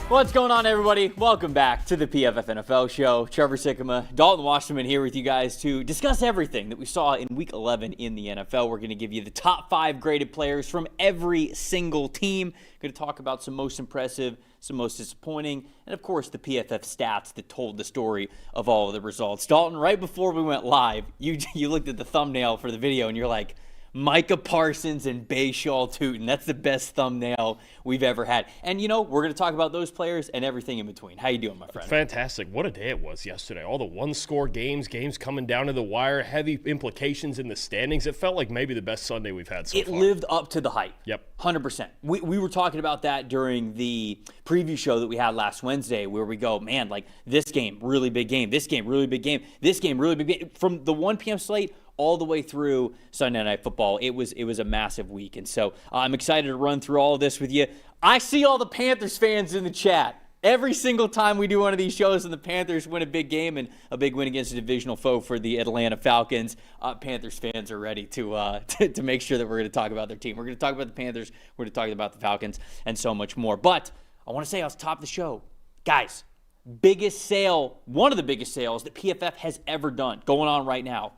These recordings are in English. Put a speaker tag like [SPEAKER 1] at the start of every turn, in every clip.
[SPEAKER 1] What's going on, everybody? Welcome back to the PFF NFL show. Trevor, Sikkema, Dalton, Wasserman here with you guys to discuss everything that we saw in Week 11 in the NFL. We're going to give you the top 5 graded players from every single team. Going to talk about some most impressive, some most disappointing, and of course the PFF stats that told the story of all of the results. Dalton, right before we went live, you looked at the thumbnail for the video and you're like, Micah Parsons and Bashaw Tootin. That's the best thumbnail we've ever had. And, we're going to talk about those players and everything in between. How you doing, my friend?
[SPEAKER 2] Fantastic. What a day it was yesterday. All the one-score games coming down to the wire, heavy implications in the standings. It felt like maybe the best Sunday we've had so far.
[SPEAKER 1] It lived up to the hype.
[SPEAKER 2] Yep.
[SPEAKER 1] 100%. We were talking about that during the preview show that we had last Wednesday where we go, man, like this game, really big game. This game, really big game. This game, really big game. From the 1 p.m. slate all the way through Sunday Night Football, it was a massive week. And so I'm excited to run through all of this with you. I see all the Panthers fans in the chat. Every single time we do one of these shows and the Panthers win a big game and a big win against a divisional foe for the Atlanta Falcons, Panthers fans are ready to make sure that we're going to talk about their team. We're going to talk about the Panthers. We're going to talk about the Falcons and so much more. But I want to say off the top of the show, guys, biggest sale, one of the biggest sales that PFF has ever done going on right now.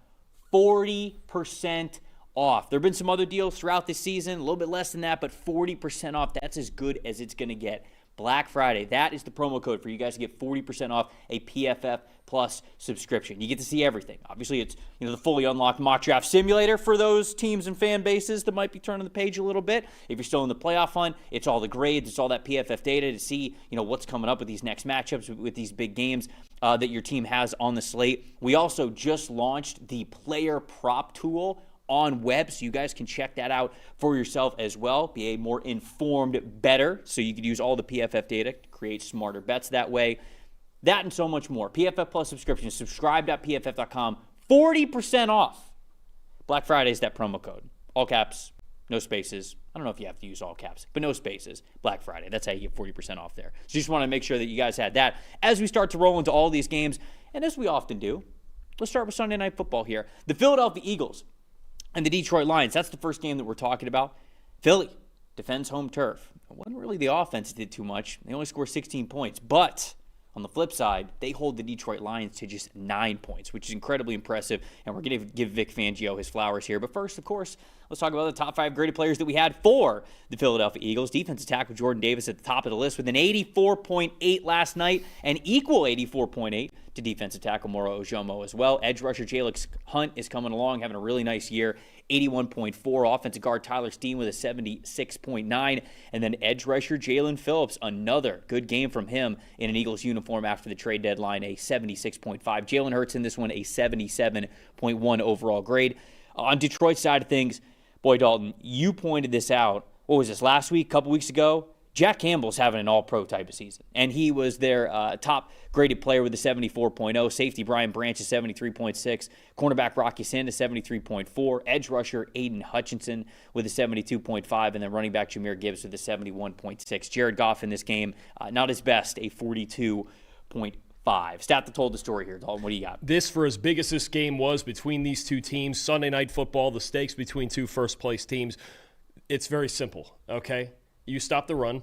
[SPEAKER 1] 40% off. There have been some other deals throughout this season, a little bit less than that, but 40% off. That's as good as it's going to get. Black Friday, that is the promo code for you guys to get 40% off a PFF Plus subscription. You get to see everything. Obviously, it's the fully unlocked mock draft simulator for those teams and fan bases that might be turning the page a little bit. If you're still in the playoff hunt, it's all the grades, it's all that PFF data to see what's coming up with these next matchups, with these big games that your team has on the slate. We also just launched the player prop tool on web, so you guys can check that out for yourself as well. Be a more informed bettor, so you can use all the PFF data to create smarter bets that way. That and so much more. PFF Plus subscription, subscribe.pff.com, 40% off. Black Friday is that promo code. All caps, no spaces. I don't know if you have to use all caps, but no spaces. Black Friday, that's how you get 40% off there. So just want to make sure that you guys had that. As we start to roll into all these games, and as we often do, let's start with Sunday Night Football here. The Philadelphia Eagles and the Detroit Lions, that's the first game that we're talking about. Philly defends home turf. It wasn't really the offense that did too much. They only scored 16 points. But on the flip side, they hold the Detroit Lions to just 9 points, which is incredibly impressive. And we're going to give Vic Fangio his flowers here. But first, of course, let's talk about the top 5 graded players that we had for the Philadelphia Eagles. Defensive tackle Jordan Davis at the top of the list with an 84.8 last night, and equal 84.8 to defensive tackle Moro Ojomo as well. Edge rusher Jalix Hunt is coming along, having a really nice year, 81.4. Offensive guard Tyler Steen with a 76.9. And then edge rusher Jalen Phillips, another good game from him in an Eagles uniform after the trade deadline, a 76.5. Jalen Hurts in this one, a 77.1 overall grade. On Detroit's side of things, boy, Dalton, you pointed this out. What was this, last week, a couple weeks ago? Jack Campbell's having an all-pro type of season, and he was their top-graded player with a 74.0. Safety Brian Branch is 73.6. Cornerback Rocky Sand is 73.4. Edge rusher Aiden Hutchinson with a 72.5, and then running back Jahmyr Gibbs with a 71.6. Jared Goff in this game, not his best, a 42.5. Stat that told the story here, Dalton. What do you got?
[SPEAKER 2] This, for as big as this game was between these two teams, Sunday Night Football, the stakes between two first-place teams, it's very simple, okay? You stop the run,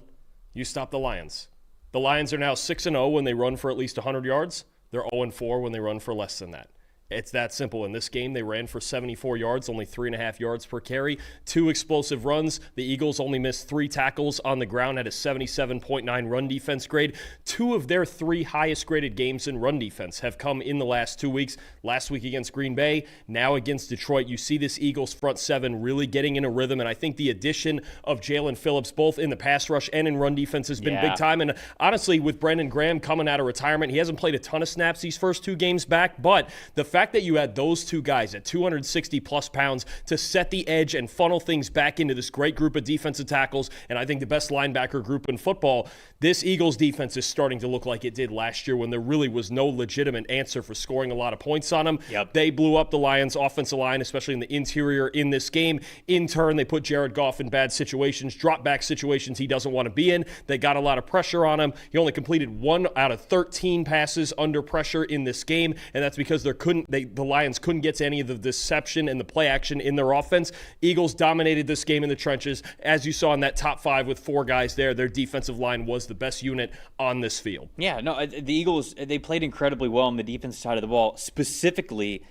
[SPEAKER 2] you stop the Lions. The Lions are now 6-0 when they run for at least 100 yards. They're 0-4 when they run for less than that. It's that simple. In this game, they ran for 74 yards, only 3.5 yards per carry. 2 explosive runs. The Eagles only missed 3 tackles on the ground at a 77.9 run defense grade. 2 of their 3 highest graded games in run defense have come in the last 2 weeks. Last week against Green Bay, now against Detroit. You see this Eagles front 7 really getting in a rhythm, and I think the addition of Jalen Phillips, both in the pass rush and in run defense, has been big time. And honestly, with Brendan Graham coming out of retirement, he hasn't played a ton of snaps these first 2 games back, but the fact that you had those 2 guys at 260-plus pounds to set the edge and funnel things back into this great group of defensive tackles, and I think the best linebacker group in football, this Eagles defense is starting to look like it did last year when there really was no legitimate answer for scoring a lot of points on them.
[SPEAKER 1] Yep.
[SPEAKER 2] They blew up the Lions' offensive line, especially in the interior in this game. In turn, they put Jared Goff in bad situations, drop-back situations he doesn't want to be in. They got a lot of pressure on him. He only completed 1 out of 13 passes under pressure in this game, and that's because there couldn't the Lions couldn't get to any of the deception and the play action in their offense. Eagles dominated this game in the trenches. As you saw in that top 5 with 4 guys there, their defensive line was the best unit on this field.
[SPEAKER 1] Yeah, no, the Eagles, they played incredibly well on the defensive side of the ball, specifically,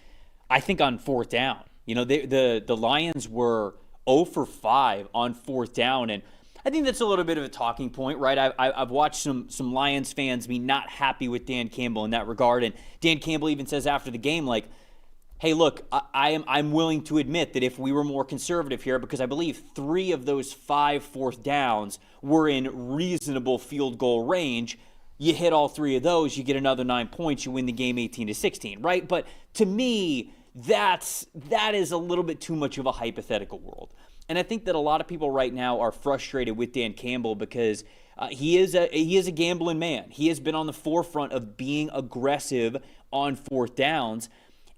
[SPEAKER 1] I think, on fourth down. You know, the Lions were 0 for 5 on fourth down, and I think that's a little bit of a talking point, right? I've watched some Lions fans be not happy with Dan Campbell in that regard, and Dan Campbell even says after the game, like, hey, look, I'm willing to admit that if we were more conservative here, because I believe 3 of those 5 fourth downs were in reasonable field goal range. You hit all 3 of those, you get another 9 points, you win the game 18-16, right? But to me, that is a little bit too much of a hypothetical world. And I think that a lot of people right now are frustrated with Dan Campbell because he is a gambling man. He has been on the forefront of being aggressive on fourth downs.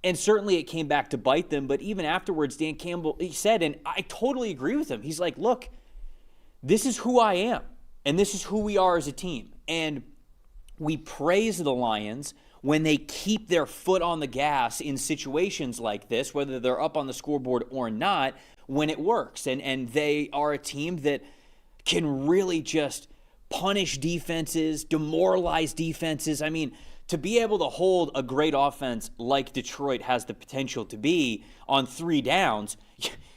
[SPEAKER 1] And certainly it came back to bite them. But even afterwards, Dan Campbell, he said, and I totally agree with him, he's like, look, this is who I am. And this is who we are as a team. And we praise the Lions when they keep their foot on the gas in situations like this, whether they're up on the scoreboard or not, when it works. And they are a team that can really just punish defenses, demoralize defenses. I mean, to be able to hold a great offense like Detroit has the potential to be on 3 downs,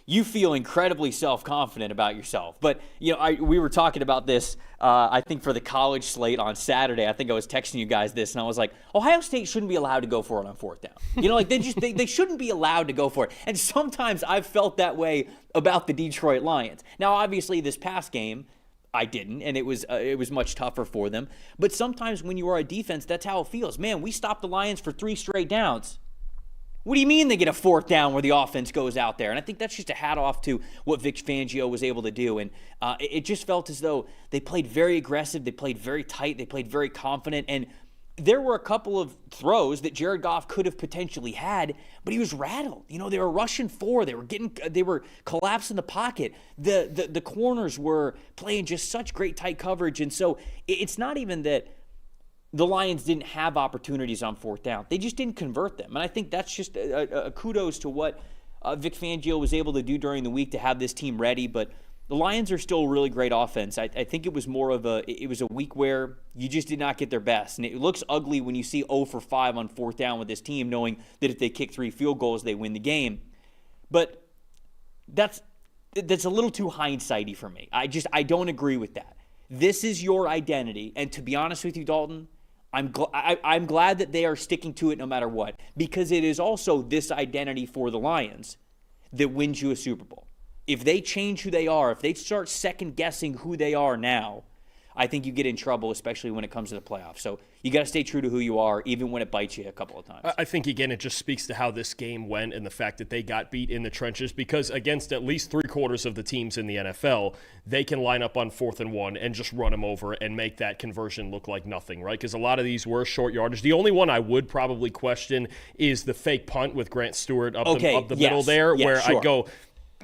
[SPEAKER 1] you feel incredibly self-confident about yourself. But, you know, we were talking about this, I think, for the college slate on Saturday. I think I was texting you guys this, and I was like, Ohio State shouldn't be allowed to go for it on fourth down. You know, like, they shouldn't be allowed to go for it. And sometimes I've felt that way about the Detroit Lions. Now, obviously, this past game, I didn't, and it was much tougher for them. But sometimes when you are a defense, that's how it feels. Man, we stopped the Lions for 3 straight downs. What do you mean they get a fourth down where the offense goes out there? And I think that's just a hat off to what Vic Fangio was able to do. And it just felt as though they played very aggressive, they played very tight, they played very confident. And there were a couple of throws that Jared Goff could have potentially had, but he was rattled. You know, they were rushing 4, they were collapsing the pocket. The corners were playing just such great tight coverage. And so it's not even that the Lions didn't have opportunities on fourth down. They just didn't convert them. And I think that's just a kudos to what Vic Fangio was able to do during the week to have this team ready. But the Lions are still a really great offense. I think it was more of a week where you just did not get their best. And it looks ugly when you see 0 for 5 on fourth down with this team, knowing that if they kick 3 field goals, they win the game. But that's a little too hindsighty for me. I don't agree with that. This is your identity. And to be honest with you, Dalton, I'm glad that they are sticking to it no matter what, because it is also this identity for the Lions that wins you a Super Bowl. If they change who they are, if they start second-guessing who they are now, I think you get in trouble, especially when it comes to the playoffs. So you got to stay true to who you are, even when it bites you a couple of times.
[SPEAKER 2] I think, again, it just speaks to how this game went and the fact that they got beat in the trenches, because against at least 3/4 of the teams in the NFL, they can line up on 4th and 1 and just run them over and make that conversion look like nothing, right? Because a lot of these were short yardage. The only one I would probably question is the fake punt with Grant Stewart up the middle there, where sure. I'd go,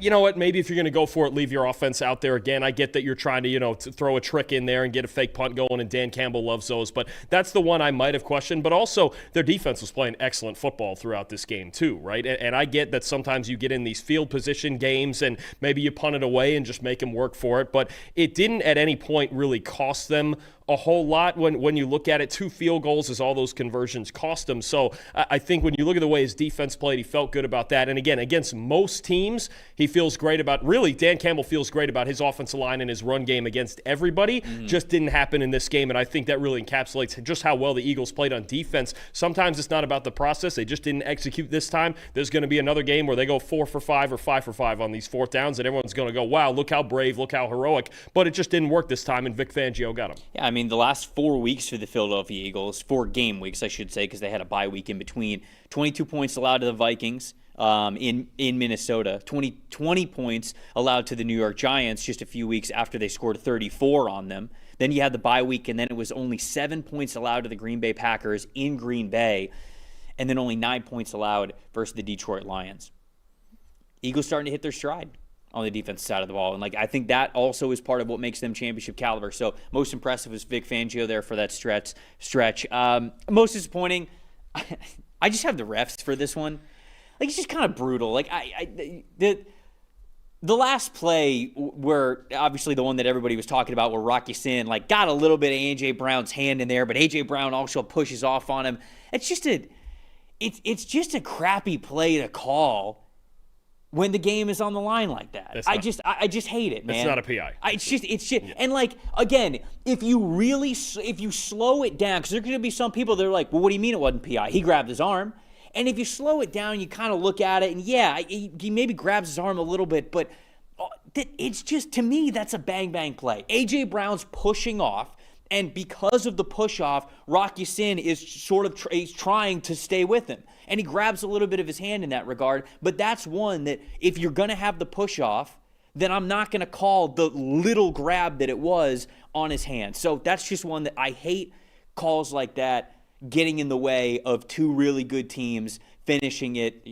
[SPEAKER 2] you know what, maybe if you're going to go for it, leave your offense out there again. I get that you're trying to, to throw a trick in there and get a fake punt going, and Dan Campbell loves those. But that's the one I might have questioned. But also, their defense was playing excellent football throughout this game too, right? And I get that sometimes you get in these field position games and maybe you punt it away and just make them work for it. But it didn't at any point really cost them a whole lot when you look at it. 2 field goals as all those conversions cost him. So I think when you look at the way his defense played, he felt good about that. And again, against most teams, he feels great about, really, Dan Campbell feels great about his offensive line and his run game against everybody. Just didn't happen in this game. And I think that really encapsulates just how well the Eagles played on defense. Sometimes it's not about the process. They just didn't execute this time. There's going to be another game where they go 4 for 5 or 5 for 5 on these fourth downs, and everyone's going to go, wow, look how brave, look how heroic. But it just didn't work this time, and Vic Fangio got him.
[SPEAKER 1] Yeah, I mean, the last 4 weeks for the Philadelphia Eagles, 4 game weeks, I should say, because they had a bye week in between. 22 points allowed to the Vikings in Minnesota. 20 points allowed to the New York Giants just a few weeks after they scored 34 on them. Then you had the bye week, and then it was only 7 points allowed to the Green Bay Packers in Green Bay, and then only 9 points allowed versus the Detroit Lions. Eagles starting to hit their stride on the defensive side of the ball. And I think that also is part of what makes them championship caliber. So most impressive is Vic Fangio there for that stretch. Most disappointing, I just have the refs for this one. Like, it's just kind of brutal. Like, the last play where, obviously the one that everybody was talking about where Rocky Sin, like, got a little bit of A.J. Brown's hand in there, but A.J. Brown also pushes off on him. It's just a crappy play to call when the game is on the line like that. I just hate it, man.
[SPEAKER 2] It's not a PI.
[SPEAKER 1] It's just yeah. And, like, again, if you slow it down, because there are going to be some people that are like, well, what do you mean it wasn't PI? He grabbed his arm. And if you slow it down, you kind of look at it, and yeah, he maybe grabs his arm a little bit, but it's just, to me, that's a bang-bang play. A.J. Brown's pushing off, and because of the push-off, Rocky Sin is sort of he's trying to stay with him. And he grabs a little bit of his hand in that regard, but that's one that if you're going to have the push-off, then I'm not going to call the little grab that it was on his hand. So that's just one that I hate, calls like that getting in the way of two really good teams finishing it,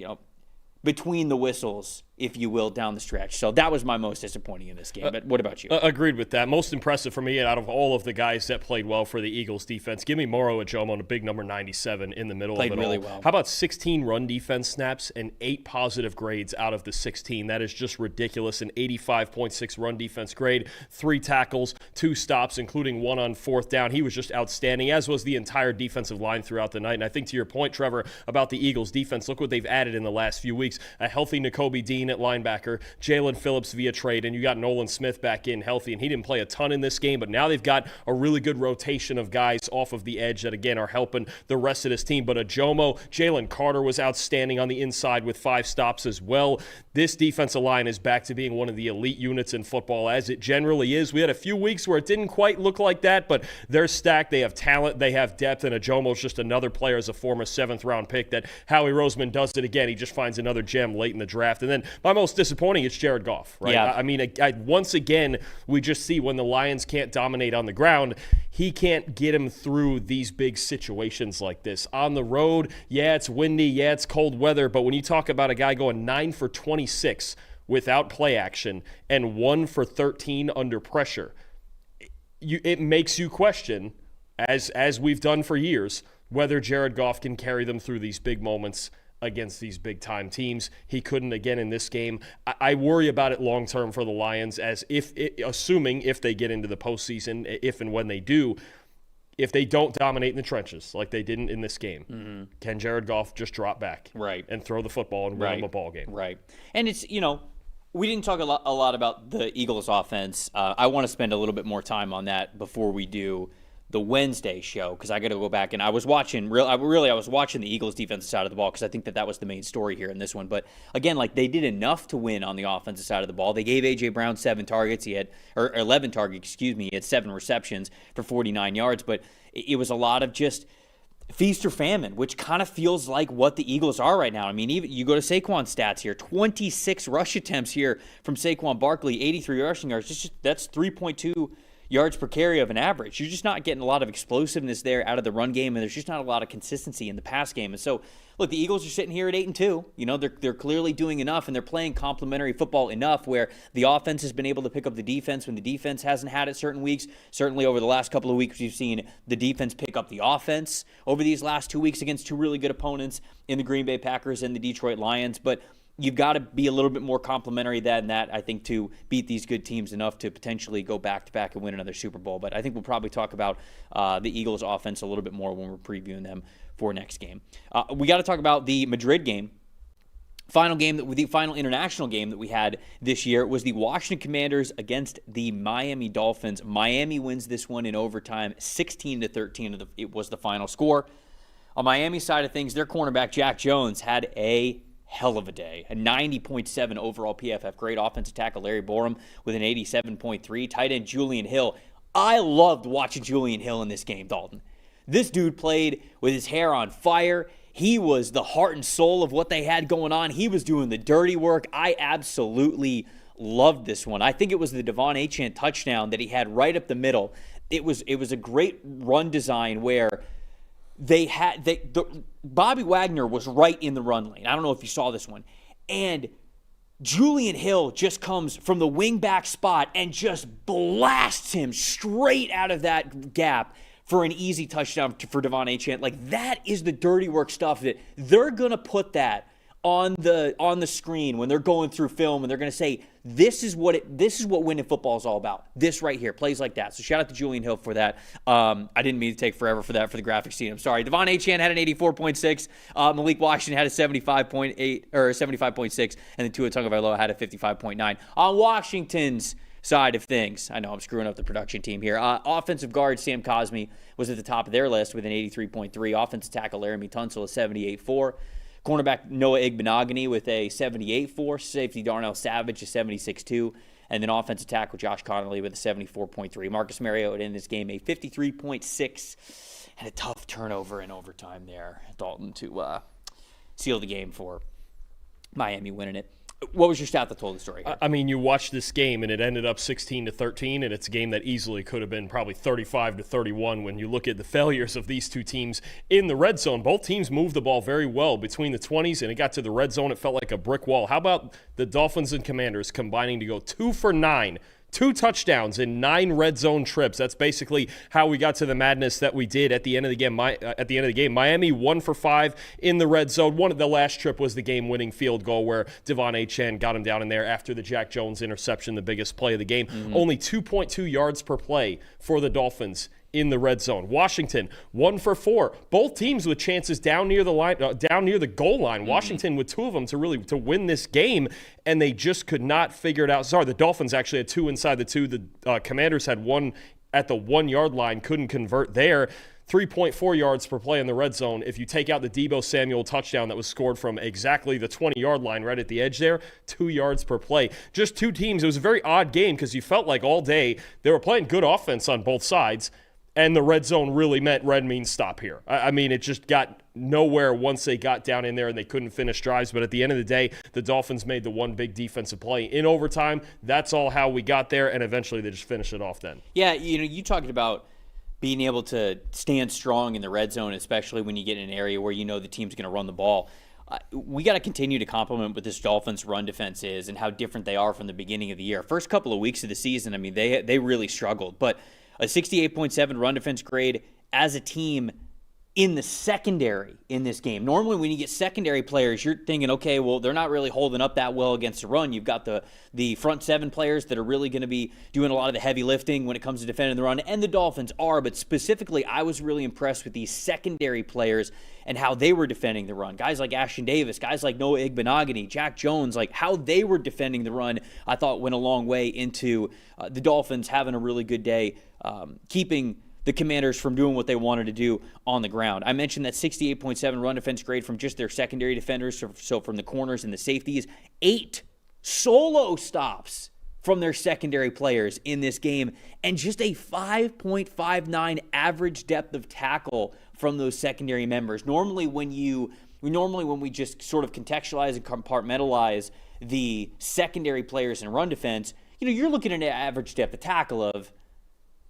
[SPEAKER 1] between the whistles, if you will, down the stretch. So that was my most disappointing in this game. But what about you?
[SPEAKER 2] Agreed with that. Most impressive for me, and out of all of the guys that played well for the Eagles defense, give me Moro Ajomo on a big number 97 in the middle
[SPEAKER 1] Played
[SPEAKER 2] of it
[SPEAKER 1] really
[SPEAKER 2] all.
[SPEAKER 1] well.
[SPEAKER 2] How about 16 run defense snaps and 8 positive grades out of the 16? That is just ridiculous. An 85.6 run defense grade, 3 tackles, 2 stops, including 1 on 4th down. He was just outstanding, as was the entire defensive line throughout the night. And I think to your point, Trevor, about the Eagles defense, look what they've added in the last few weeks. A healthy Nakobe Dean at linebacker, Jalen Phillips via trade, and you got Nolan Smith back in healthy, and he didn't play a ton in this game, but now they've got a really good rotation of guys off of the edge that, again, are helping the rest of this team. But Ajomo, Jalen Carter was outstanding on the inside with 5 stops as well. This defensive line is back to being one of the elite units in football, as it generally is. We had a few weeks where it didn't quite look like that, but they're stacked. They have talent. They have depth, and Ajomo's just another player as a former 7th-round pick that Howie Roseman does it again. He just finds another gem late in the draft. And then my most disappointing, it's Jared Goff, right?
[SPEAKER 1] Yeah.
[SPEAKER 2] I mean, once again, we just see when the Lions can't dominate on the ground, he can't get him through these big situations like this. On the road, yeah, it's windy, yeah, it's cold weather, but when you talk about a guy going 9 for 26 without play action and 1 for 13 under pressure, it makes you question, as we've done for years, whether Jared Goff can carry them through these big moments against these big-time teams. He couldn't again in this game. I worry about it long-term for the Lions, as assuming if they get into the postseason, if and when they do, if they don't dominate in the trenches like they didn't in this game, can Jared Goff just drop back and throw the football and win them a ball game?
[SPEAKER 1] Right. And it's, we didn't talk a lot about the Eagles offense. I want to spend a little bit more time on that before we do the Wednesday show, because I got to go back, and I was watching the Eagles defensive side of the ball, because I think that was the main story here in this one. But again, like, they did enough to win on the offensive side of the ball. They gave A.J. Brown 11 targets. He had 7 receptions for 49 yards. But it was a lot of just feast or famine, which kind of feels like what the Eagles are right now. I mean, even you go to Saquon's stats here, 26 rush attempts here from Saquon Barkley, 83 rushing yards. That's 3.2 yards per carry of an average. You're just not getting a lot of explosiveness there out of the run game, and there's just not a lot of consistency in the pass game. And so, look, the Eagles are sitting here at 8-2. They're clearly doing enough, and they're playing complementary football enough where the offense has been able to pick up the defense when the defense hasn't had it certain weeks. Certainly over the last couple of weeks, we've seen the defense pick up the offense over these last 2 weeks against 2 really good opponents in the Green Bay Packers and the Detroit Lions. But you've got to be a little bit more complimentary than that, I think, to beat these good teams enough to potentially go back-to-back and win another Super Bowl. But I think we'll probably talk about the Eagles' offense a little bit more when we're previewing them for next game. We got to talk about the Madrid game. The final international game that we had this year was the Washington Commanders against the Miami Dolphins. Miami wins this one in overtime, 16-13. It was the final score. On Miami's side of things, their cornerback, Jack Jones, had a hell of a day. A 90.7 overall PFF grade. Offensive tackle Larry Borum with an 87.3. Tight end Julian Hill. I loved watching Julian Hill in this game, Dalton. This dude played with his hair on fire. He was the heart and soul of what they had going on. He was doing the dirty work. I absolutely loved this one. I think it was the Devon Achane touchdown that he had right up the middle. It was a great run design where Bobby Wagner was right in the run lane. I don't know if you saw this one. And Julian Hill just comes from the wing back spot and just blasts him straight out of that gap for an easy touchdown for Devon Achane. Like, that is the dirty work stuff that they're going to put that on the screen when they're going through film, and they're going to say, this is what winning football is all about. This right here, plays like that. So shout out to Julian Hill for that. I didn't mean to take forever for that for the graphics team. I'm sorry. Devon Achane had an 84.6. Malik Washington had a 75.8 or 75.6, and then Tua Tagovailoa had a 55.9. On Washington's side of things, I know I'm screwing up the production team here. Offensive guard Sam Cosmi was at the top of their list with an 83.3. Offensive tackle Laramie Tunsil a 78.4. Cornerback Noah Igbenogany with a 78.4. Safety Darnell Savage a 76.2. And then offensive tackle Josh Connolly with a 74.3. Marcus Mariota in this game a 53.6. And a tough turnover in overtime there. Dalton to seal the game for Miami winning it. What was your stat that told the story here?
[SPEAKER 2] I mean, you watched this game, and it ended up 16-13, and it's a game that easily could have been probably 35-31 when you look at the failures of these two teams in the red zone. Both teams moved the ball very well between the 20s, and it got to the red zone. It felt like a brick wall. How about the Dolphins and Commanders combining to go 2 for 9? 2 touchdowns in 9 red zone trips. That's basically how we got to the madness that we did at the end of the game. Miami 1 for 5 in the red zone. One of the last trip was the game-winning field goal where Devon Achane got him down in there after the Jack Jones interception, the biggest play of the game. Only 2.2 yards per play for the Dolphins in the red zone. Washington 1 for 4. Both teams with chances down near the line, down near the goal line. Washington with 2 of them to win this game, and they just could not figure it out. Sorry, the Dolphins actually had 2 inside the 2. The Commanders had 1 at the 1-yard line, couldn't convert there. 3.4 yards per play in the red zone. If you take out the Deebo Samuel touchdown that was scored from exactly the 20-yard line right at the edge there, 2 yards per play. Just 2 teams. It was a very odd game because you felt like all day they were playing good offense on both sides, and the red zone really meant red means stop here. I mean, it just got nowhere once they got down in there and they couldn't finish drives. But at the end of the day, the Dolphins made the one big defensive play in overtime. That's all how we got there, and eventually they just finished it off then.
[SPEAKER 1] Yeah, you talked about being able to stand strong in the red zone, especially when you get in an area where you know the team's going to run the ball. We got to continue to compliment what this Dolphins run defense is and how different they are from the beginning of the year. First couple of weeks of the season, I mean, they really struggled. But a 68.7 run defense grade as a team in the secondary in this game. Normally when you get secondary players, you're thinking, okay, well, they're not really holding up that well against the run. You've got the front 7 players that are really going to be doing a lot of the heavy lifting when it comes to defending the run, and the Dolphins are. But specifically, I was really impressed with these secondary players and how they were defending the run. Guys like Ashton Davis, guys like Noah Igbenogany, Jack Jones, like how they were defending the run, I thought went a long way into the Dolphins having a really good day, keeping the Commanders from doing what they wanted to do on the ground. I mentioned that 68.7 run defense grade from just their secondary defenders, so from the corners and the safeties. 8 solo stops from their secondary players in this game, and just a 5.59 average depth of tackle from those secondary members. Normally when we just sort of contextualize and compartmentalize the secondary players in run defense, you're looking at an average depth of tackle of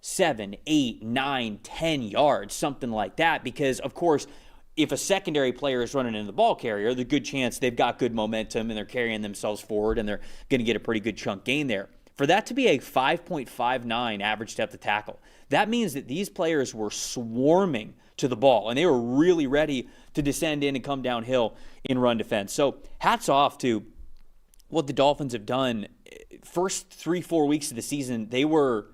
[SPEAKER 1] 7, 8, 9, 10 yards, something like that. Because, of course, if a secondary player is running into the ball carrier, there's a good chance they've got good momentum and they're carrying themselves forward and they're going to get a pretty good chunk gain there. For that to be a 5.59 average depth of tackle, that means that these players were swarming to the ball and they were really ready to descend in and come downhill in run defense. So hats off to what the Dolphins have done. First 3-4 weeks of the season, they were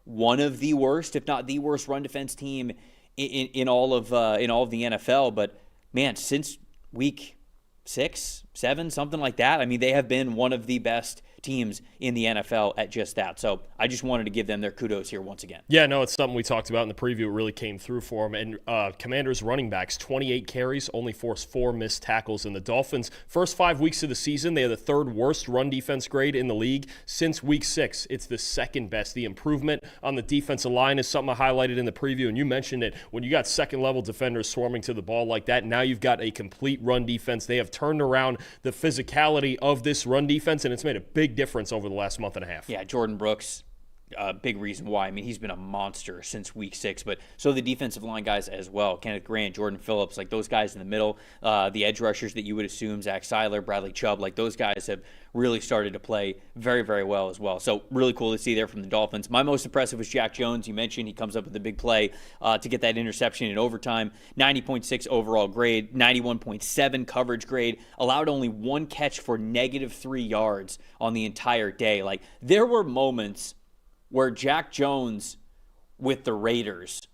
[SPEAKER 1] one of the worst, if not the worst, run defense team in all of the NFL. But man, since week 6, 7, something like that, I mean, they have been one of the best teams in the NFL at just that. So I just wanted to give them their kudos here once again.
[SPEAKER 2] Yeah, no, it's something we talked about in the preview. It really came through for them. And Commanders running backs, 28 carries, only forced 4 missed tackles. And the Dolphins, first 5 weeks of the season, they had the 3rd worst run defense grade in the league. Since week 6, it's the 2nd best. The improvement on the defensive line is something I highlighted in the preview, and you mentioned it. When you got second-level defenders swarming to the ball like that, now you've got a complete run defense. They have turned around the physicality of this run defense, and it's made a big difference over the last month and a half.
[SPEAKER 1] Yeah, Jordan Brooks, a big reason why. I mean, he's been a monster since week 6, but so the defensive line guys as well. Kenneth Grant, Jordan Phillips, like those guys in the middle, the edge rushers that you would assume, Zach Seiler, Bradley Chubb, like those guys have really started to play very, very well as well. So really cool to see there from the Dolphins. My most impressive was Jack Jones. You mentioned he comes up with a big play to get that interception in overtime. 90.6 overall grade, 91.7 coverage grade, allowed only one catch for -3 yards on the entire day. Like, there were moments where Jack Jones with the Raiders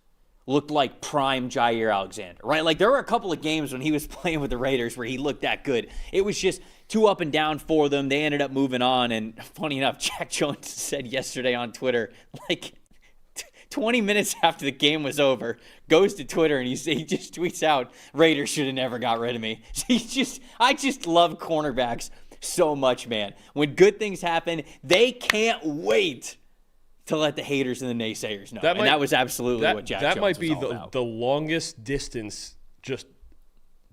[SPEAKER 1] looked like prime Jair Alexander, right? Like, there were a couple of games when he was playing with the Raiders where he looked that good. It was just too up and down for them. They ended up moving on, and funny enough, Jack Jones said yesterday on Twitter, like, 20 minutes after the game was over, goes to Twitter and he just tweets out, "Raiders should have never got rid of me." I just love cornerbacks so much, man. When good things happen, they can't wait to let the haters and the naysayers know. That was absolutely what Jack Jones was all about.
[SPEAKER 2] That might be the longest distance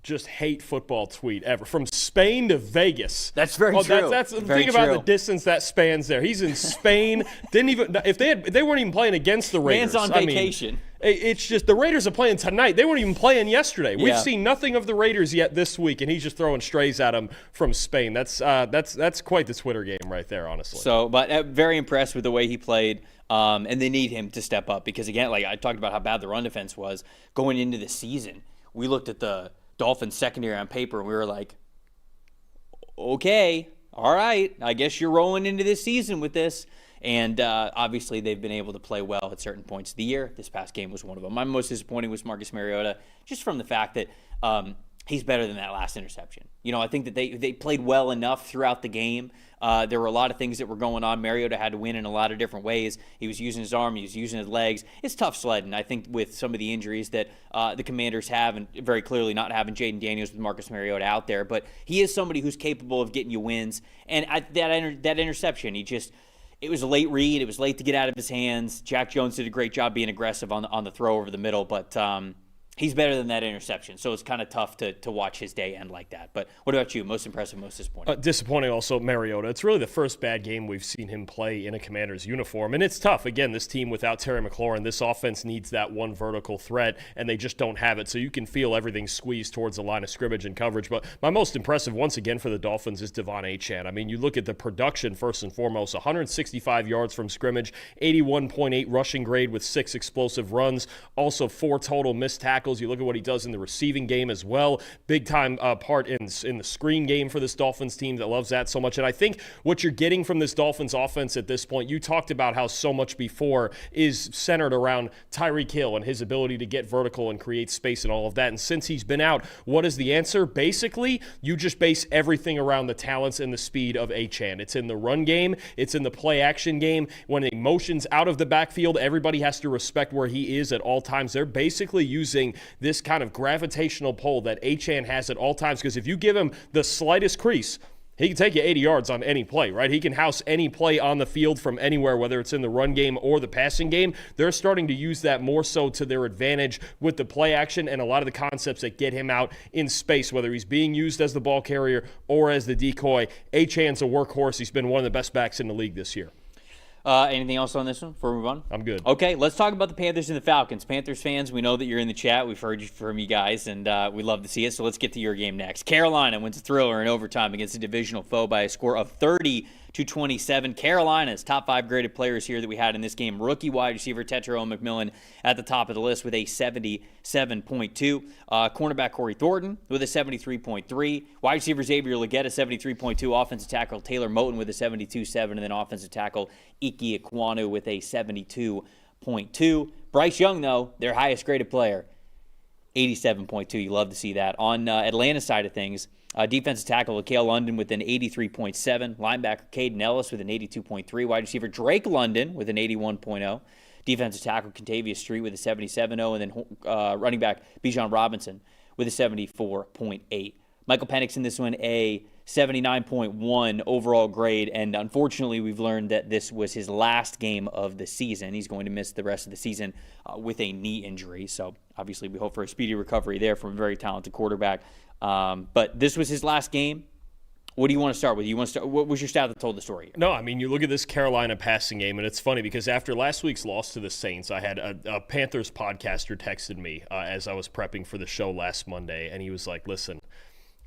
[SPEAKER 2] just hate football tweet ever. From Spain to Vegas.
[SPEAKER 1] That's very true.
[SPEAKER 2] Think about the distance that spans there. He's in Spain. If they weren't even playing against the Raiders.
[SPEAKER 1] Man's on vacation.
[SPEAKER 2] It's just the Raiders are playing tonight. They weren't even playing yesterday. We've seen nothing of the Raiders yet this week, and he's just throwing strays at them from Spain. That's quite the Twitter game right there, honestly.
[SPEAKER 1] So, but very impressed with the way he played. And they need him to step up because, again, like I talked about how bad the run defense was going into the season. We looked at the Dolphins secondary on paper, and we were like, okay, all right, I guess you're rolling into this season with this. And obviously they've been able to play well at certain points of the year. This past game was one of them. My most disappointing was Marcus Mariota, just from the fact that he's better than that last interception. You know, I think that they played well enough throughout the game. There were a lot of things that were going on. Mariota had to win in a lot of different ways. He was using his arm. He was using his legs. It's tough sledding, I think, with some of the injuries that the Commanders have, and very clearly not having Jaden Daniels with Marcus Mariota out there. But he is somebody who's capable of getting you wins. And that interception, it was a late read. It was late to get out of his hands. Jack Jones did a great job being aggressive on the throw over the middle, but he's better than that interception, so it's kind of tough to watch his day end like that. But what about you? Most impressive, most disappointing?
[SPEAKER 2] Disappointing also, Mariota. It's really the first bad game we've seen him play in a Commander's uniform, and it's tough. Again, this team without Terry McLaurin, this offense needs that one vertical threat, and they just don't have it, so you can feel everything squeezed towards the line of scrimmage and coverage. But my most impressive, once again, for the Dolphins is Devon Achane. I mean, you look at the production first and foremost, 165 yards from scrimmage, 81.8 rushing grade with 6 explosive runs, also 4 total missed tackles. You look at what he does in the receiving game as well. Big-time part in the screen game for this Dolphins team that loves that so much. And I think what you're getting from this Dolphins offense at this point, you talked about how so much before is centered around Tyreek Hill and his ability to get vertical and create space and all of that. And since he's been out, what is the answer? Basically, you just base everything around the talents and the speed of Achane. It's in the run game. It's in the play-action game. When he motions out of the backfield, everybody has to respect where he is at all times. They're basically using this kind of gravitational pull that Achane has at all times, because if you give him the slightest crease, he can take you 80 yards on any play, right? He can house any play on the field from anywhere, whether it's in the run game or the passing game. They're starting to use that more so to their advantage with the play action and a lot of the concepts that get him out in space, whether he's being used as the ball carrier or as the decoy. Achane's a workhorse. He's been one of the best backs in the league this year.
[SPEAKER 1] Anything else on this one before we move on?
[SPEAKER 2] I'm good.
[SPEAKER 1] Okay, let's talk about the Panthers and the Falcons. Panthers fans, we know that you're in the chat. We've heard from you guys, and we love to see it. So let's get to your game next. Carolina wins a thriller in overtime against a divisional foe by a score of 30-27. Carolina's top 5 graded players here that we had in this game. Rookie wide receiver Tetairoa McMillan at the top of the list with a 77.2. Cornerback Corey Thornton with a 73.3. Wide receiver Xavier Legette, a 73.2. Offensive tackle Taylor Moton with a 72.7. And then offensive tackle Ike Ekwonu with a 72.2. Bryce Young, though, their highest graded player, 87.2. You love to see that. On Atlanta's side of things, defensive tackle Akale London with an 83.7. Linebacker Caden Ellis with an 82.3. Wide receiver Drake London with an 81.0. Defensive tackle Contavious Street with a 77.0. And then running back Bijan Robinson with a 74.8. Michael Penix in this one, a 79.1 overall grade, and unfortunately we've learned that this was his last game of the season. He's going to miss the rest of the season with a knee injury, so obviously we hope for a speedy recovery there from a very talented quarterback. But this was his last game What do you want to start with? What was your stat that told the story here?
[SPEAKER 2] No, I mean, you look at this Carolina passing game, and it's funny because after last week's loss to the Saints, I had a Panthers podcaster texted me as I was prepping for the show last Monday, and he was like, listen,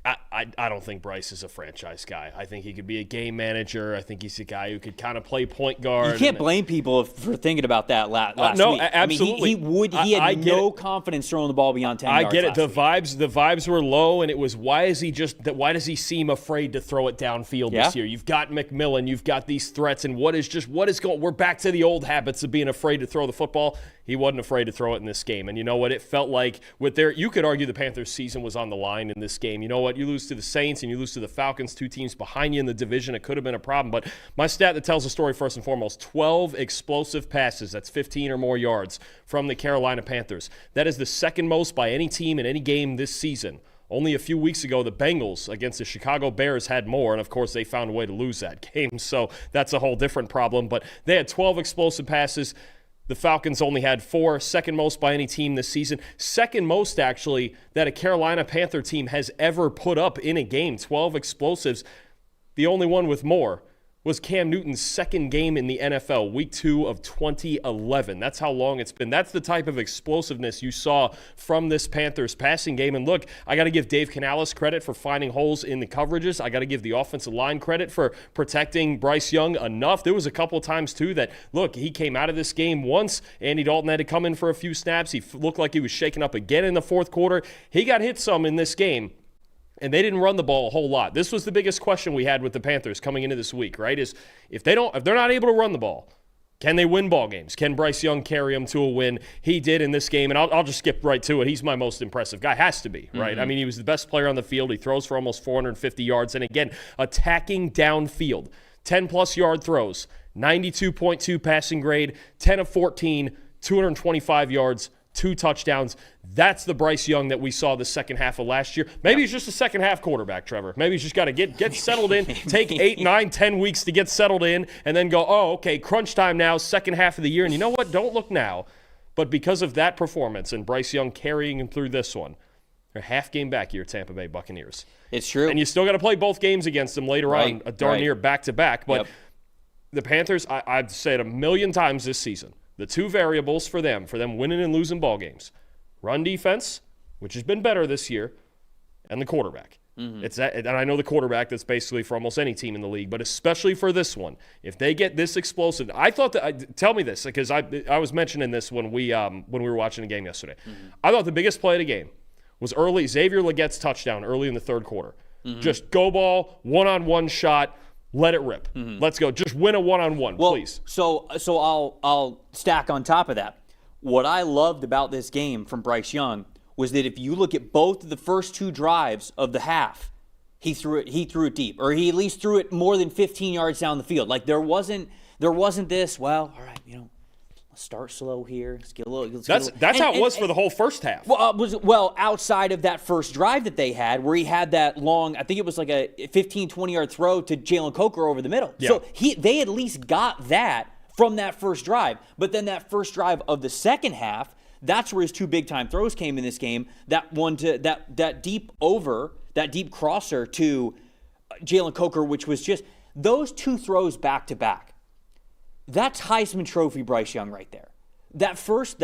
[SPEAKER 2] I don't think Bryce is a franchise guy. I think he could be a game manager. I think he's a guy who could kind of play point guard.
[SPEAKER 1] You can't blame people for thinking about that last
[SPEAKER 2] no,
[SPEAKER 1] week.
[SPEAKER 2] absolutely.
[SPEAKER 1] I mean, he had no confidence throwing the ball beyond 10 yards.
[SPEAKER 2] I get it. The vibes were low, and it was why does he seem afraid to throw it downfield this year? You've got McMillan, you've got these threats, and what is going? We're back to the old habits of being afraid to throw the football. He wasn't afraid to throw it in this game. And you know what? It felt like you could argue the Panthers' season was on the line in this game. You know what? You lose to the Saints and you lose to the Falcons, 2 teams behind you in the division. It could have been a problem. But my stat that tells the story first and foremost, 12 explosive passes. That's 15 or more yards from the Carolina Panthers. That is the second most by any team in any game this season. Only a few weeks ago, the Bengals against the Chicago Bears had more, and of course, they found a way to lose that game. So that's a whole different problem. But they had 12 explosive passes. The Falcons only had 4, second most by any team this season. Second most, actually, that a Carolina Panther team has ever put up in a game, 12 explosives. The only one with more was Cam Newton's second game in the NFL, week 2 of 2011. That's how long it's been. That's the type of explosiveness you saw from this Panthers passing game. And look, I got to give Dave Canales credit for finding holes in the coverages. I got to give the offensive line credit for protecting Bryce Young enough. There was a couple of times, too, that, look, he came out of this game once. Andy Dalton had to come in for a few snaps. He looked like he was shaken up again in the fourth quarter. He got hit some in this game. And they didn't run the ball a whole lot. This was the biggest question we had with the Panthers coming into this week, right? Is if they're not able to run the ball, can they win ball games? Can Bryce Young carry them to a win? He did in this game, and I'll just skip right to it. He's my most impressive guy. Has to be, right? I mean, he was the best player on the field. He throws for almost 450 yards. And again, attacking downfield, 10-plus yard throws, 92.2 passing grade, 10 of 14, 225 yards, 2 touchdowns. That's the Bryce Young that we saw the second half of last year. Maybe he's just a second half quarterback, Trevor. Maybe he's just got to get settled in, take 8, 9, 10 weeks to get settled in, and then go, oh, okay, crunch time now, second half of the year. And you know what? Don't look now. But because of that performance and Bryce Young carrying him through this one, they're half game back your Tampa Bay Buccaneers.
[SPEAKER 1] It's true.
[SPEAKER 2] And you still got to play both games against them later on, a darn near back-to-back. But the Panthers, I've said a million times this season, the 2 variables for them winning and losing ball games, run defense, which has been better this year, and the quarterback. It's that, and I know the quarterback, that's basically for almost any team in the league, but especially for this one, if they get this explosive, I thought that. Tell me this, because I was mentioning this when we were watching the game yesterday. I thought the biggest play of the game was early Xavier Legette's touchdown early in the third quarter. Just go ball, one-on-one shot. Let it rip. Let's go. Just win a one-on-one, please.
[SPEAKER 1] So I'll stack on top of that. What I loved about this game from Bryce Young was that if you look at both of the first 2 drives of the half, he threw it deep, or he at least threw it more than 15 yards down the field. Like there wasn't this. Well, all right, let's start slow here. Let's get a little.
[SPEAKER 2] That's how it was for the whole first half.
[SPEAKER 1] Well, outside of that first drive that they had, where he had that long, I think it was like a 15, 20-yard throw to Jalen Coker over the middle.
[SPEAKER 2] Yeah.
[SPEAKER 1] So they at least got that from that first drive. But then that first drive of the second half, that's where his 2 big-time throws came in this game. That one to that deep crosser to Jalen Coker, which was just those 2 throws back-to-back. That's Heisman Trophy Bryce Young right there. That first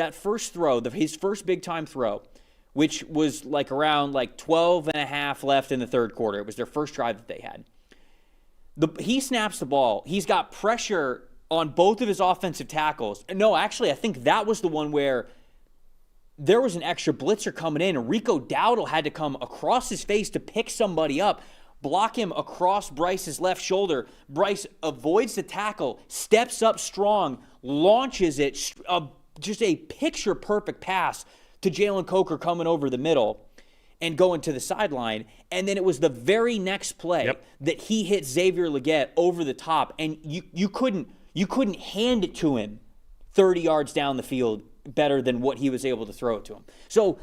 [SPEAKER 1] throw, his first big-time throw, which was around 12 and a half left in the third quarter. It was their first drive that they had. He snaps the ball. He's got pressure on both of his offensive tackles. No, actually, I think that was the one where there was an extra blitzer coming in, and Rico Dowdle had to come across his face to pick somebody up, block him across Bryce's left shoulder. Bryce avoids the tackle, steps up strong, launches it, just a picture-perfect pass to Jalen Coker coming over the middle and going to the sideline. And then it was the very next play that he hit Xavier Legette over the top, and you couldn't hand it to him 30 yards down the field better than what he was able to throw it to him. So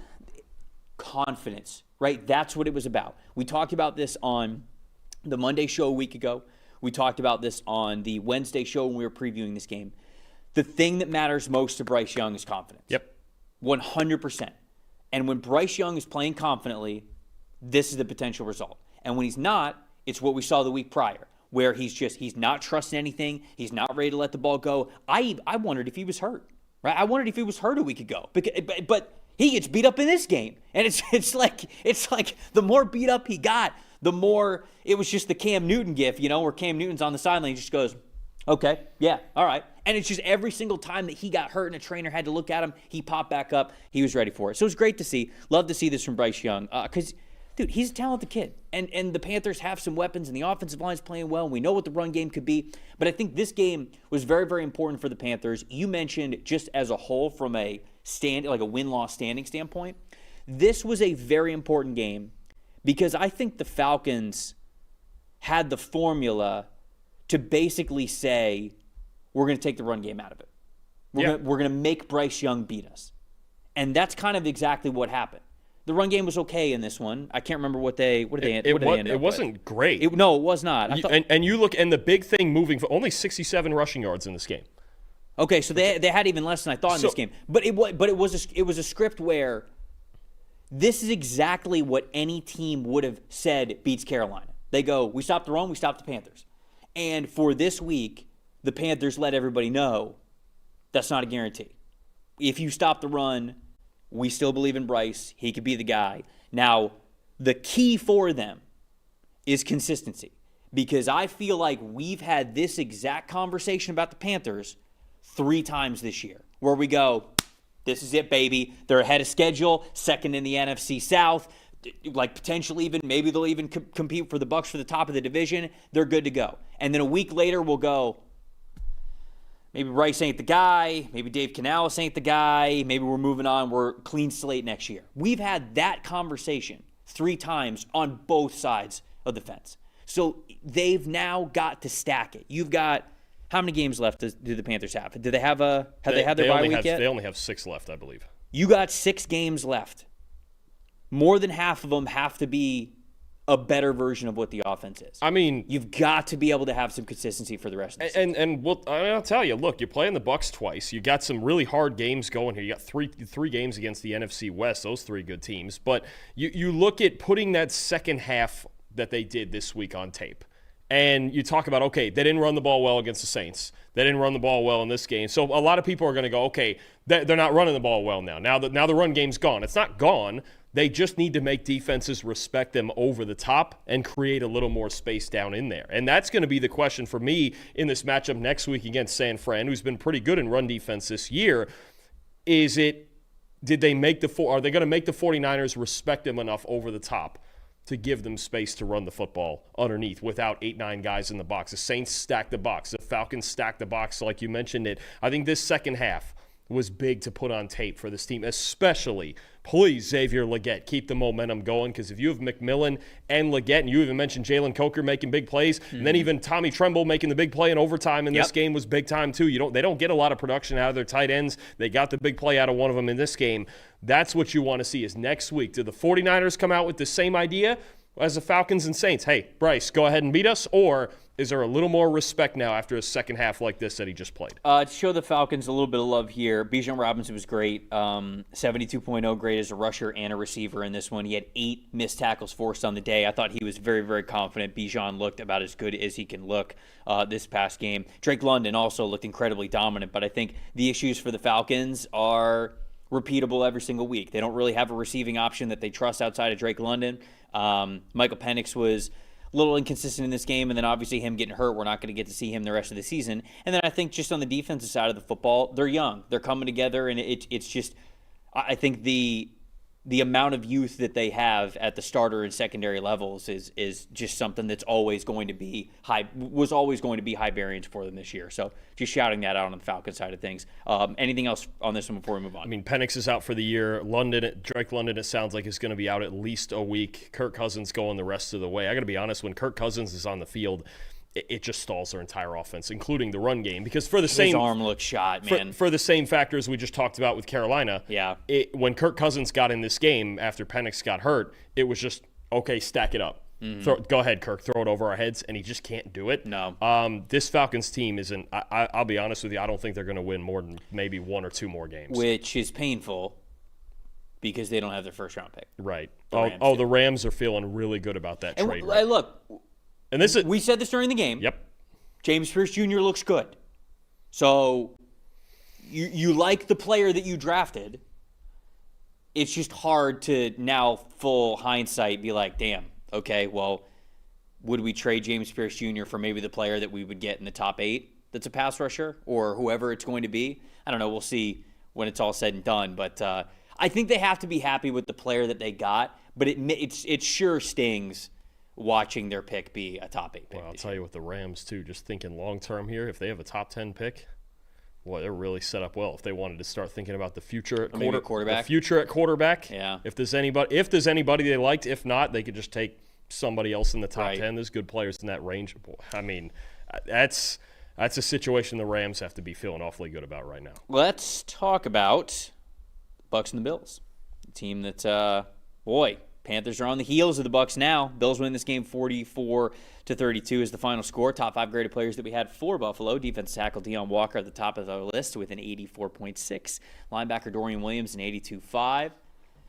[SPEAKER 1] confidence, right? That's what it was about. We talked about this on the Monday show a week ago. We talked about this on the Wednesday show when we were previewing this game. The thing that matters most to Bryce Young is confidence. 100%. And when Bryce Young is playing confidently, this is the potential result. And when he's not, It's what we saw the week prior, where he's not trusting anything. He's not ready to let the ball go. I wondered if he was hurt, right? I wondered if he was hurt a week ago. But he gets beat up in this game. And it's like the more beat up he got, the more it was just the Cam Newton gif, where Cam Newton's on the sideline, he just goes, okay, yeah, all right. And it's just every single time that he got hurt and a trainer had to look at him, he popped back up. He was ready for it. So it was great to see. Love to see this from Bryce Young because, dude, he's a talented kid. And the Panthers have some weapons, and the offensive line's playing well, and we know what the run game could be. But I think this game was very, very important for the Panthers. You mentioned just as a whole from a win-loss standing standpoint, this was a very important game because I think the Falcons had the formula to basically say, we're going to take the run game out of it. We're going to make Bryce Young beat us. And that's kind of exactly what happened. The run game was okay in this one. I can't remember what they end up with.
[SPEAKER 2] It wasn't great.
[SPEAKER 1] No, it was not.
[SPEAKER 2] And you look, and the big thing moving for only 67 rushing yards in this game.
[SPEAKER 1] Okay, so they had even less than I thought in this game. But it was a script where this is exactly what any team would have said beats Carolina. They go, we stopped the run, we stopped the Panthers. And for this week, the Panthers let everybody know that's not a guarantee. If you stop the run, we still believe in Bryce. He could be the guy. Now, the key for them is consistency because I feel like we've had this exact conversation about the Panthers 3 times this year where we go, this is it, baby. They're ahead of schedule, second in the NFC South. Like potentially even, maybe they'll even compete for the Bucs for the top of the division. They're good to go. And then a week later, we'll go, maybe Bryce ain't the guy. Maybe Dave Canales ain't the guy. Maybe we're moving on. We're clean slate next year. We've had that conversation 3 times on both sides of the fence. So they've now got to stack it. You've got, how many games left do the Panthers have? Do they have their bye week yet?
[SPEAKER 2] They only have 6 left, I believe.
[SPEAKER 1] You got 6 games left. More than half of them have to be a better version of what the offense is.
[SPEAKER 2] I mean,
[SPEAKER 1] you've got to be able to have some consistency for the rest of the season.
[SPEAKER 2] And I'll tell you, look, you're playing the Bucs twice. You got some really hard games going here. You got three games against the NFC West. Those 3 good teams. But you look at putting that second half that they did this week on tape. And you talk about, okay, they didn't run the ball well against the Saints. They didn't run the ball well in this game. So a lot of people are going to go, okay, they're not running the ball well now. Now the run game's gone. It's not gone. They just need to make defenses respect them over the top and create a little more space down in there. And that's going to be the question for me in this matchup next week against San Fran, who's been pretty good in run defense this year. Are they going to make the 49ers respect them enough over the top to give them space to run the football underneath without 8-9 guys in the box? The Saints stack the box. The Falcons stack the box, like you mentioned it. I think this second half was big to put on tape for this team, especially, please, Xavier Legette, keep the momentum going, because if you have McMillan and Legette, and you even mentioned Jalen Coker making big plays, and then even Tommy Tremble making the big play in overtime in this game was big time too. They don't get a lot of production out of their tight ends. They got the big play out of one of them in this game. That's what you want to see is next week. Do the 49ers come out with the same idea as the Falcons and Saints? Hey, Bryce, go ahead and beat us, or is there a little more respect now after a second half like this that he just played?
[SPEAKER 1] To show the Falcons a little bit of love here, Bijan Robinson was great. 72.0 grade as a rusher and a receiver in this one. He had 8 missed tackles forced on the day. I thought he was very, very confident. Bijan looked about as good as he can look this past game. Drake London also looked incredibly dominant, but I think the issues for the Falcons are repeatable every single week. They don't really have a receiving option that they trust outside of Drake London. Michael Penix was a little inconsistent in this game, and then obviously him getting hurt, we're not going to get to see him the rest of the season. And then I think just on the defensive side of the football, they're young. They're coming together, and it's just, I think the amount of youth that they have at the starter and secondary levels is just something that's always going to be high variance for them this year. So just shouting that out on the Falcons side of things. Anything else on this one before we move on?
[SPEAKER 2] I mean, Penix is out for the year. Drake London, it sounds like, is going to be out at least a week. Kirk Cousins going the rest of the way. I got to be honest, when Kirk Cousins is on the field, it just stalls their entire offense, including the run game. Because for the
[SPEAKER 1] his arm looks shot, man.
[SPEAKER 2] For the same factors we just talked about with Carolina, when Kirk Cousins got in this game after Penix got hurt, it was just, okay, stack it up. Go ahead, Kirk, throw it over our heads, and he just can't do it.
[SPEAKER 1] No.
[SPEAKER 2] This Falcons team isn't, I'll be honest with you, I don't think they're going to win more than maybe 1 or 2 more games.
[SPEAKER 1] Which is painful because they don't have their first-round pick.
[SPEAKER 2] Right. The Rams are feeling really good about that trade.
[SPEAKER 1] Look,
[SPEAKER 2] And this is
[SPEAKER 1] we said this during the game.
[SPEAKER 2] Yep.
[SPEAKER 1] James Pierce Jr. looks good. So you like the player that you drafted. It's just hard to now, full hindsight, be like, damn, okay, well, would we trade James Pierce Jr. for maybe the player that we would get in the top 8 that's a pass rusher or whoever it's going to be? I don't know. We'll see when it's all said and done. But I think they have to be happy with the player that they got. But it sure stings watching their pick be a top 8 pick.
[SPEAKER 2] Well, I'll tell you with the Rams, too, just thinking long-term here, if they have a top 10 pick, well, they're really set up well if they wanted to start thinking about the future at
[SPEAKER 1] quarterback.
[SPEAKER 2] The future at quarterback.
[SPEAKER 1] Yeah.
[SPEAKER 2] If there's anybody they liked, if not, they could just take somebody else in the top 10. There's good players in that range. I mean, that's a situation the Rams have to be feeling awfully good about right now. Let's
[SPEAKER 1] talk about Bucs and the Bills. A team that, Panthers are on the heels of the Bucs now. Bills win this game 44-32 is the final score. Top 5 graded players that we had for Buffalo. Defensive tackle Deion Walker at the top of the list with an 84.6. Linebacker Dorian Williams an 82.5.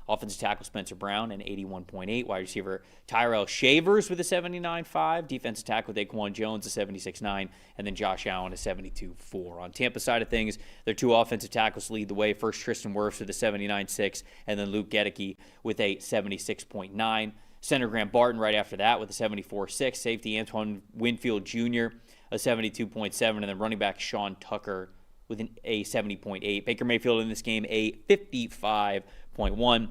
[SPEAKER 1] Offensive tackle Spencer Brown an 81.8. Wide receiver Tyrell Shavers with a 79.5. Defensive tackle Daquan Jones a 76.9. And then Josh Allen a 72.4. On Tampa side of things, their 2 offensive tackles lead the way. First Tristan Wirfs with a 79.6. And then Luke Gedeke with a 76.9. Center Grant Barton right after that with a 74.6. Safety Antoine Winfield Jr. a 72.7. And then running back Sean Tucker with a 70.8. Baker Mayfield in this game a 55.1.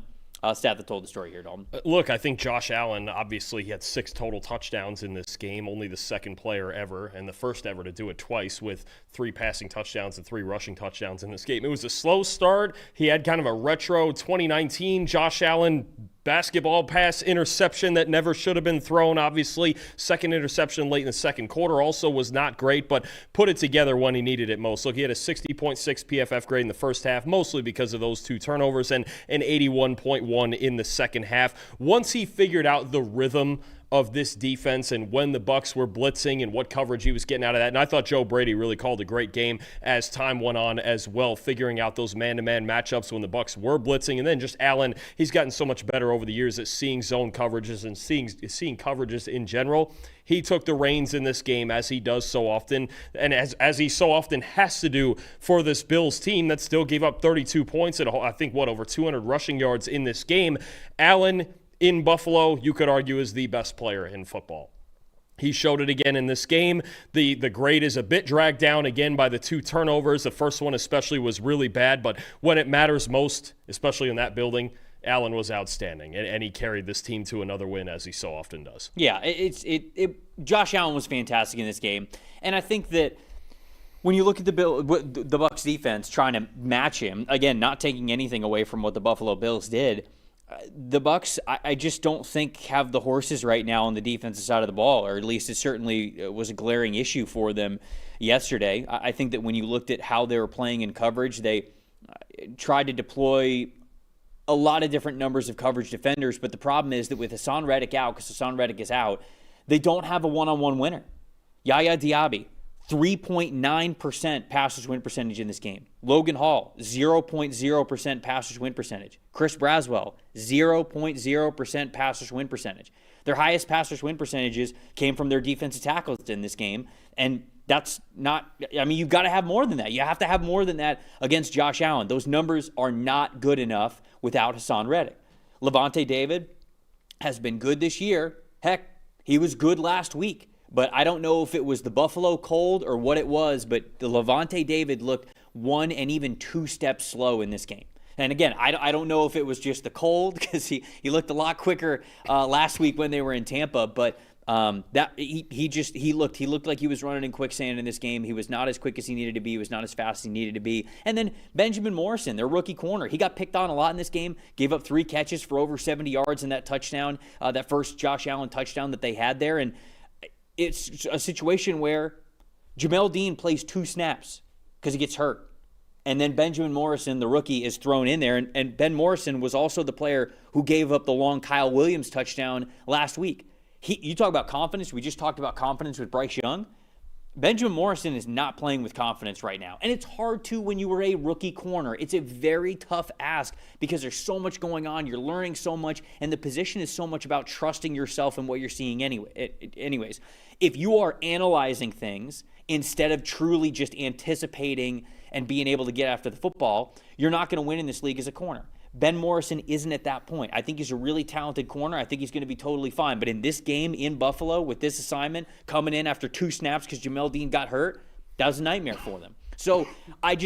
[SPEAKER 1] Stat that told the story here, Dalton.
[SPEAKER 2] Look, I think Josh Allen, obviously, he had 6 total touchdowns in this game, only the second player ever, and the first ever to do it twice with 3 passing touchdowns and 3 rushing touchdowns in this game. It was a slow start. He had kind of a retro 2019 Josh Allen basketball pass interception that never should have been thrown, obviously. Second interception late in the second quarter also was not great, but put it together when he needed it most. Look, he had a 60.6 PFF grade in the first half, mostly because of those 2 turnovers, and an 81.1 in the second half. Once he figured out the rhythm of this defense and when the Bucs were blitzing and what coverage he was getting out of that. And I thought Joe Brady really called a great game as time went on as well, figuring out those man-to-man matchups when the Bucs were blitzing. And then just Allen, he's gotten so much better over the years at seeing zone coverages and seeing coverages in general. He took the reins in this game as he does so often, and as he so often has to do for this Bills team that still gave up 32 points and I think, over 200 rushing yards in this game. Allen in Buffalo, you could argue, is the best player in football. He showed it again in this game. The grade is a bit dragged down again by the 2 turnovers. The first one especially was really bad, but when it matters most, especially in that building, Allen was outstanding, and he carried this team to another win as he so often does.
[SPEAKER 1] Yeah, Josh Allen was fantastic in this game, and I think that when you look at the Bucs defense trying to match him, again, not taking anything away from what the Buffalo Bills did, the Bucs, I just don't think have the horses right now on the defensive side of the ball, or at least it certainly was a glaring issue for them yesterday. I think that when you looked at how they were playing in coverage, they tried to deploy a lot of different numbers of coverage defenders, but the problem is that with Hassan Reddick out, because Hassan Reddick is out, they don't have a one-on-one winner. Yaya Diaby, 3.9% pass win percentage in this game. Logan Hall, 0.0% pass win percentage. Chris Braswell, 0.0% pass win percentage. Their highest pass win percentages came from their defensive tackles in this game, and that's not, you've got to have more than that. You have to have more than that against Josh Allen. Those numbers are not good enough without Hassan Reddick. Levante David has been good this year. Heck, he was good last week. But I don't know if it was the Buffalo cold or what it was, but the Levante David looked 1 and even 2 steps slow in this game. And again, I don't know if it was just the cold, because he looked a lot quicker last week when they were in Tampa, but he looked like he was running in quicksand in this game. He was not as quick as he needed to be. He was not as fast as he needed to be. And then Benjamin Morrison, their rookie corner, he got picked on a lot in this game. Gave up 3 catches for over 70 yards in that touchdown, that first Josh Allen touchdown that they had there. And it's a situation where Jamel Dean plays 2 snaps because he gets hurt. And then Benjamin Morrison, the rookie, is thrown in there. And Ben Morrison was also the player who gave up the long Kyle Williams touchdown last week. You talk about confidence. We just talked about confidence with Bryce Young. Benjamin Morrison is not playing with confidence right now. And it's hard to when you were a rookie corner. It's a very tough ask because there's so much going on. You're learning so much, and the position is so much about trusting yourself and what you're seeing anyways. If you are analyzing things instead of truly just anticipating and being able to get after the football, you're not going to win in this league as a corner. Ben Morrison isn't at that point. I think he's a really talented corner. I think he's going to be totally fine. But in this game in Buffalo with this assignment, coming in after 2 snaps because Jamel Dean got hurt, that was a nightmare for them. So I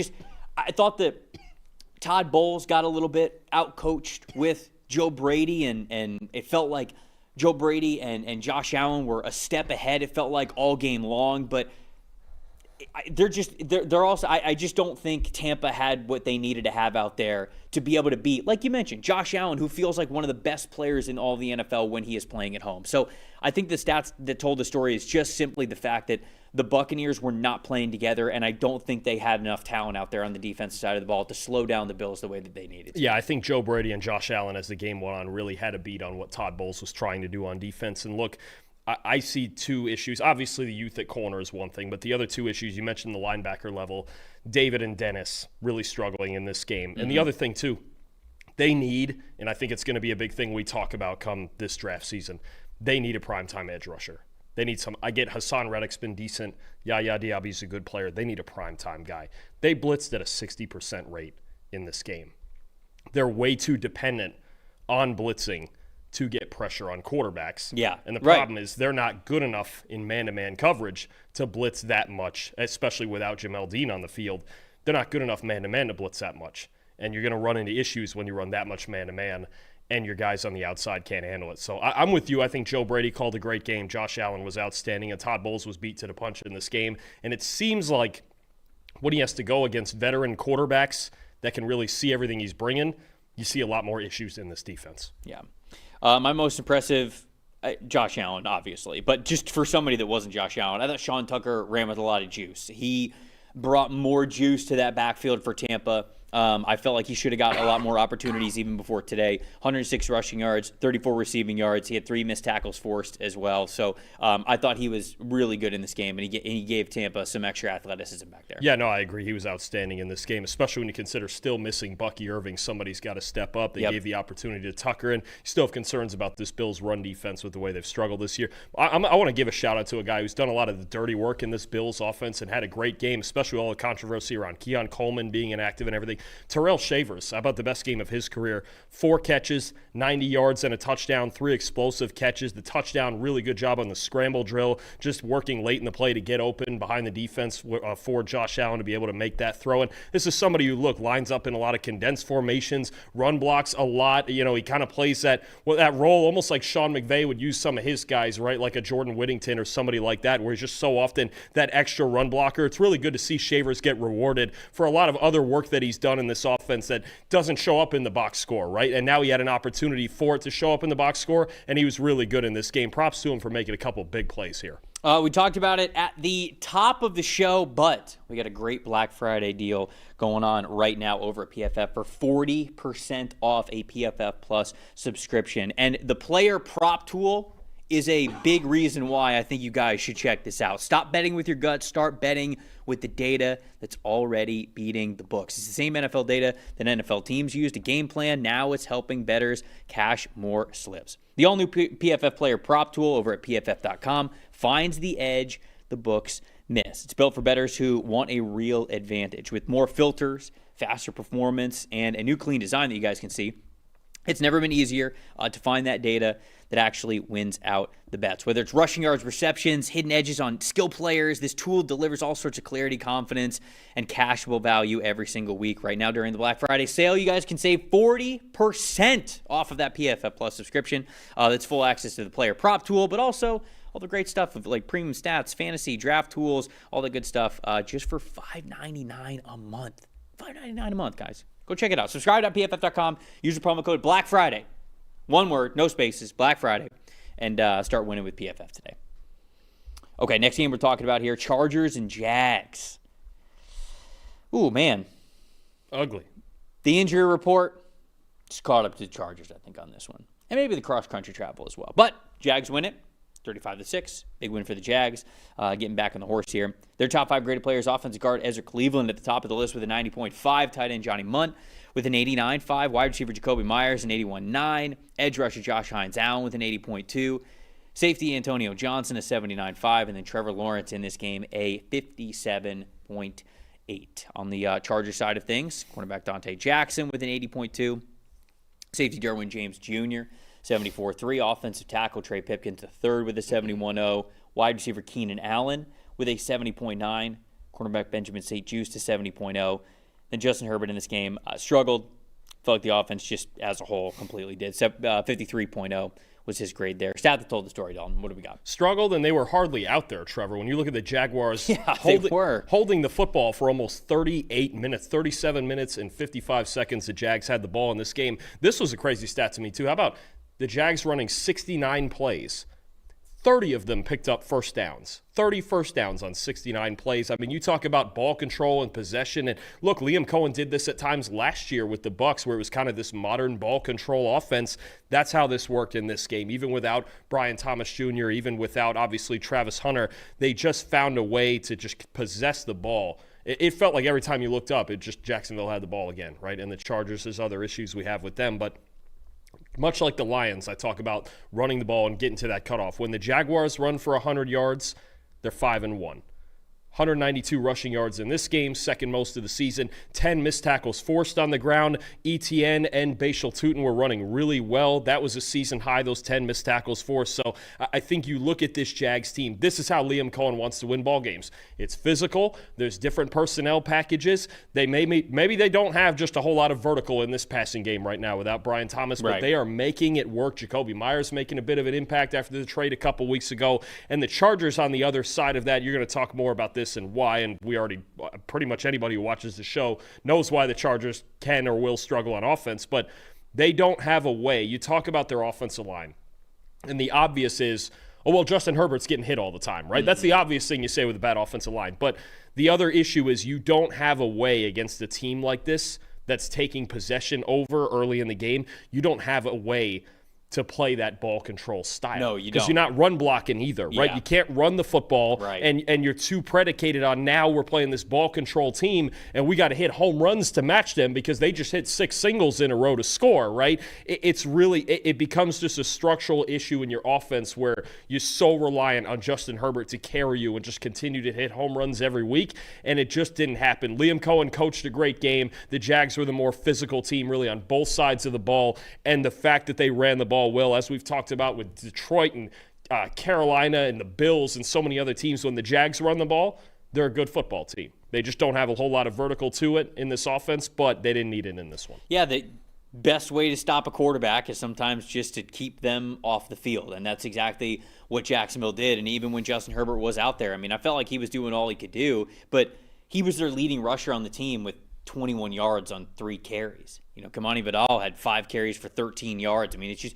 [SPEAKER 1] thought that Todd Bowles got a little bit out-coached with Joe Brady, and it felt like Joe Brady and Josh Allen were a step ahead. It felt like all game long, but they're also, I just don't think Tampa had what they needed to have out there to be able to beat, like you mentioned, Josh Allen, who feels like one of the best players in all the NFL when he is playing at home. So I think the stats that told the story is just simply the fact that the Buccaneers were not playing together, and I don't think they had enough talent out there on the defensive side of the ball to slow down the Bills the way that they needed to.
[SPEAKER 2] Yeah, I think Joe Brady and Josh Allen, as the game went on, really had a beat on what Todd Bowles was trying to do on defense. And look, I see 2 issues. Obviously, the youth at corner is one thing, but the other 2 issues, you mentioned the linebacker level, David and Dennis really struggling in this game. And the other thing, too, they need, and I think it's going to be a big thing we talk about come this draft season, they need a primetime edge rusher. They need some. I get Hassan Reddick's been decent. Yaya Diaby's a good player. They need a primetime guy. They blitzed at a 60% rate in this game. They're way too dependent on blitzing to get pressure on quarterbacks.
[SPEAKER 1] Yeah,
[SPEAKER 2] and the problem is they're not good enough in man-to-man coverage to blitz that much, especially without Jamel Dean on the field. They're not good enough man-to-man to blitz that much. And you're going to run into issues when you run that much man-to-man and your guys on the outside can't handle it. So I'm with you. I think Joe Brady called a great game. Josh Allen was outstanding, and Todd Bowles was beat to the punch in this game. And it seems like when he has to go against veteran quarterbacks that can really see everything he's bringing, you see a lot more issues in this defense.
[SPEAKER 1] Yeah. My most impressive, Josh Allen, obviously. But just for somebody that wasn't Josh Allen, I thought Sean Tucker ran with a lot of juice. He brought more juice to that backfield for Tampa. I felt like he should have got a lot more opportunities even before today. 106 rushing yards, 34 receiving yards. He had 3 missed tackles forced as well. So I thought he was really good in this game, and he gave Tampa some extra athleticism back there.
[SPEAKER 2] Yeah, no, I agree. He was outstanding in this game, especially when you consider still missing Bucky Irving. Somebody's got to step up. They gave the opportunity to Tucker, and you still have concerns about this Bills run defense with the way they've struggled this year. I want to give a shout-out to a guy who's done a lot of the dirty work in this Bills offense and had a great game, especially all the controversy around Keon Coleman being inactive and everything. Terrell Shavers, how about the best game of his career? 4 catches, 90 yards and a touchdown, 3 explosive catches. The touchdown, really good job on the scramble drill, just working late in the play to get open behind the defense for Josh Allen to be able to make that throw. And this is somebody who, lines up in a lot of condensed formations, run blocks a lot. You know, he kind of plays that role almost like Sean McVay would use some of his guys, right? Like a Jordan Whittington or somebody like that, where he's just so often that extra run blocker. It's really good to see Shavers get rewarded for a lot of other work that he's done in this offense that doesn't show up in the box score, right? And now he had an opportunity for it to show up in the box score, and he was really good in this game. Props to him for making a couple big plays here.
[SPEAKER 1] We talked about it at the top of the show, but we got a great Black Friday deal going on right now over at PFF for 40% off a PFF Plus subscription. And the player prop tool is a big reason why I think you guys should check this out. Stop betting with your gut. Start betting with the data that's already beating the books. It's the same NFL data that NFL teams use to game plan. Now it's helping bettors cash more slips. The all-new PFF player prop tool over at PFF.com finds the edge the books miss. It's built for bettors who want a real advantage. With more filters, faster performance, and a new clean design that you guys can see, it's never been easier to find that data that actually wins out the bets. Whether it's rushing yards, receptions, hidden edges on skill players, this tool delivers all sorts of clarity, confidence, and cashable value every single week. Right now during the Black Friday sale, you guys can save 40% off of that PFF Plus subscription. That's full access to the player prop tool, but also all the great stuff of like premium stats, fantasy, draft tools, all the good stuff just for $5.99 a month. $5.99 a month, guys. Go check it out. Subscribe.pff.com. Use the promo code Black Friday. One word, no spaces, Black Friday. And start winning with PFF today. Okay, next game we're talking about here, Chargers and Jags. Ooh, man.
[SPEAKER 2] Ugly.
[SPEAKER 1] The injury report just caught up to the Chargers, I think, on this one. And maybe the cross-country travel as well. But Jags win it. 35-6. Big win for the Jags, getting back on the horse here. Their top 5 graded players: offensive guard Ezra Cleveland at the top of the list with a 90.5, tight end Johnny Munt with an 89.5, wide receiver Jacoby Myers an 81.9, edge rusher Josh Hines-Allen with an 80.2, safety Antonio Johnson a 79.5, and then Trevor Lawrence in this game a 57.8. On the Chargers side of things, cornerback Dante Jackson with an 80.2, safety Derwin James Jr. 74.3, offensive tackle Trey Pipkins III with a 71.0, wide receiver Keenan Allen with a 70.9, cornerback Benjamin St. Juste to 70.0. Then Justin Herbert in this game struggled. Felt like the offense just as a whole completely did. 53.0 was his grade there. Stat that told the story, Dalton. What do we got?
[SPEAKER 2] Struggled, and they were hardly out there, Trevor. When you look at the Jaguars holding the football for almost 38 minutes, 37 minutes and 55 seconds, the Jags had the ball in this game. This was a crazy stat to me, too. How about the Jags running 69 plays? 30 of them picked up first downs. 30 first downs on 69 plays. I mean, you talk about ball control and possession. And look, Liam Cohen did this at times last year with the Bucs, where it was kind of this modern ball control offense. That's how this worked in this game. Even without Brian Thomas Jr., even without, obviously, Travis Hunter, they just found a way to just possess the ball. It felt like every time you looked up, it just Jacksonville had the ball again, right? And the Chargers, there's other issues we have with them, but much like the Lions, I talk about running the ball and getting to that cutoff. When the Jaguars run for 100 yards, they're 5-1. 192 rushing yards in this game, second most of the season. 10 missed tackles forced on the ground. Etienne and Bashal Tutin were running really well. That was a season high, those 10 missed tackles forced. So I think you look at this Jags team, this is how Liam Cohen wants to win ball games. It's physical. There's different personnel packages. Maybe they don't have just a whole lot of vertical in this passing game right now without Brian Thomas, but they are making it work. Jacoby Myers making a bit of an impact after the trade a couple weeks ago. And the Chargers on the other side of that, you're going to talk more about this and why, and we already, pretty much anybody who watches the show knows why the Chargers can or will struggle on offense, but they don't have a way. You talk about their offensive line, and the obvious is, oh, well, Justin Herbert's getting hit all the time, right? Mm-hmm. That's the obvious thing you say with a bad offensive line, but the other issue is you don't have a way against a team like this that's taking possession over early in the game. You don't have a way to play that ball control style.
[SPEAKER 1] No, you don't.
[SPEAKER 2] Because you're not run blocking either, right? You can't run the football, and you're too predicated on now we're playing this ball control team, and we got to hit home runs to match them because they just hit 6 singles in a row to score, right? It becomes just a structural issue in your offense where you're so reliant on Justin Herbert to carry you and just continue to hit home runs every week, and it just didn't happen. Liam Cohen coached a great game. The Jags were the more physical team really on both sides of the ball, and the fact that they ran the ball well, as we've talked about with Detroit and Carolina and the Bills and so many other teams, when the Jags run the ball, they're a good football team. They just don't have a whole lot of vertical to it in this offense, but they didn't need it in this one.
[SPEAKER 1] Yeah, the best way to stop a quarterback is sometimes just to keep them off the field, and that's exactly what Jacksonville did. And even when Justin Herbert was out there, I mean, I felt like he was doing all he could do, but he was their leading rusher on the team with 21 yards on 3 carries. You know, Kamani Vidal had 5 carries for 13 yards. I mean, it's just,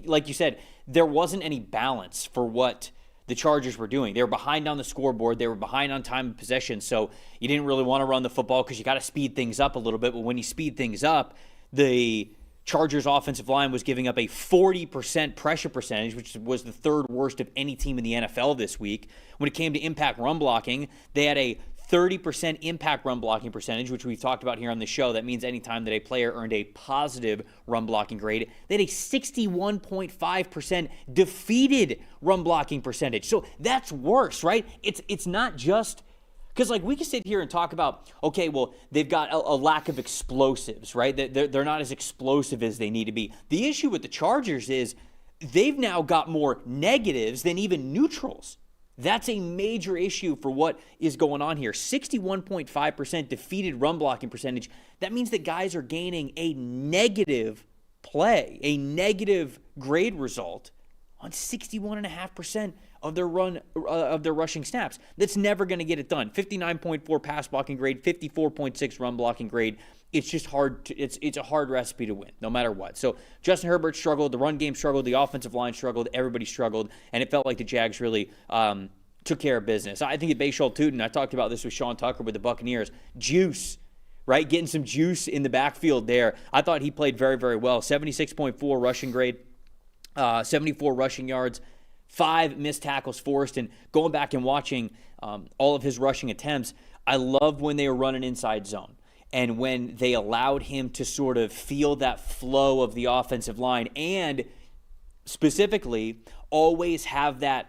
[SPEAKER 1] like you said, there wasn't any balance for what the Chargers were doing. They were behind on the scoreboard. They were behind on time of possession. So you didn't really want to run the football because you got to speed things up a little bit. But when you speed things up, the Chargers offensive line was giving up a 40% pressure percentage, which was the 3rd worst of any team in the NFL this week. When it came to impact run blocking, they had a 30% impact run blocking percentage, which we've talked about here on the show. That means anytime that a player earned a positive run blocking grade, they had a 61.5% defeated run blocking percentage. So that's worse, right? It's not just because, like, we can sit here and talk about, okay, well, they've got a lack of explosives, right? They're not as explosive as they need to be. The issue with the Chargers is they've now got more negatives than even neutrals. That's a major issue for what is going on here. 61.5% defeated run blocking percentage. That means that guys are gaining a negative play, a negative grade result on 61.5% of their rushing snaps. That's never going to get it done. 59.4 pass blocking grade, 54.6 run blocking grade. It's just hard. It's a hard recipe to win, no matter what. So Justin Herbert struggled, the run game struggled, the offensive line struggled, everybody struggled, and it felt like the Jags really took care of business. I think at Bashal Tutin, I talked about this with Sean Tucker with the Buccaneers, juice, right? Getting some juice in the backfield there. I thought he played very, very well. 76.4 rushing grade, 74 rushing yards, 5 missed tackles forced, and going back and watching all of his rushing attempts, I loved when they were running inside zone and when they allowed him to sort of feel that flow of the offensive line and specifically always have that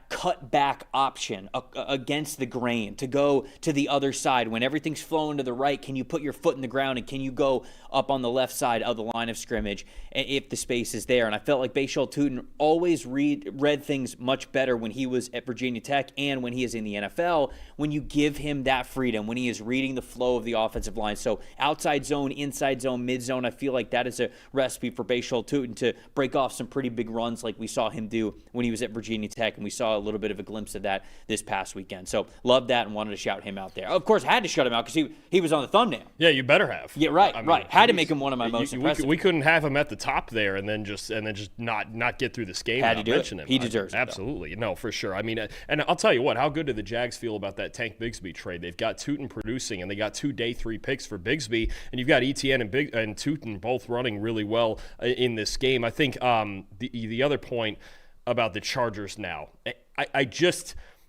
[SPEAKER 1] cut back option against the grain to go to the other side. When everything's flowing to the right, can you put your foot in the ground and can you go up on the left side of the line of scrimmage if the space is there? And I felt like Bashal Tutin always read things much better when he was at Virginia Tech and when he is in the NFL, when you give him that freedom, when he is reading the flow of the offensive line. So outside zone, inside zone, mid zone, I feel like that is a recipe for Bashal Tutin to break off some pretty big runs like we saw him do when he was at Virginia Tech. And we saw a little bit of a glimpse of that this past weekend. So loved that and wanted to shout him out there. Of course, I had to shout him out because he was on the thumbnail.
[SPEAKER 2] Yeah, you better have.
[SPEAKER 1] Yeah, right, right. Had to make him one of my most impressive.
[SPEAKER 2] We couldn't have him at the top there and then just not get through this game
[SPEAKER 1] had
[SPEAKER 2] without
[SPEAKER 1] to do
[SPEAKER 2] mentioning
[SPEAKER 1] it.
[SPEAKER 2] him.
[SPEAKER 1] He deserves it.
[SPEAKER 2] Absolutely. No, for sure. I mean, and I'll tell you what, how good do the Jags feel about that Tank Bigsby trade? They've got Tutin producing, and they got 2 day 3 picks for Bigsby, and you've got ETN and Tutin both running really well in this game. I think the other point about the Chargers now,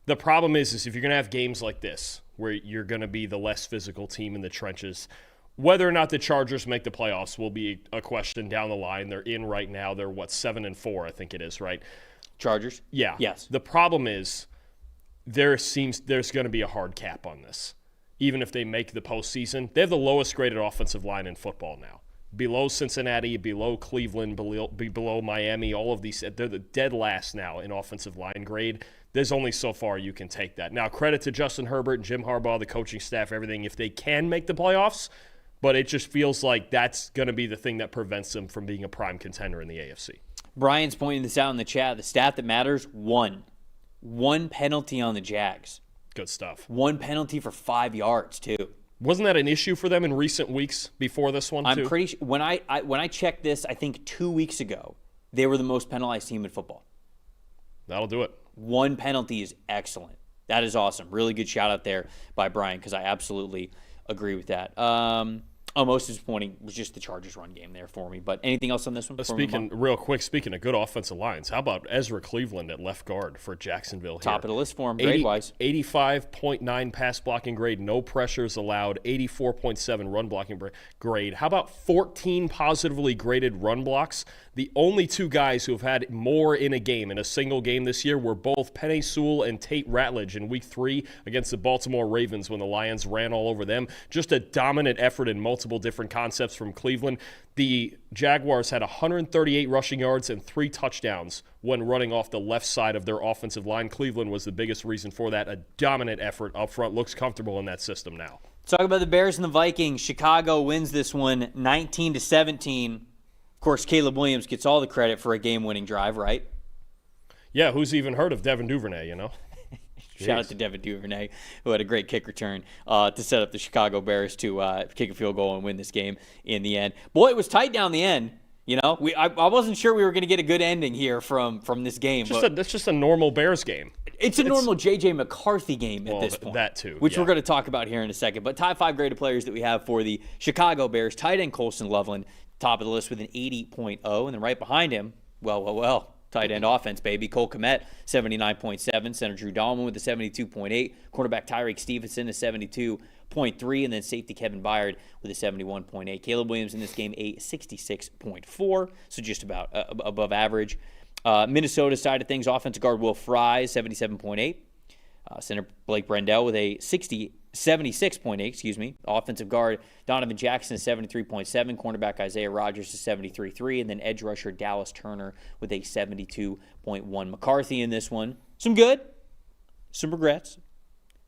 [SPEAKER 2] the problem is if you're going to have games like this where you're going to be the less physical team in the trenches, whether or not the Chargers make the playoffs will be a question down the line. They're in right now. They're 7-4, I think it is, right?
[SPEAKER 1] Chargers?
[SPEAKER 2] Yeah.
[SPEAKER 1] Yes.
[SPEAKER 2] The problem is there's going to be a hard cap on this. Even if they make the postseason, they have the lowest graded offensive line in football now. Below Cincinnati, below Cleveland, below Miami, all of these, they're the dead last now in offensive line grade. There's only so far you can take that. Now, credit to Justin Herbert and Jim Harbaugh, the coaching staff, everything, if they can make the playoffs, but it just feels like that's going to be the thing that prevents them from being a prime contender in the AFC.
[SPEAKER 1] Brian's pointing this out in the chat. The stat that matters, 1. 1 penalty on the Jags.
[SPEAKER 2] Good stuff.
[SPEAKER 1] 1 penalty for 5 yards, too.
[SPEAKER 2] Wasn't that an issue for them in recent weeks before this one, too?
[SPEAKER 1] I'm pretty sure. When I checked this, I think 2 weeks ago, they were the most penalized team in football.
[SPEAKER 2] That'll do it.
[SPEAKER 1] 1 penalty is excellent. That is awesome. Really good shout out there by Brian because I absolutely agree with that. Most disappointing was just the Chargers run game there for me. But anything else on this one?
[SPEAKER 2] Speaking of good offensive lines, how about Ezra Cleveland at left guard for Jacksonville here?
[SPEAKER 1] Top of the list for him, grade-wise.
[SPEAKER 2] 85.9 pass blocking grade, no pressures allowed, 84.7 run blocking grade. How about 14 positively graded run blocks? The only 2 guys who have had more in a game, in a single game this year, were both Penei Sewell and Tate Ratledge in Week 3 against the Baltimore Ravens when the Lions ran all over them. Just a dominant effort in multiple different concepts from Cleveland. The Jaguars had 138 rushing yards and 3 touchdowns when running off the left side of their offensive line. Cleveland was the biggest reason for that. A dominant effort up front. Looks comfortable in that system now.
[SPEAKER 1] Talk about the Bears and the Vikings. Chicago wins this one 19-17. Of course, Caleb Williams gets all the credit for a game-winning drive, right?
[SPEAKER 2] Yeah, who's even heard of Devin Duvernay, you know?
[SPEAKER 1] Shout out to Devin Duvernay, who had a great kick return to set up the Chicago Bears to kick a field goal and win this game in the end. Boy, it was tight down the end. You know, I wasn't sure we were going to get a good ending here from this game.
[SPEAKER 2] That's just a normal Bears game.
[SPEAKER 1] It's a normal J.J. McCarthy game at this point.
[SPEAKER 2] That too.
[SPEAKER 1] Which we're going to talk about here in a second. But top 5 graded players that we have for the Chicago Bears. Tight end Colston Loveland, top of the list with an 80.0. And then right behind him, well. Tight end offense, baby. Cole Kmet, 79.7. Center Drew Dahlman with a 72.8. Cornerback Tyreek Stevenson, a 72.3. And then safety Kevin Byard with a 71.8. Caleb Williams in this game, a 66.4. So just about above average. Minnesota side of things, offensive guard Will Fry, 77.8. Center Blake Brendel with a 76.8, Offensive guard Donovan Jackson, 73.7. Cornerback Isaiah Rodgers is 73.3. And then edge rusher Dallas Turner with a 72.1. McCarthy in this one. Some good, some regrets.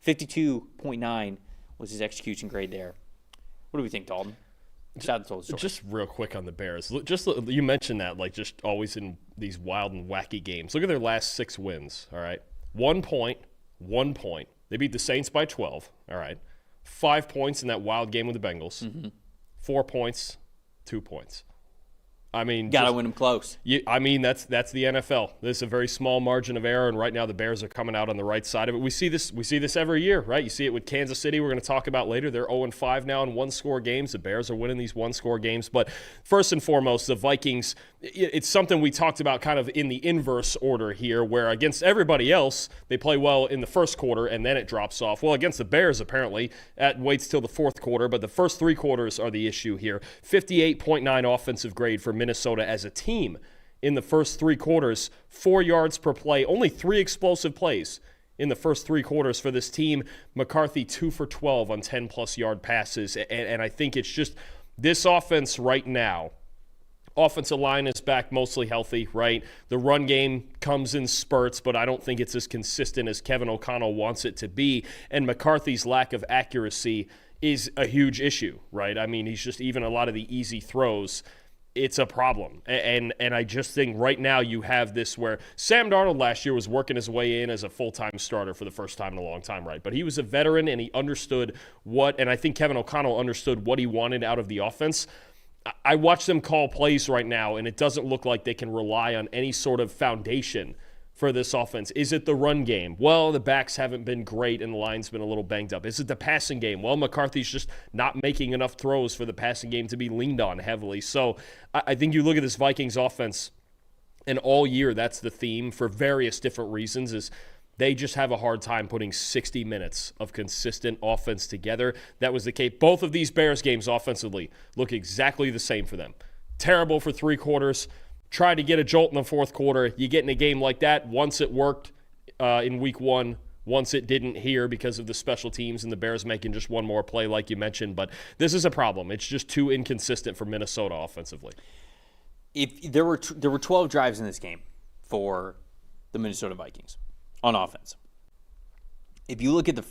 [SPEAKER 1] 52.9 was his execution grade there. What do we think, Dalton?
[SPEAKER 2] Just real quick on the Bears. You mentioned that, like, just always in these wild and wacky games. Look at their last 6 wins, all right? 1 point. They beat the Saints by 12, all right? 5 points in that wild game with the Bengals. 4 points, 2 points. I mean,
[SPEAKER 1] got to win them close.
[SPEAKER 2] I mean, that's the NFL. There's a very small margin of error, and right now the Bears are coming out on the right side of it. We see this every year, right? You see it with Kansas City. We're going to talk about later. They're 0-5 now in one-score games. The Bears are winning these one-score games. But first and foremost, the Vikings, it's something we talked about kind of in the inverse order here, where against everybody else, they play well in the first quarter, and then it drops off. Well, against the Bears, apparently, it waits till the fourth quarter, but the first three quarters are the issue here. 58.9 offensive grade for Minnesota as a team in the first three quarters, 4 yards per play, only 3 explosive plays in the first three quarters for this team. McCarthy 2 for 12 on 10-plus yard passes, and I think it's just this offense right now. Offensive line is back mostly healthy, right? The run game comes in spurts, but I don't think it's as consistent as Kevin O'Connell wants it to be, and McCarthy's lack of accuracy is a huge issue, right? I mean, he's just even a lot of the easy throws, it's a problem. And I just think right now you have this where Sam Darnold last year was working his way in as a full-time starter for the first time in a long time, right? But he was a veteran and he understood and I think Kevin O'Connell understood what he wanted out of the offense. I watch them call plays right now, and it doesn't look like they can rely on any sort of foundation for this offense. Is it the run game? Well, the backs haven't been great and the line's been a little banged up. Is it the passing game? Well, McCarthy's just not making enough throws for the passing game to be leaned on heavily. So I think you look at this Vikings offense, and all year that's the theme for various different reasons, is they just have a hard time putting 60 minutes of consistent offense together. That was the case. Both of these Bears games offensively look exactly the same for them. Terrible for 3 quarters. Try to get a jolt in the fourth quarter. You get in a game like that. Once it worked in week 1, once it didn't here because of the special teams and the Bears making just one more play like you mentioned. But this is a problem. It's just too inconsistent for Minnesota offensively.
[SPEAKER 1] If there were 12 drives in this game for the Minnesota Vikings on offense. If you look at if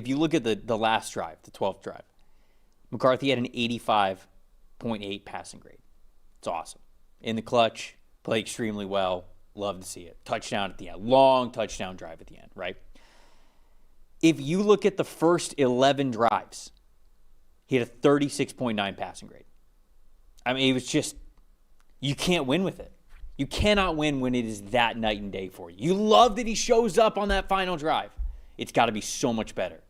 [SPEAKER 1] you look at the last drive, the 12th drive, McCarthy had an 85.8 passing grade. It's awesome. In the clutch, played extremely well. Love to see it. Touchdown at the end. Long touchdown drive at the end, right? If you look at the first 11 drives, he had a 36.9 passing grade. I mean, it was just, you can't win with it. You cannot win when it is that night and day for you. You love that he shows up on that final drive. It's got to be so much better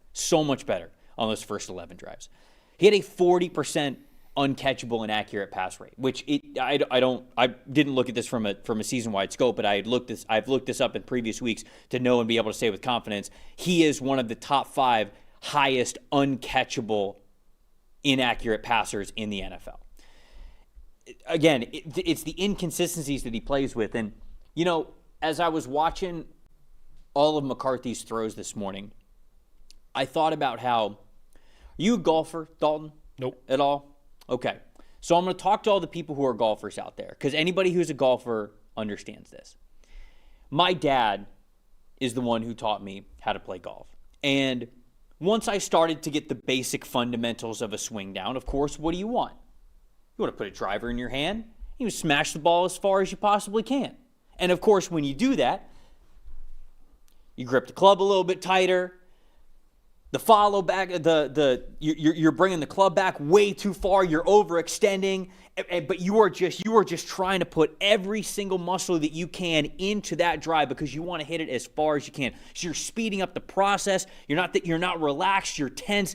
[SPEAKER 1] on those first 11 drives. He had a 40% uncatchable and accurate pass rate, which I didn't look at this from a season-wide scope, but I've looked this up in previous weeks to know and be able to say with confidence he is one of the top 5 highest uncatchable inaccurate passers in the NFL. Again, it's the inconsistencies that he plays with. And, as I was watching all of McCarthy's throws this morning, I thought about how, are you a golfer, Dalton?
[SPEAKER 2] Nope.
[SPEAKER 1] At all? Okay. So I'm going to talk to all the people who are golfers out there, because anybody who's a golfer understands this. My dad is the one who taught me how to play golf. And once I started to get the basic fundamentals of a swing down, of course, what do you want? You want to put a driver in your hand. You smash the ball as far as you possibly can. And of course, when you do that, you grip the club a little bit tighter. The follow back, you're bringing the club back way too far. You're overextending, but you are just trying to put every single muscle that you can into that drive because you want to hit it as far as you can. So you're speeding up the process. You're not relaxed. You're tense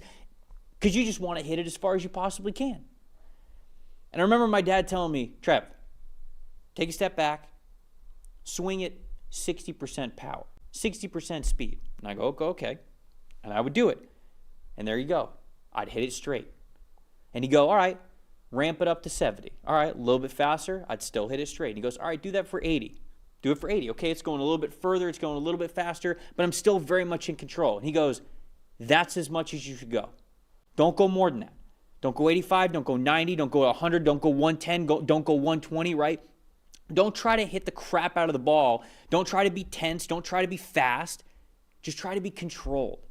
[SPEAKER 1] because you just want to hit it as far as you possibly can. And I remember my dad telling me, Trev, take a step back, swing it 60% power, 60% speed. And I go, okay. And I would do it. And there you go. I'd hit it straight. And he'd go, all right, ramp it up to 70. All right, a little bit faster. I'd still hit it straight. And he goes, all right, do that for 80. Do it for 80. Okay, it's going a little bit further. It's going a little bit faster, but I'm still very much in control. And he goes, that's as much as you should go. Don't go more than that. Don't go 85, don't go 90, don't go 100, don't go 110, don't go 120, right? Don't try to hit the crap out of the ball. Don't try to be tense. Don't try to be fast. Just try to be controlled.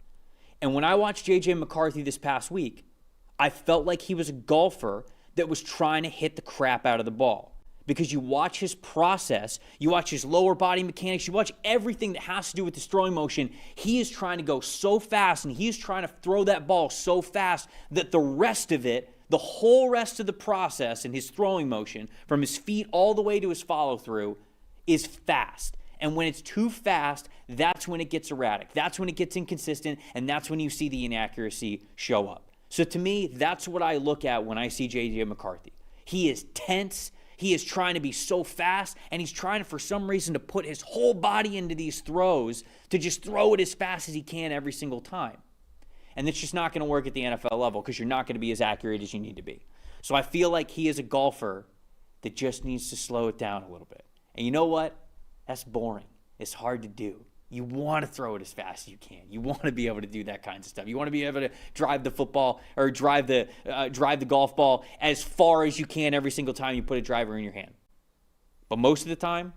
[SPEAKER 1] And when I watched J.J. McCarthy this past week, I felt like he was a golfer that was trying to hit the crap out of the ball. Because you watch his process, you watch his lower body mechanics, you watch everything that has to do with his throwing motion. He is trying to go so fast and he is trying to throw that ball so fast that the rest of it, The whole rest of the process in his throwing motion, from his feet all the way to his follow-through, is fast. And when it's too fast, that's when it gets erratic. That's when it gets inconsistent, and that's when you see the inaccuracy show up. So to me, that's what I look at when I see J.J. McCarthy. He is tense. He is trying to be so fast, and he's trying to, for some reason, to put his whole body into these throws to just throw it as fast as he can every single time. And it's just not going to work at the NFL level because you're not going to be as accurate as you need to be. So I feel like he is a golfer that just needs to slow it down a little bit. And you know what? That's boring. It's hard to do. You want to throw it as fast as you can. You want to be able to do that kinds of stuff. You want to be able to drive the football or drive the golf ball as far as you can every single time you put a driver in your hand. But most of the time,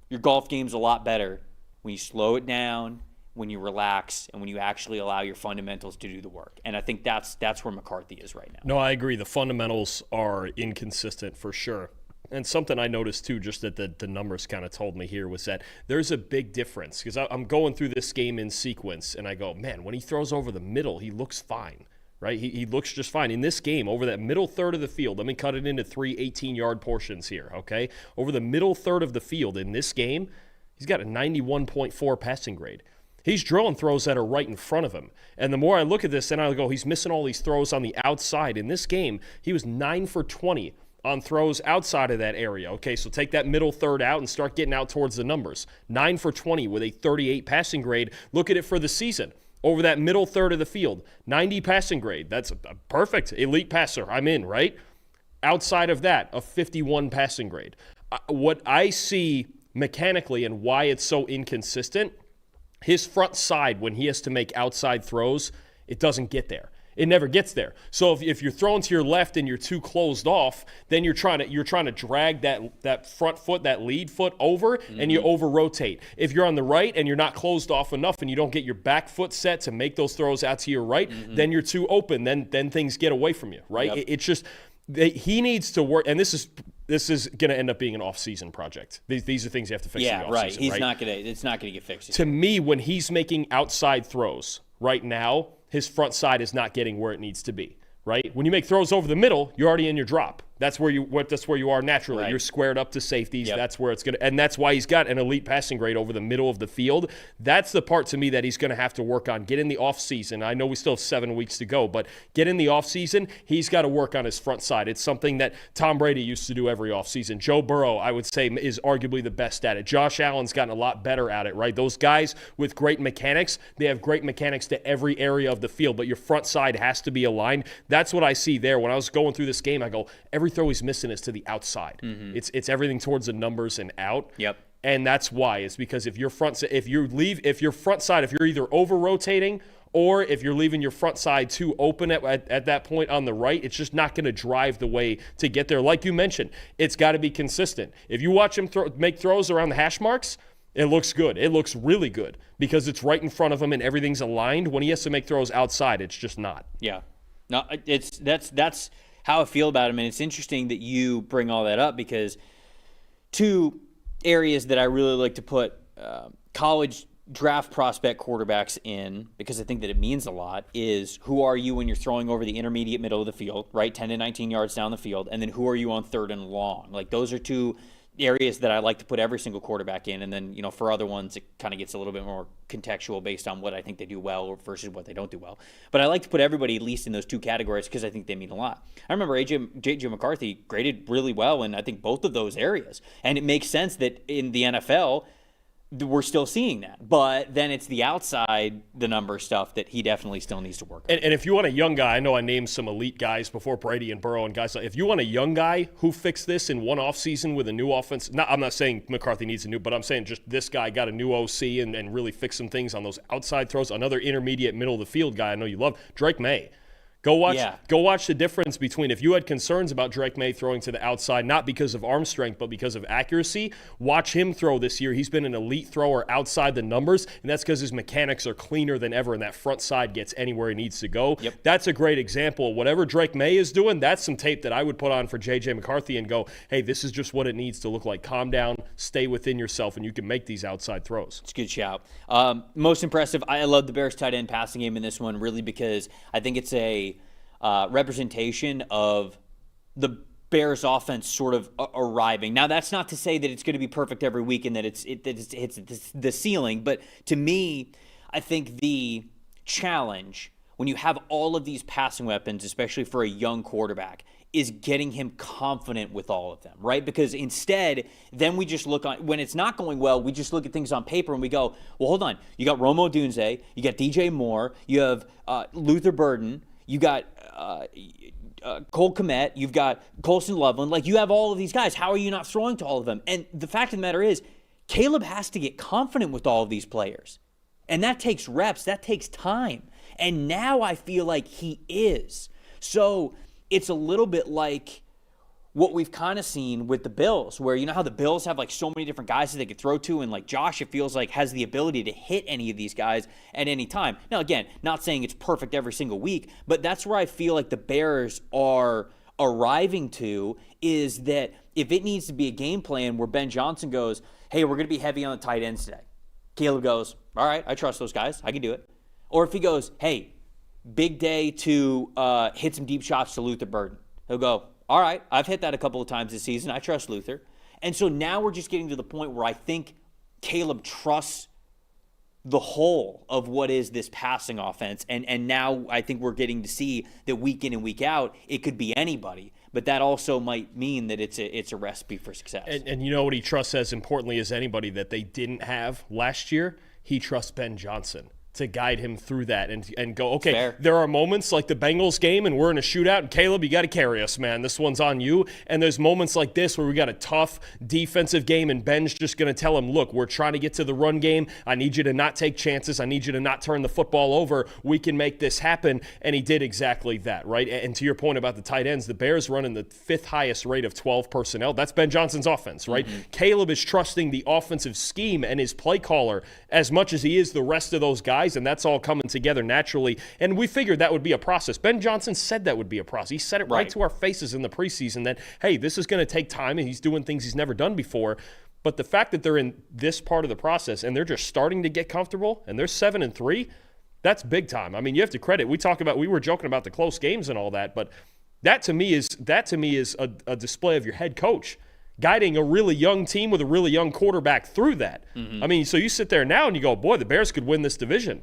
[SPEAKER 1] your golf game's a lot better when you slow it down, when you relax, and when you actually allow your fundamentals to do the work. And I think that's where McCarthy is right now.
[SPEAKER 2] No, I agree. The fundamentals are inconsistent for sure. And something I noticed, too, just that the numbers kind of told me here, was that there's a big difference. Because I'm going through this game in sequence, and I go, man, when he throws over the middle, he looks fine, right? He looks just fine. In this game, over that middle third of the field, let me cut it into 3 18-yard portions here, okay? Over the middle third of the field in this game, he's got a 91.4 passing grade. He's drilling throws that are right in front of him. And the more I look at this, then I go, he's missing all these throws on the outside. In this game, he was 9 for 20 on throws outside of that area. Okay, so take that middle third out and start getting out towards the numbers. 9 for 20 with a 38 passing grade. Look at it for the season. Over that middle third of the field, 90 passing grade. That's a perfect elite passer. I'm in, right? Outside of that, a 51 passing grade. What I see mechanically and why it's so inconsistent, his front side, when he has to make outside throws, it doesn't get there. It never gets there. So if you're throwing to your left and you're too closed off, then you're trying to drag that front foot, that lead foot over, and you over rotate. If you're on the right and you're not closed off enough and you don't get your back foot set to make those throws out to your right, then you're too open. Then things get away from you, right?
[SPEAKER 1] Yep.
[SPEAKER 2] It's just he needs to work, and this is going to end up being an off-season project. These are things you have to fix in the off-season, right?
[SPEAKER 1] It's not gonna get fixed.
[SPEAKER 2] To me, when he's making outside throws right now, his front side is not getting where it needs to be, right? When you make throws over the middle, you're already in your drop. That's where you are naturally. Right. You're squared up to safeties. Yep. That's where it's going to – and that's why he's got an elite passing grade over the middle of the field. That's the part to me that he's going to have to work on. Get in the offseason. I know we still have 7 weeks to go, but get in the offseason. He's got to work on his front side. It's something that Tom Brady used to do every offseason. Joe Burrow, I would say, is arguably the best at it. Josh Allen's gotten a lot better at it, right? Those guys with great mechanics, they have great mechanics to every area of the field, but your front side has to be aligned. That's what I see there. When I was going through this game, I go, every throw he's missing is to the outside. It's everything towards the numbers and out.
[SPEAKER 1] Yep.
[SPEAKER 2] And that's why. It's because if you're either over rotating or if you're leaving your front side too open at that point on the right, it's just not going to drive the way to get there. Like you mentioned, it's got to be consistent. If you watch him make throws around the hash marks, it looks good. It looks really good because it's right in front of him and everything's aligned. When he has to make throws outside, it's just not.
[SPEAKER 1] Yeah. No, that's how I feel about him, and it's interesting that you bring all that up because two areas that I really like to put college draft prospect quarterbacks in, because I think that it means a lot, is who are you when you're throwing over the intermediate middle of the field, right, 10 to 19 yards down the field, and then who are you on third and long. Like, those are two areas that I like to put every single quarterback in, and then, for other ones, it kind of gets a little bit more contextual based on what I think they do well versus what they don't do well. But I like to put everybody at least in those two categories because I think they mean a lot. I remember J.J. McCarthy graded really well in, I think, both of those areas, and it makes sense that in the NFL, we're still seeing that. But then it's the outside, the number stuff that he definitely still needs to work on.
[SPEAKER 2] And if you want a young guy, I know I named some elite guys before Brady and Burrow and guys like, if you want a young guy who fixed this in one offseason with a new offense, I'm not saying McCarthy needs a new, but I'm saying just this guy got a new OC and really fixed some things on those outside throws. Another intermediate middle of the field guy I know you love, Drake May. Go watch the difference between, if you had concerns about Drake May throwing to the outside, not because of arm strength, but because of accuracy, watch him throw this year. He's been an elite thrower outside the numbers, and that's because his mechanics are cleaner than ever, and that front side gets anywhere he needs to go.
[SPEAKER 1] Yep.
[SPEAKER 2] That's a great example. Whatever Drake May is doing, that's some tape that I would put on for J.J. McCarthy and go, hey, this is just what it needs to look like. Calm down, stay within yourself, and you can make these outside throws.
[SPEAKER 1] It's a good shout. Most impressive, I love the Bears tight end passing game in this one, really, because I think it's a representation of the Bears offense sort of arriving. Now, that's not to say that it's going to be perfect every week and that it hits the ceiling. But to me, I think the challenge when you have all of these passing weapons, especially for a young quarterback, is getting him confident with all of them, right? Because instead, then we just look on, when it's not going well, we just look at things on paper and we go, well, hold on. You got Rome Odunze, you got DJ Moore, you have Luther Burden, you got Cole Kmet, you've got Colson Loveland. Like, you have all of these guys. How are you not throwing to all of them? And the fact of the matter is, Caleb has to get confident with all of these players. And that takes reps. That takes time. And now I feel like he is. So it's a little bit like what we've kind of seen with the Bills, where you know how the Bills have like so many different guys that they could throw to, and like Josh, it feels like, has the ability to hit any of these guys at any time. Now, again, not saying it's perfect every single week, but that's where I feel like the Bears are arriving to, is that if it needs to be a game plan where Ben Johnson goes, hey, we're going to be heavy on the tight ends today. Caleb goes, all right, I trust those guys. I can do it. Or if he goes, hey, big day to hit some deep shots to Luther Burden, he'll go, all right, I've hit that a couple of times this season. I trust Luther. And so now we're just getting to the point where I think Caleb trusts the whole of what is this passing offense. And now I think we're getting to see that week in and week out, it could be anybody. But that also might mean that it's a recipe for success.
[SPEAKER 2] And you know what he trusts as importantly as anybody that they didn't have last year? He trusts Ben Johnson to guide him through that and go, okay,
[SPEAKER 1] fair.
[SPEAKER 2] There are moments like the Bengals game and we're in a shootout, and Caleb, you got to carry us, man. This one's on you. And there's moments like this where we got a tough defensive game and Ben's just going to tell him, look, we're trying to get to the run game. I need you to not take chances. I need you to not turn the football over. We can make this happen. And he did exactly that, right? And to your point about the tight ends, the Bears running the 5th highest rate of 12 personnel. That's Ben Johnson's offense, right? Mm-hmm. Caleb is trusting the offensive scheme and his play caller as much as he is the rest of those guys. And that's all coming together naturally. And we figured that would be a process. Ben Johnson said that would be a process. He said it right to our faces in the preseason that, hey, this is going to take time and he's doing things he's never done before. But the fact that they're in this part of the process and they're just starting to get comfortable and they're 7-3, that's big time. I mean, you have to credit. We were joking about the close games and all that, but that to me is a display of your head coach guiding a really young team with a really young quarterback through that. Mm-hmm. I mean, so you sit there now and you go, boy, the Bears could win this division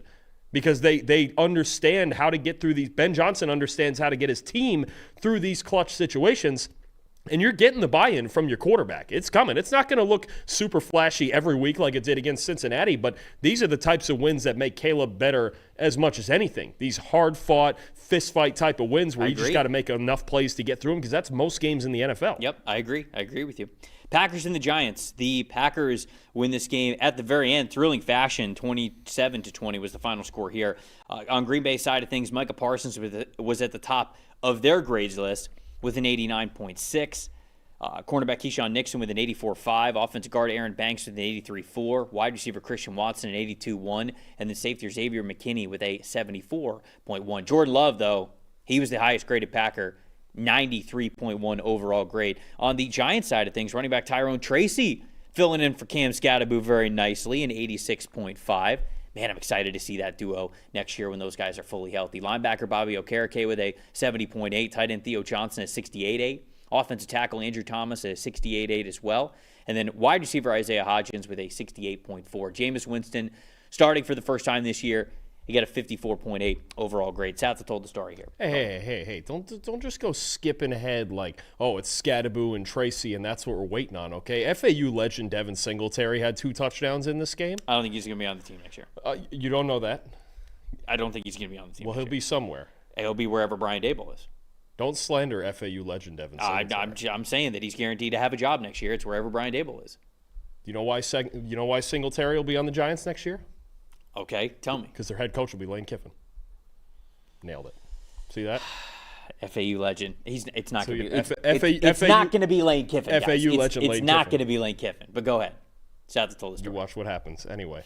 [SPEAKER 2] because they understand how to get through these. Ben Johnson understands how to get his team through these clutch situations, and you're getting the buy-in from your quarterback. It's coming. It's not going to look super flashy every week like it did against Cincinnati, but these are the types of wins that make Caleb better as much as anything. These hard-fought, fist-fight type of wins where you just got to make enough plays to get through them, because that's most games in the NFL.
[SPEAKER 1] Yep, I agree. I agree with you. Packers and the Giants. The Packers win this game at the very end, thrilling fashion. 27-20 was the final score here. On Green Bay side of things, Micah Parsons was at the top of their grades list with an 89.6. Cornerback Keyshawn Nixon with an 84.5. Offensive guard Aaron Banks with an 83.4. Wide receiver Christian Watson an 82.1. And then safety Xavier McKinney with a 74.1. Jordan Love, though, he was the highest graded Packer, 93.1 overall grade. On the Giants side of things, running back Tyrone Tracy filling in for Cam Scatterbo very nicely, an 86.5. Man, I'm excited to see that duo next year when those guys are fully healthy. Linebacker Bobby Okereke with a 70.8. Tight end Theo Johnson at 68.8. Offensive tackle Andrew Thomas at 68.8 as well. And then wide receiver Isaiah Hodgins with a 68.4. Jameis Winston starting for the first time this year. He got a 54.8 overall grade. Sats told the story here.
[SPEAKER 2] Hey. Don't just go skipping ahead like, oh, it's Scatterbo and Tracy, and that's what we're waiting on, okay? FAU legend Devin Singletary had 2 touchdowns in this game.
[SPEAKER 1] I don't think he's going to be on the team next year.
[SPEAKER 2] You don't know that?
[SPEAKER 1] I don't think he's going to be on the team
[SPEAKER 2] Well, he'll be somewhere.
[SPEAKER 1] He'll be wherever Brian Dable is.
[SPEAKER 2] Don't slander FAU legend Devin Singletary.
[SPEAKER 1] I'm saying that he's guaranteed to have a job next year. It's wherever Brian Dable is.
[SPEAKER 2] You know why Singletary will be on the Giants next year?
[SPEAKER 1] Okay, tell me.
[SPEAKER 2] Because their head coach will be Lane Kiffin. Nailed it. See that?
[SPEAKER 1] FAU legend. It's not going to be.
[SPEAKER 2] It's
[SPEAKER 1] not going to be Lane Kiffin.
[SPEAKER 2] FAU legend.
[SPEAKER 1] It's not going to be Lane Kiffin. But go ahead. Sad to tell the
[SPEAKER 2] You
[SPEAKER 1] story.
[SPEAKER 2] watch what happens. Anyway,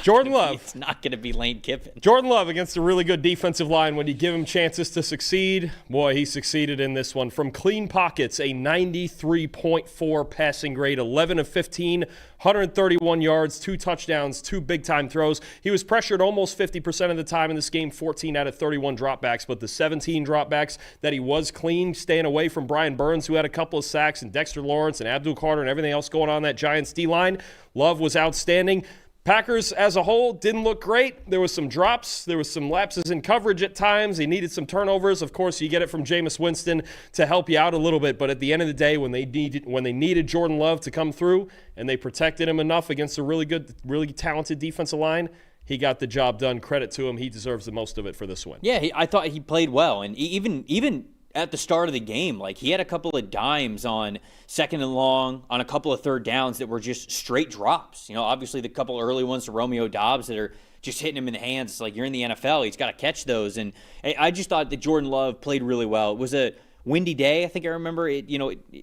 [SPEAKER 1] Jordan Love. It's not going to be Lane Kiffin.
[SPEAKER 2] Jordan Love against a really good defensive line. When you give him chances to succeed, boy, he succeeded in this one. From clean pockets, a 93.4 passing grade, 11 of 15, 131 yards, 2 touchdowns, 2 big-time throws. He was pressured almost 50% of the time in this game, 14 out of 31 dropbacks, but the 17 dropbacks that he was clean, staying away from Brian Burns, who had a couple of sacks, and Dexter Lawrence and Abdul Carter and everything else going on in that Giants D-line. Love was outstanding. Packers as a whole didn't look great. There was some drops. There was some lapses in coverage at times. He needed some turnovers. Of course, you get it from Jameis Winston to help you out a little bit. But at the end of the day, when they needed Jordan Love to come through and they protected him enough against a really good, really talented defensive line, he got the job done. Credit to him. He deserves the most of it for this win.
[SPEAKER 1] Yeah, I thought he played well. And even at the start of the game, like he had a couple of dimes on second and long, on a couple of third downs that were just straight drops. You know, obviously the couple early ones to Romeo Doubs that are just hitting him in the hands. It's like, you're in the NFL. He's got to catch those. And I just thought that Jordan Love played really well. It was a windy day. I think I remember it,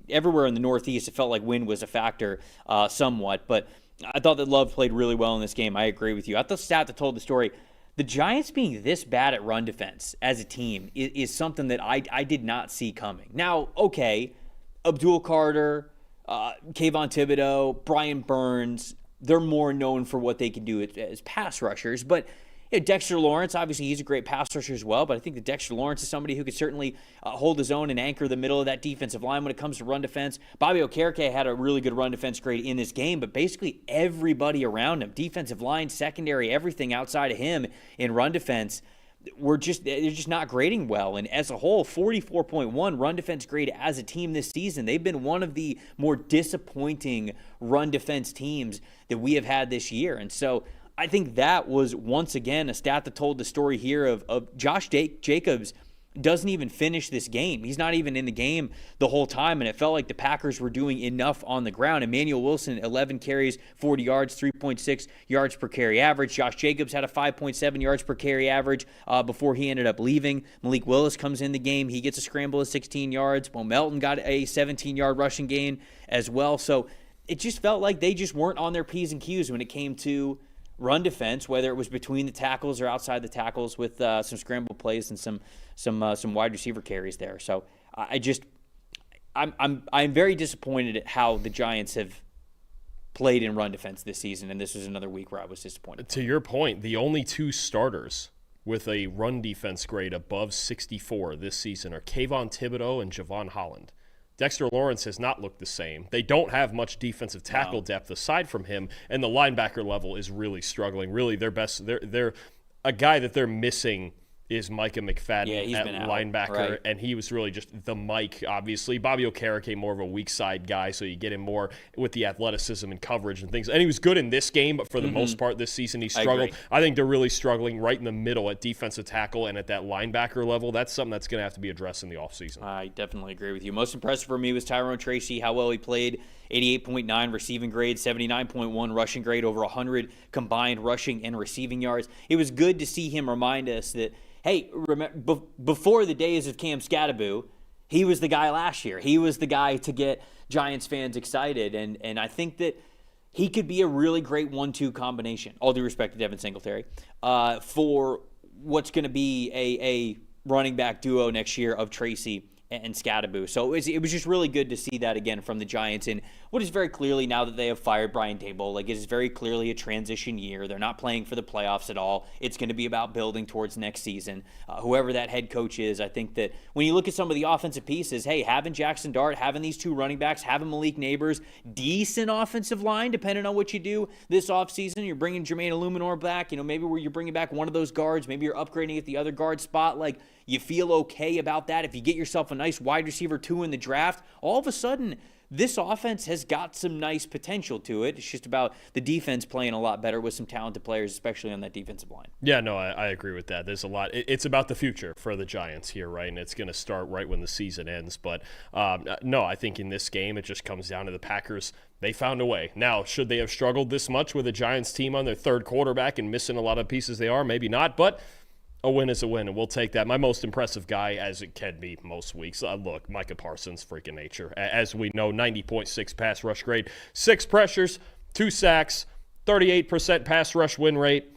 [SPEAKER 1] everywhere in the Northeast, it felt like wind was a factor somewhat. But I thought that Love played really well in this game. I agree with you. I thought the stat that told the story, the Giants being this bad at run defense as a team is something that I did not see coming. Now, okay, Abdul Carter, Kayvon Thibodeau, Brian Burns, they're more known for what they can do as pass rushers. But Dexter Lawrence, obviously he's a great pass rusher as well, but I think that Dexter Lawrence is somebody who could certainly hold his own and anchor the middle of that defensive line when it comes to run defense. Bobby Okereke had a really good run defense grade in this game, but basically everybody around him, defensive line, secondary, everything outside of him in run defense, they're just not grading well. And as a whole, 44.1 run defense grade as a team this season. They've been one of the more disappointing run defense teams that we have had this year. And so I think that was, once again, a stat that told the story here of Josh Jacobs doesn't even finish this game. He's not even in the game the whole time, and it felt like the Packers were doing enough on the ground. Emmanuel Wilson, 11 carries, 40 yards, 3.6 yards per carry average. Josh Jacobs had a 5.7 yards per carry average before he ended up leaving. Malik Willis comes in the game. He gets a scramble of 16 yards. Bo Melton got a 17-yard rushing gain as well. So it just felt like they just weren't on their P's and Q's when it came to run defense, whether it was between the tackles or outside the tackles, with some scramble plays and some wide receiver carries there. So I'm very disappointed at how the Giants have played in run defense this season, and this was another week where I was disappointed.
[SPEAKER 2] To your point, the only 2 starters with a run defense grade above 64 this season are Kayvon Thibodeau and Javon Holland. Dexter Lawrence has not looked the same. They don't have much defensive tackle depth aside from him, and the linebacker level is really struggling. Really, their best, they're a guy that they're missing is Micah McFadden at linebacker,
[SPEAKER 1] right.
[SPEAKER 2] And he was really just the Mike, obviously. Bobby Okereke, more of a weak side guy, so you get him more with the athleticism and coverage and things. And he was good in this game, but for the most part this season he struggled. I think they're really struggling right in the middle at defensive tackle and at that linebacker level. That's something that's going to have to be addressed in the offseason.
[SPEAKER 1] I definitely agree with you. Most impressive for me was Tyrone Tracy, how well he played. 88.9 receiving grade, 79.1 rushing grade, over 100 combined rushing and receiving yards. It was good to see him remind us that, hey, remember, before the days of Cam Scattaboo, he was the guy last year. He was the guy to get Giants fans excited, and I think that he could be a really great 1-2 combination, all due respect to Devin Singletary, for what's going to be a running back duo next year of Tracy and Scattaboo. So it was just really good to see that again from the Giants in what is very clearly, now that they have fired Brian Daboll, like, it is very clearly a transition year. They're not playing for the playoffs at all. It's going to be about building towards next season. Whoever that head coach is, I think that when you look at some of the offensive pieces, hey, having Jackson Dart, having these 2 running backs, having Malik Neighbors, decent offensive line, depending on what you do this offseason. You're bringing Jermaine Illuminor back, maybe where you're bringing back one of those guards, maybe you're upgrading at the other guard spot. Like, you feel okay about that. If you get yourself a nice wide receiver 2 in the draft, all of a sudden, this offense has got some nice potential to it. It's just about the defense playing a lot better with some talented players, especially on that defensive line.
[SPEAKER 2] Yeah, no, I agree with that. There's a lot. It's about the future for the Giants here, right? And it's going to start right when the season ends. But, no, I think in this game, it just comes down to the Packers. They found a way. Now, should they have struggled this much with a Giants team on their 3rd quarterback and missing a lot of pieces they are? Maybe not, but a win is a win, and we'll take that. My most impressive guy, as it can be most weeks, look, Micah Parsons, freaking nature. As we know, 90.6 pass rush grade, 6 pressures, 2 sacks, 38% pass rush win rate.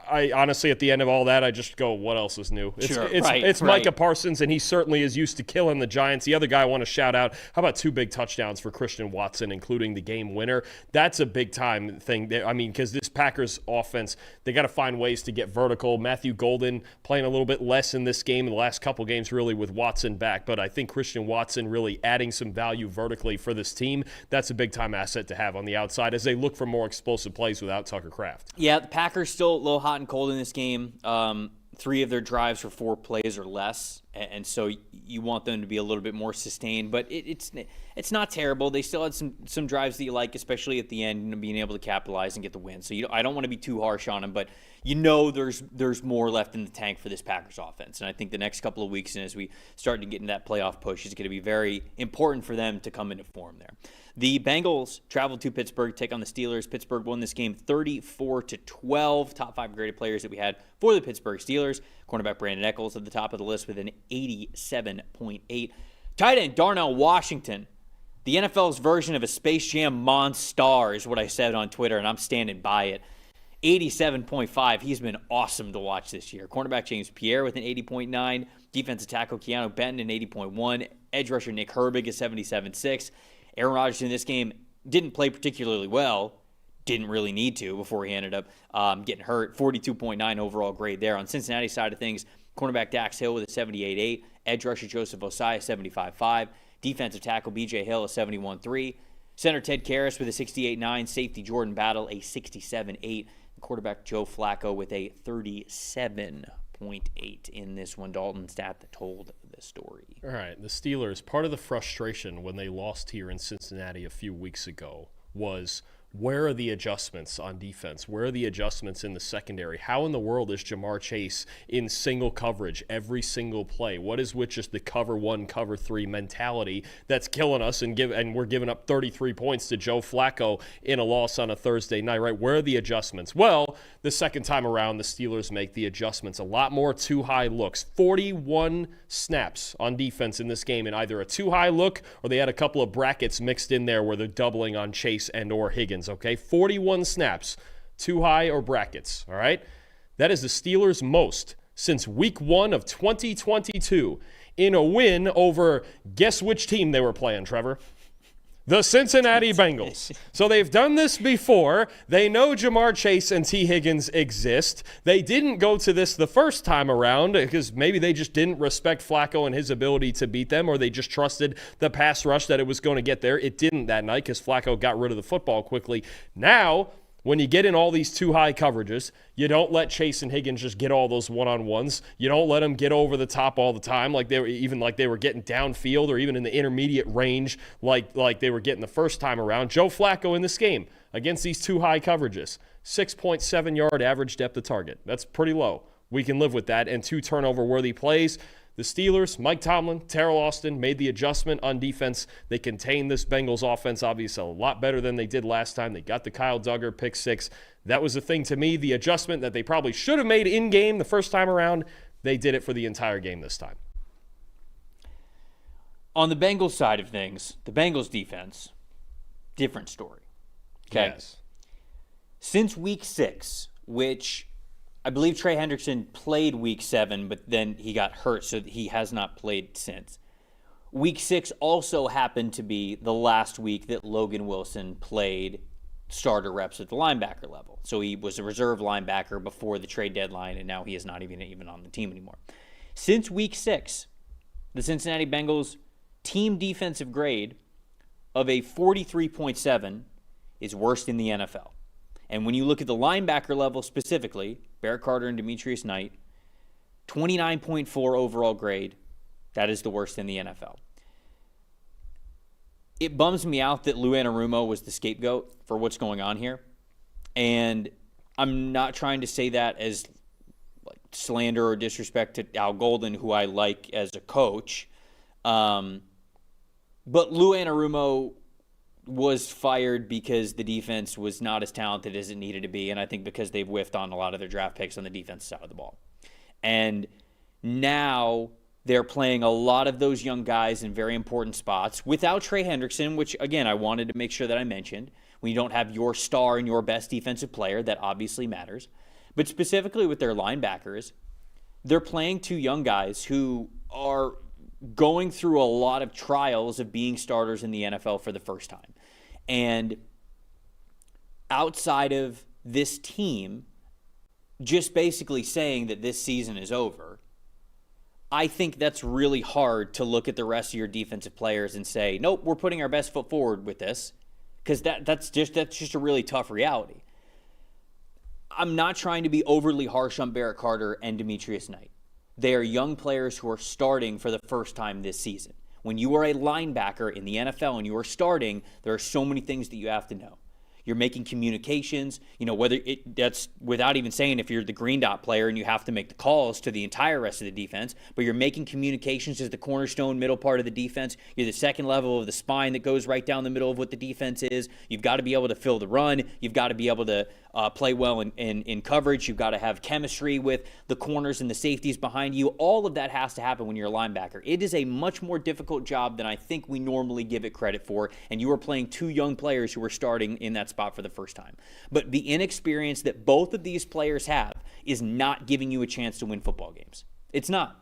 [SPEAKER 2] I honestly, at the end of all that, I just go, what else is new? It's Micah Parsons, and he certainly is used to killing the Giants. The other guy I want to shout out, how about 2 big touchdowns for Christian Watson, including the game winner? That's a big-time thing. I mean, because this Packers offense, they got to find ways to get vertical. Matthew Golden playing a little bit less in this game, in the last couple games, really, with Watson back. But I think Christian Watson really adding some value vertically for this team. That's a big-time asset to have on the outside as they look for more explosive plays without Tucker Kraft.
[SPEAKER 1] Yeah, the Packers still a little hot and cold in this game. 3 of their drives were 4 plays or less, and so you want them to be a little bit more sustained. But it's not terrible. They still had some drives that you like, especially at the end, being able to capitalize and get the win. So I don't want to be too harsh on them, but there's more left in the tank for this Packers offense. And I think the next couple of weeks, and as we start to get into that playoff push, is going to be very important for them to come into form there. The Bengals traveled to Pittsburgh to take on the Steelers. Pittsburgh won this game 34-12. Top 5 graded players that we had for the Pittsburgh Steelers. Cornerback Brandon Echols at the top of the list with an 87.8. Tight end Darnell Washington. The NFL's version of a Space Jam monster is what I said on Twitter, and I'm standing by it. 87.5. He's been awesome to watch this year. Cornerback James Pierre with an 80.9. Defensive tackle Keanu Benton an 80.1. Edge rusher Nick Herbig is 77.6. Aaron Rodgers in this game didn't play particularly well. Didn't really need to before he ended up getting hurt. 42.9 overall grade there. On Cincinnati side of things, cornerback Dax Hill with a 78.8. Edge rusher Joseph Osai, 75.5. Defensive tackle B.J. Hill, a 71.3. Center Ted Karras with a 68.9. Safety Jordan Battle, a 67.8. Quarterback Joe Flacco with a 37.8 in this one. Dalton stat that told the story.
[SPEAKER 2] All right, the Steelers, part of the frustration when they lost here in Cincinnati a few weeks ago was, where are the adjustments on defense? Where are the adjustments in the secondary? How in the world is Jamar Chase in single coverage every single play? What is with just the cover 1, cover 3 mentality that's killing us and we're giving up 33 points to Joe Flacco in a loss on a Thursday night, right? Where are the adjustments? Well, the second time around, the Steelers make the adjustments. A lot more too high looks. 41 snaps on defense in this game in either a too high look or they had a couple of brackets mixed in there where they're doubling on Chase and or Higgins. Okay, 41 snaps, too high or brackets, all right? That is the Steelers' most since week 1 of 2022 in a win over, guess which team they were playing, Trevor? The Cincinnati Bengals. So they've done this before. They know Jamar Chase and T. Higgins exist. They didn't go to this the first time around because maybe they just didn't respect Flacco and his ability to beat them, or they just trusted the pass rush that it was going to get there. It didn't that night because Flacco got rid of the football quickly. Now, when you get in all these too high coverages, you don't let Chase and Higgins just get all those one-on-ones. You don't let them get over the top all the time like they were getting downfield or even in the intermediate range like they were getting the first time around. Joe Flacco in this game against these too high coverages, 6.7 yard average depth of target. That's pretty low. We can live with that. And 2 turnover-worthy plays. The Steelers, Mike Tomlin, Terrell Austin made the adjustment on defense. They contained this Bengals offense, obviously, a lot better than they did last time. They got the Kyle Duggar pick 6. That was the thing to me, the adjustment that they probably should have made in-game the first time around. They did it for the entire game this time.
[SPEAKER 1] On the Bengals side of things, the Bengals defense, different story. Okay.
[SPEAKER 2] Yes.
[SPEAKER 1] Since week 6, which I believe Trey Hendrickson played week 7, but then he got hurt, so he has not played since. Week 6 also happened to be the last week that Logan Wilson played starter reps at the linebacker level. So he was a reserve linebacker before the trade deadline, and now he is not even on the team anymore. Since week 6, the Cincinnati Bengals team defensive grade of a 43.7 is worst in the NFL. And when you look at the linebacker level specifically, Barrett Carter and Demetrius Knight, 29.4 overall grade. That is the worst in the NFL. It bums me out that Lou Anarumo was the scapegoat for what's going on here. And I'm not trying to say that as like slander or disrespect to Al Golden, who I like as a coach. But Lou Anarumo was fired because the defense was not as talented as it needed to be, and I think because they've whiffed on a lot of their draft picks on the defensive side of the ball. And now they're playing a lot of those young guys in very important spots without Trey Hendrickson, which, again, I wanted to make sure that I mentioned, when you don't have your star and your best defensive player, that obviously matters. But specifically with their linebackers, they're playing two young guys who are going through a lot of trials of being starters in the NFL for the first time. And outside of this team just basically saying that this season is over, I think that's really hard to look at the rest of your defensive players and say, nope, we're putting our best foot forward with this, because that's just a really tough reality. I'm not trying to be overly harsh on Barrett Carter and Demetrius Knight. They are young players who are starting for the first time this season. When you are a linebacker in the NFL and you are starting, there are so many things that you have to know. You're making communications, whether that's without even saying if you're the green dot player and you have to make the calls to the entire rest of the defense, but you're making communications as the cornerstone middle part of the defense. You're the second level of the spine that goes right down the middle of what the defense is. You've got to be able to fill the run. You've got to be able to play well in coverage. You've got to have chemistry with the corners and the safeties behind you. All of that has to happen when you're a linebacker. It is a much more difficult job than I think we normally give it credit for, and you are playing two young players who are starting in that spot for the first time. But the inexperience that both of these players have is not giving you a chance to win football games. It's not.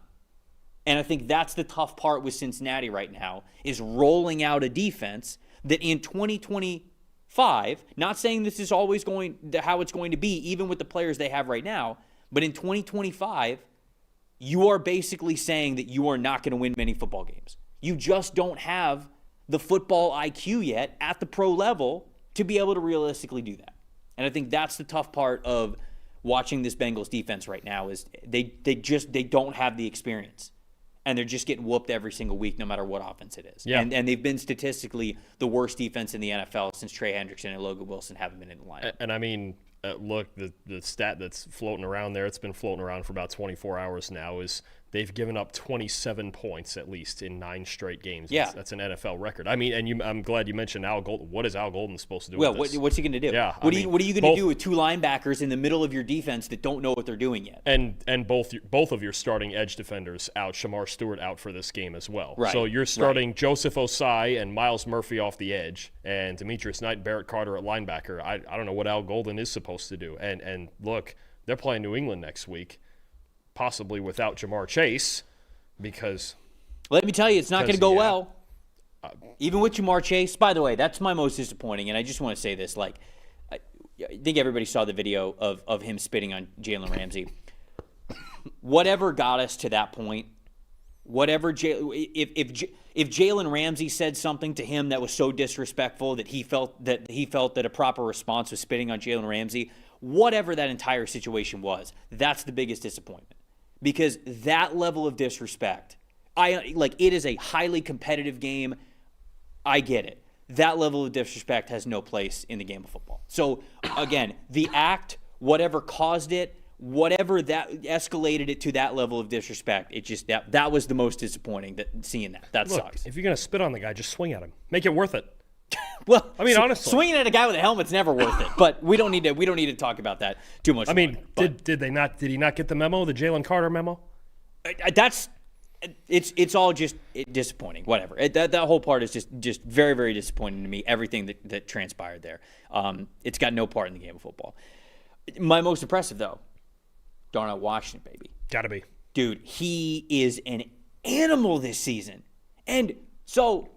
[SPEAKER 1] And I think that's the tough part with Cincinnati right now, is rolling out a defense that in 2025, not saying this is always how it's going to be, even with the players they have right now, but in 2025, you are basically saying that you are not going to win many football games. You just don't have the football IQ yet at the pro level to be able to realistically do that. And I think that's the tough part of watching this Bengals defense right now, is they don't have the experience. And they're just getting whooped every single week, no matter what offense it is.
[SPEAKER 2] Yeah.
[SPEAKER 1] And they've been statistically the worst defense in the NFL since Trey Hendrickson and Logan Wilson haven't been in the lineup.
[SPEAKER 2] And I mean, look, the stat that's floating around there, it's been floating around for about 24 hours now, is they've given up 27 points at least in 9 straight games.
[SPEAKER 1] Yeah.
[SPEAKER 2] That's an NFL record. I mean, and I'm glad you mentioned Al Golden. What is Al Golden supposed to do
[SPEAKER 1] Well,
[SPEAKER 2] with this?
[SPEAKER 1] what's he going to do?
[SPEAKER 2] Yeah,
[SPEAKER 1] what are you going to do with two linebackers in the middle of your defense that don't know what they're doing yet?
[SPEAKER 2] And both of your starting edge defenders out. Shamar Stewart out for this game as well.
[SPEAKER 1] Right.
[SPEAKER 2] So you're starting Joseph Osai and Miles Murphy off the edge, and Demetrius Knight and Barrett Carter at linebacker. I don't know what Al Golden is supposed to do. And look, they're playing New England next week, possibly without Jamar Chase. Because
[SPEAKER 1] let me tell you, it's not going to go well. Even with Jamar Chase. By the way, that's my most disappointing, and I just want to say this. Like, I think everybody saw the video of him spitting on Jalen Ramsey. Whatever got us to that point, if Jalen Ramsey said something to him that was so disrespectful that he felt that a proper response was spitting on Jalen Ramsey, whatever that entire situation was, that's the biggest disappointment. Because that level of disrespect, it is a highly competitive game. I get it. That level of disrespect has no place in the game of football. So, again, the act, whatever caused it, whatever that escalated it to that level of disrespect, it just that was the most disappointing, seeing that. That
[SPEAKER 2] look,
[SPEAKER 1] sucks.
[SPEAKER 2] If you're going to spit on the guy, just swing at him. Make it worth it.
[SPEAKER 1] Well,
[SPEAKER 2] I mean, honestly,
[SPEAKER 1] swinging at a guy with a helmet's never worth it. But we don't need to talk about that too much.
[SPEAKER 2] I mean, did he not get the memo, the Jalen Carter memo?
[SPEAKER 1] It's all just disappointing. Whatever. That whole part is just very, very disappointing to me. Everything that transpired there. It's got no part in the game of football. My most impressive though, Darnell Washington, baby.
[SPEAKER 2] Gotta be.
[SPEAKER 1] Dude, he is an animal this season, and so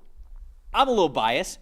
[SPEAKER 1] I'm a little biased.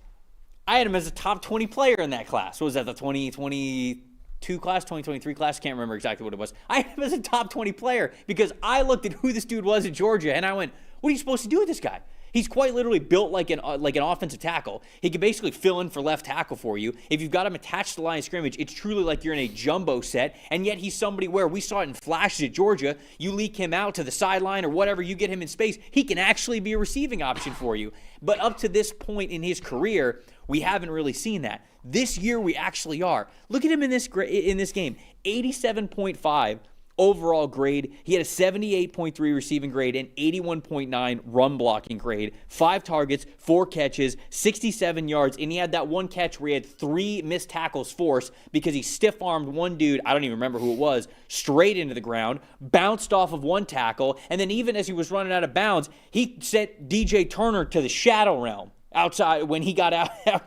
[SPEAKER 1] I had him as a top 20 player in that class. What was that, the 2022 class, 2023 class? Can't remember exactly what it was. I had him as a top 20 player because I looked at who this dude was at Georgia, and I went, what are you supposed to do with this guy? He's quite literally built like an offensive tackle. He can basically fill in for left tackle for you. If you've got him attached to the line of scrimmage, it's truly like you're in a jumbo set, and yet he's somebody where we saw it in flashes at Georgia. You leak him out to the sideline or whatever, you get him in space, he can actually be a receiving option for you. But up to this point in his career, we haven't really seen that. This year, we actually are. Look at him in this game. 87.5 overall grade. He had a 78.3 receiving grade and 81.9 run blocking grade. 5 targets, 4 catches, 67 yards, and he had that one catch where he had 3 missed tackles forced because he stiff-armed one dude, I don't even remember who it was, straight into the ground, bounced off of one tackle, and then even as he was running out of bounds, he sent DJ Turner to the shadow realm. outside when he got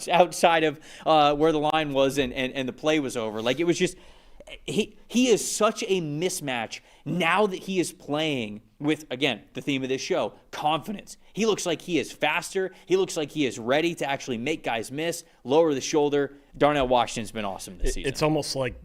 [SPEAKER 1] outside of where the line was and the play was over. Like, it was just he is such a mismatch now that he is playing with, again, the theme of this show, confidence. He looks like he is faster. He looks like he is ready to actually make guys miss, lower the shoulder. Darnell Washington's been awesome this season.
[SPEAKER 2] It's almost like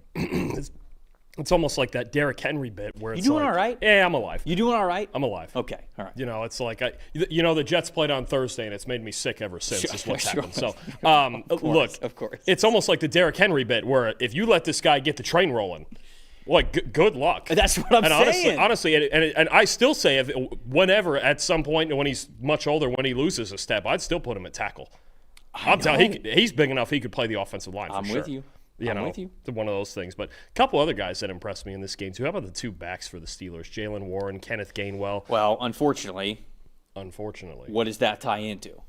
[SPEAKER 2] it's almost like that Derrick Henry bit where it's
[SPEAKER 1] you doing
[SPEAKER 2] like,
[SPEAKER 1] all right?
[SPEAKER 2] Yeah, I'm alive.
[SPEAKER 1] You doing all right?
[SPEAKER 2] I'm alive.
[SPEAKER 1] Okay, all right.
[SPEAKER 2] You know, it's like the Jets played on Thursday, and it's made me sick ever since. Is what's happened. So,
[SPEAKER 1] Of course.
[SPEAKER 2] It's almost like the Derrick Henry bit where if you let this guy get the train rolling, like good luck.
[SPEAKER 1] That's what I'm saying.
[SPEAKER 2] Honestly, and I still say whenever at some point when he's much older, when he loses a step, I'd still put him at tackle. I'm telling you, he's big enough he could play the offensive line.
[SPEAKER 1] I'm
[SPEAKER 2] for
[SPEAKER 1] with
[SPEAKER 2] sure.
[SPEAKER 1] you.
[SPEAKER 2] I'm with you. It's one of those things. But a couple other guys that impressed me in this game, too. How about the two backs for the Steelers? Jalen Warren, Kenneth Gainwell.
[SPEAKER 1] Well, unfortunately.
[SPEAKER 2] What
[SPEAKER 1] does that tie into?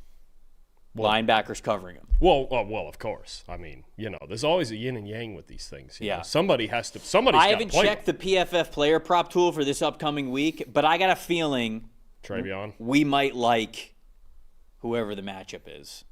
[SPEAKER 1] Linebackers covering him.
[SPEAKER 2] Well, of course. I mean, there's always a yin and yang with these things. You know? Somebody's
[SPEAKER 1] I haven't checked the PFF player prop tool for this upcoming week, but I got a feeling
[SPEAKER 2] Travion.
[SPEAKER 1] We might like whoever the matchup is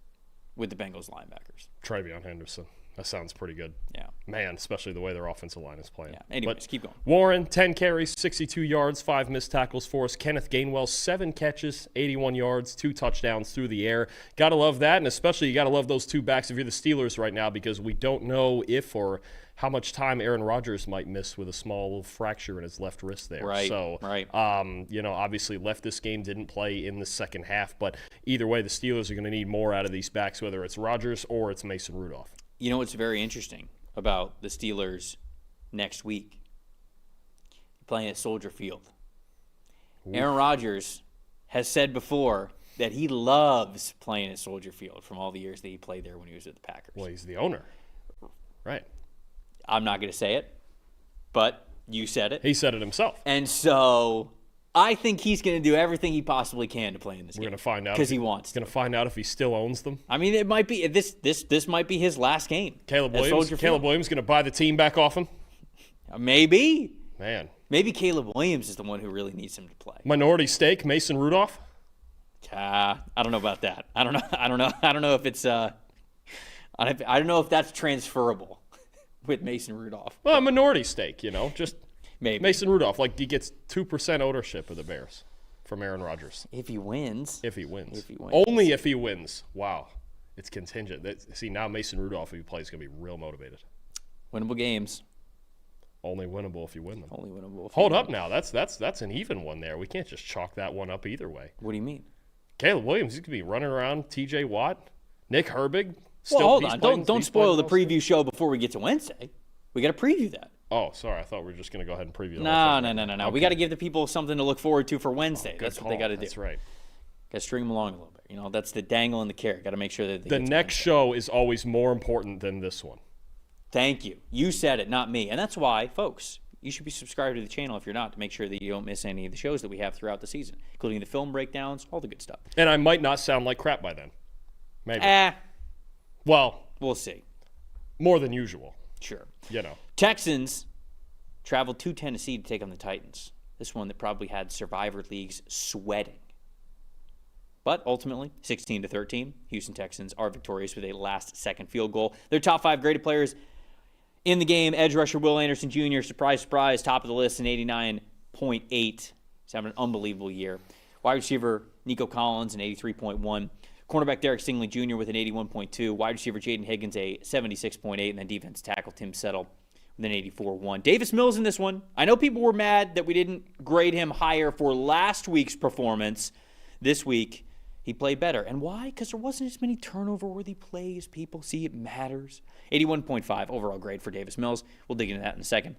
[SPEAKER 1] with the Bengals linebackers.
[SPEAKER 2] Travion Henderson. That sounds pretty good.
[SPEAKER 1] Yeah.
[SPEAKER 2] Man, especially the way their offensive line is playing.
[SPEAKER 1] Yeah. Anyways, keep going.
[SPEAKER 2] Warren, 10 carries, 62 yards, 5 missed tackles for us. Kenneth Gainwell, 7 catches, 81 yards, 2 touchdowns through the air. Got to love that, and especially you got to love those two backs if you're the Steelers right now because we don't know if or how much time Aaron Rodgers might miss with a small little fracture in his left wrist there.
[SPEAKER 1] Right,
[SPEAKER 2] so,
[SPEAKER 1] right.
[SPEAKER 2] Obviously left this game, didn't play in the second half, but either way, the Steelers are going to need more out of these backs, whether it's Rodgers or it's Mason Rudolph.
[SPEAKER 1] You know what's very interesting about the Steelers next week? Playing at Soldier Field. Ooh. Aaron Rodgers has said before that he loves playing at Soldier Field from all the years that he played there when he was with the Packers.
[SPEAKER 2] Well, he's the owner. Right.
[SPEAKER 1] I'm not going to say it, but you said it.
[SPEAKER 2] He said it himself.
[SPEAKER 1] And so I think he's going to do everything he possibly can to play in this game.
[SPEAKER 2] We're going to find out
[SPEAKER 1] because he wants.
[SPEAKER 2] Going to find out if he still owns them.
[SPEAKER 1] I mean, it might be this might be his last game.
[SPEAKER 2] Caleb Williams going to buy the team back off him.
[SPEAKER 1] Maybe.
[SPEAKER 2] Man.
[SPEAKER 1] Maybe Caleb Williams is the one who really needs him to play.
[SPEAKER 2] Minority stake, Mason Rudolph.
[SPEAKER 1] I don't know about that. I don't know if it's. I don't know if that's transferable with Mason Rudolph.
[SPEAKER 2] Well, a minority stake, just.
[SPEAKER 1] Maybe.
[SPEAKER 2] Mason Rudolph, he gets 2% ownership of the Bears from Aaron Rodgers.
[SPEAKER 1] If he wins.
[SPEAKER 2] Only if he wins. Wow. It's contingent. See, now Mason Rudolph, if he plays, is going to be real motivated.
[SPEAKER 1] Winnable games.
[SPEAKER 2] Only winnable if you win them.
[SPEAKER 1] Only winnable.
[SPEAKER 2] Hold up now. That's an even one there. We can't just chalk that one up either way.
[SPEAKER 1] What do you mean?
[SPEAKER 2] Caleb Williams, he's going to be running around. T.J. Watt. Nick Herbig.
[SPEAKER 1] Well, hold on. Don't spoil the preview show before we get to Wednesday. We got to preview that.
[SPEAKER 2] Oh, sorry. I thought we were just going to go ahead and preview the
[SPEAKER 1] No. Okay. We got to give the people something to look forward to for Wednesday. That's what they got to do.
[SPEAKER 2] That's right.
[SPEAKER 1] Got to string them along a little bit. That's the dangle and the carrot. Got to make sure that
[SPEAKER 2] the next show is always more important than this one.
[SPEAKER 1] Thank you. You said it, not me. And that's why, folks, you should be subscribed to the channel if you're not to make sure that you don't miss any of the shows that we have throughout the season, including the film breakdowns, all the good stuff.
[SPEAKER 2] And I might not sound like crap by then. Maybe. Well,
[SPEAKER 1] we'll see.
[SPEAKER 2] More than usual.
[SPEAKER 1] Sure.
[SPEAKER 2] Texans
[SPEAKER 1] traveled to Tennessee to take on the Titans. This one that probably had Survivor Leagues sweating. But ultimately, 16-13, Houston Texans are victorious with a last-second field goal. Their top 5 graded players in the game, edge rusher Will Anderson Jr., surprise, top of the list, an 89.8. He's having an unbelievable year. Wide receiver Nico Collins, an 83.1. Cornerback Derek Stingley Jr. with an 81.2. Wide receiver Jaden Higgins, a 76.8. And then defense tackle Tim Settle with an 84.1. Davis Mills in this one. I know people were mad that we didn't grade him higher for last week's performance. This week, he played better. And why? Because there wasn't as many turnover-worthy plays. People see it matters. 81.5 overall grade for Davis Mills. We'll dig into that in a second.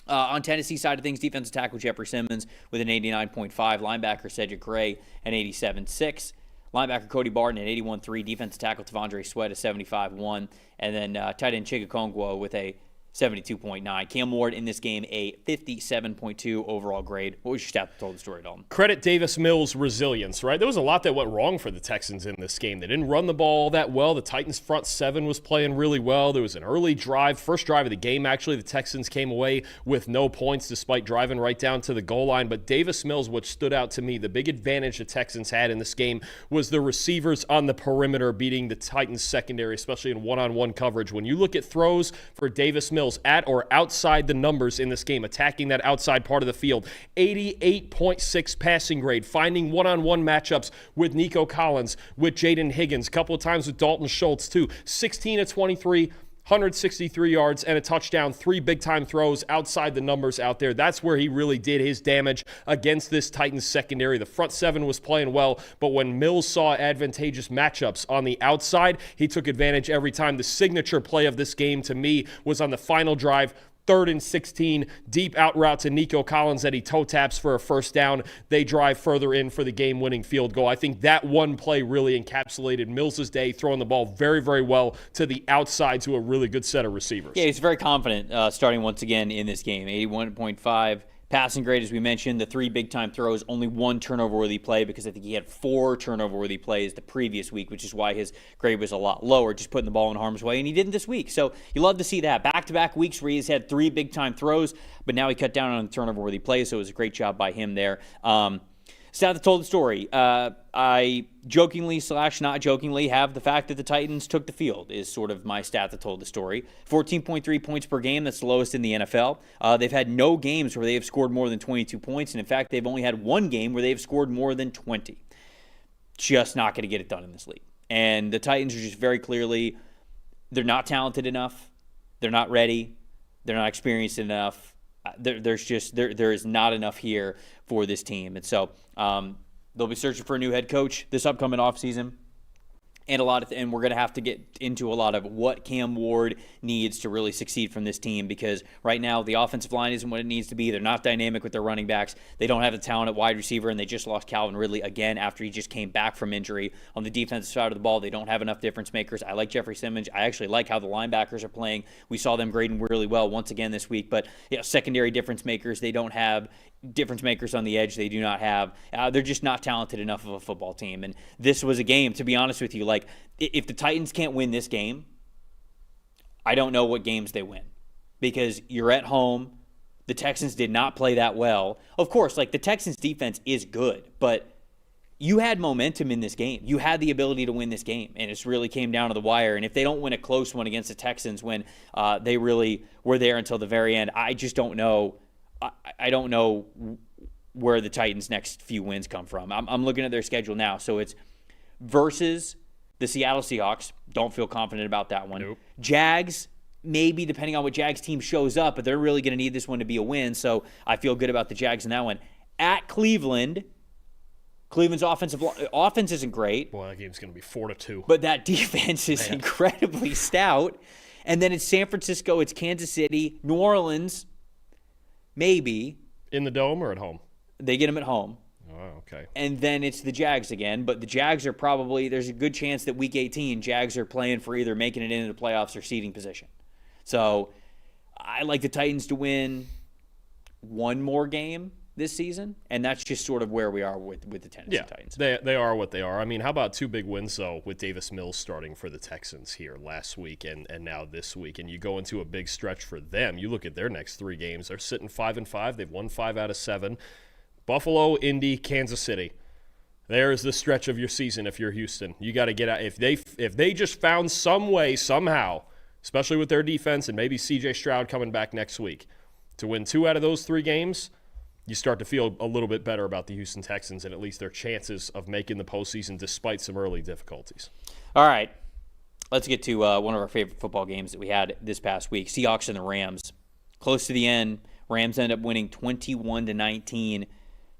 [SPEAKER 1] On Tennessee side of things, defensive tackle Jeffrey Simmons with an 89.5. Linebacker Cedric Gray, an 87.6. Linebacker Cody Barton at 81.3. Defensive tackle Tavondre Sweat at 75.1. And then tight end Chigga Kongwo with a 72.9. Cam Ward in this game, a 57.2 overall grade. What was your stat that told the story, Dalton?
[SPEAKER 2] Credit Davis Mills' resilience, right? There was a lot that went wrong for the Texans in this game. They didn't run the ball all that well. The Titans' front seven was playing really well. There was an early drive, first drive of the game, actually. The Texans came away with no points despite driving right down to the goal line. But Davis Mills, what stood out to me, the big advantage the Texans had in this game was the receivers on the perimeter beating the Titans' secondary, especially in one-on-one coverage. When you look at throws for Davis Mills, at or outside the numbers in this game, attacking that outside part of the field. 88.6 passing grade, finding one-on-one matchups with Nico Collins, with Jaden Higgins, a couple of times with Dalton Schultz too. 16 of 23, 163 yards and a touchdown, 3 big-time throws outside the numbers out there. That's where he really did his damage against this Titans secondary. The front seven was playing well, but when Mills saw advantageous matchups on the outside, he took advantage every time. The signature play of this game to me was on the final drive, 3rd and 16, deep out route to Nico Collins that he toe taps for a first down. They drive further in for the game-winning field goal. I think that one play really encapsulated Mills' day, throwing the ball very, very well to the outside to a really good set of receivers.
[SPEAKER 1] Yeah, he's very confident starting once again in this game. 81.5 passing grade, as we mentioned. The 3 big-time throws, only 1 turnover-worthy play because I think he had 4 turnover-worthy plays the previous week, which is why his grade was a lot lower, just putting the ball in harm's way, and he didn't this week. So you love to see that. Back-to-back weeks where he's had 3 big-time throws, but now he cut down on the turnover-worthy plays, so it was a great job by him there. Stat that told the story. I jokingly / not jokingly have the fact that the Titans took the field is sort of my stat that told the story. 14.3 points per game. That's the lowest in the NFL. They've had no games where they have scored more than 22 points. And in fact, they've only had 1 game where they've scored more than 20. Just not going to get it done in this league. And the Titans are just very clearly, they're not talented enough. They're not ready. They're not experienced enough. There is not enough here for this team. And so they'll be searching for a new head coach this upcoming offseason. And we're going to have to get into a lot of what Cam Ward needs to really succeed from this team, because right now the offensive line isn't what it needs to be. They're not dynamic with their running backs. They don't have the talent at wide receiver, and they just lost Calvin Ridley again after he just came back from injury. On the defensive side of the ball, they don't have enough difference makers. I like Jeffrey Simmons. I actually like how the linebackers are playing. We saw them grading really well once again this week, but secondary difference makers, they don't have difference makers on the edge. They do not have. They're just not talented enough of a football team. And this was a game, to be honest with you, like if the Titans can't win this game, I don't know what games they win, because you're at home. The Texans did not play that well. Of course, like the Texans defense is good, but you had momentum in this game. You had the ability to win this game, and it's really came down to the wire. And if they don't win a close one against the Texans when they really were there until the very end, I just don't know. I don't know where the Titans' next few wins come from. I'm looking at their schedule now. So it's versus the Seattle Seahawks. Don't feel confident about that one.
[SPEAKER 2] Nope.
[SPEAKER 1] Jags, maybe, depending on what Jags team shows up, but they're really going to need this one to be a win. So I feel good about the Jags in that one. At Cleveland, Cleveland's offense isn't great.
[SPEAKER 2] Boy, that game's going to be 4-2.
[SPEAKER 1] But that defense is incredibly stout. And then it's San Francisco, it's Kansas City, New Orleans. Maybe.
[SPEAKER 2] In the Dome or at home?
[SPEAKER 1] They get them at home.
[SPEAKER 2] Oh, okay.
[SPEAKER 1] And then it's the Jags again. But the Jags are probably, there's a good chance that Week 18, Jags are playing for either making it into the playoffs or seeding position. So I like the Titans to win one more game this season, and that's just sort of where we are with the Tennessee Titans.
[SPEAKER 2] They are what they are. I mean, how about 2 big wins, though, with Davis Mills starting for the Texans here last week and now this week, and you go into a big stretch for them. You look at their next 3 games. They're sitting 5-5. They've won 5 out of 7. Buffalo, Indy, Kansas City. There's the stretch of your season if you're Houston. You got to get out. If they just found some way, somehow, especially with their defense and maybe C.J. Stroud coming back next week, to win 2 out of those 3 games, you start to feel a little bit better about the Houston Texans and at least their chances of making the postseason despite some early difficulties.
[SPEAKER 1] All right, let's get to one of our favorite football games that we had this past week, Seahawks and the Rams. Close to the end, Rams end up winning 21-19.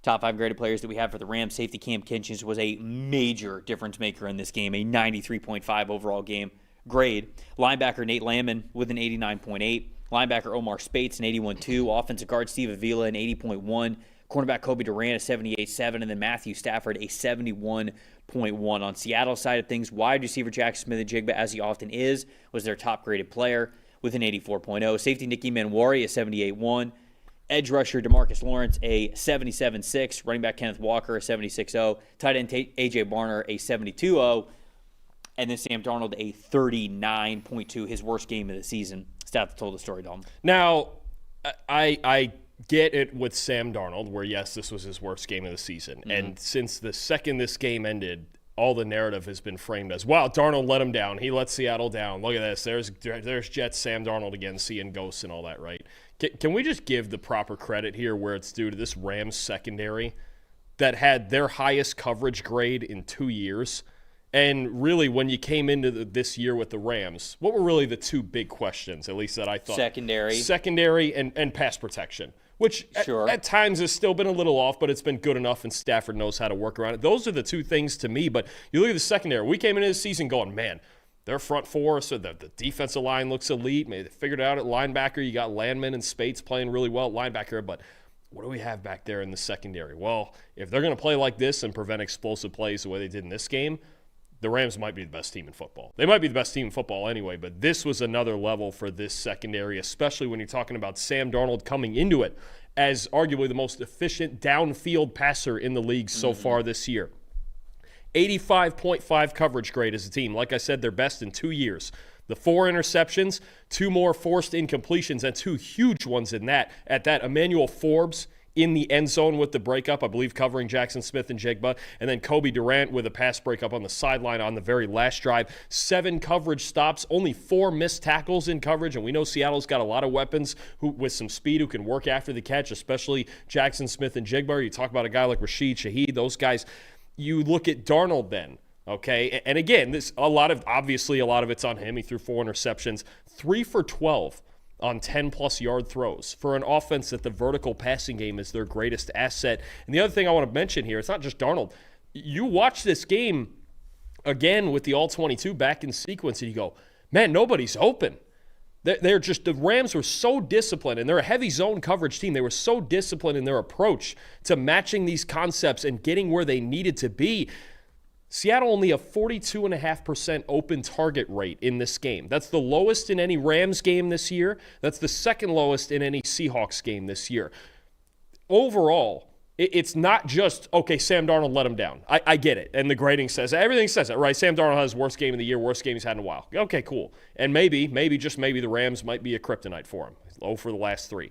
[SPEAKER 1] Top 5 graded players that we have for the Rams, safety Cam Kinchins was a major difference maker in this game, a 93.5 overall game grade. Linebacker Nate Landman with an 89.8. Linebacker Omar Spates, an 81.2. Offensive guard Steve Avila, an 80.1. Cornerback Kobe Durant, a 78.7. And then Matthew Stafford, a 71.1. On Seattle's side of things, wide receiver Jackson Smith-Njigba, as he often is, was their top-graded player. with an 84.0. Safety Nicky Manwari, a 78.1. Edge rusher DeMarcus Lawrence, a 77.6. Running back Kenneth Walker, a 76.0. Tight end A.J. Barner, a 72.0. And then Sam Darnold, a 39.2, his worst game of the season. Stat that told the story, Dalton.
[SPEAKER 2] Now, I get it with Sam Darnold, where, yes, this was his worst game of the season. Mm-hmm. And since the second this game ended, all the narrative has been framed as, wow, Darnold let him down. He let Seattle down. Look at this. There's Jets, Sam Darnold again, seeing ghosts and all that, right? Can we just give the proper credit here where it's due to this Rams secondary that had their highest coverage grade in 2 years? And really, when you came into this year with the Rams, what were really the two big questions, at least that I thought? Secondary and pass protection, which at times has still been a little off, but it's been good enough, and Stafford knows how to work around it. Those are the two things to me. But you look at the secondary. We came into the season going, man, their front four, so the defensive line looks elite. Maybe they figured it out at linebacker. You got Landman and Spates playing really well at linebacker, but what do we have back there in the secondary? Well, if they're going to play like this and prevent explosive plays the way they did in this game, the Rams might be the best team in football. They might be the best team in football anyway, but this was another level for this secondary, especially when you're talking about Sam Darnold coming into it as arguably the most efficient downfield passer in the league so far this year. 85.5 coverage grade as a team. Like I said, they're best in 2 years. The 4 interceptions, 2 more forced incompletions, and 2 huge ones in that. At that, Emmanuel Forbes in the end zone with the breakup, I believe covering Jackson Smith-Njigba, and then Kobe Durant with a pass breakup on the sideline on the very last drive. 7 coverage stops, only 4 missed tackles in coverage, and we know Seattle's got a lot of weapons with some speed who can work after the catch, especially Jackson Smith-Njigba. You talk about a guy like Rashid Shaheed, those guys. You look at Darnold then, okay? And again, obviously a lot of it's on him. He threw 4 interceptions, 3 for 12 on 10-plus yard throws for an offense that the vertical passing game is their greatest asset. And the other thing I want to mention here, it's not just Darnold. You watch this game again with the All-22 back in sequence, and you go, man, nobody's open. The Rams were so disciplined, and they're a heavy zone coverage team. They were so disciplined in their approach to matching these concepts and getting where they needed to be. Seattle only a 42.5% open target rate in this game. That's the lowest in any Rams game this year. That's the second lowest in any Seahawks game this year. Overall, it's not just, okay, Sam Darnold let him down. I get it. And the grading says, everything says it, right? Sam Darnold has worst game of the year, worst game he's had in a while. Okay, cool. And maybe the Rams might be a kryptonite for him. He's low for the last 3.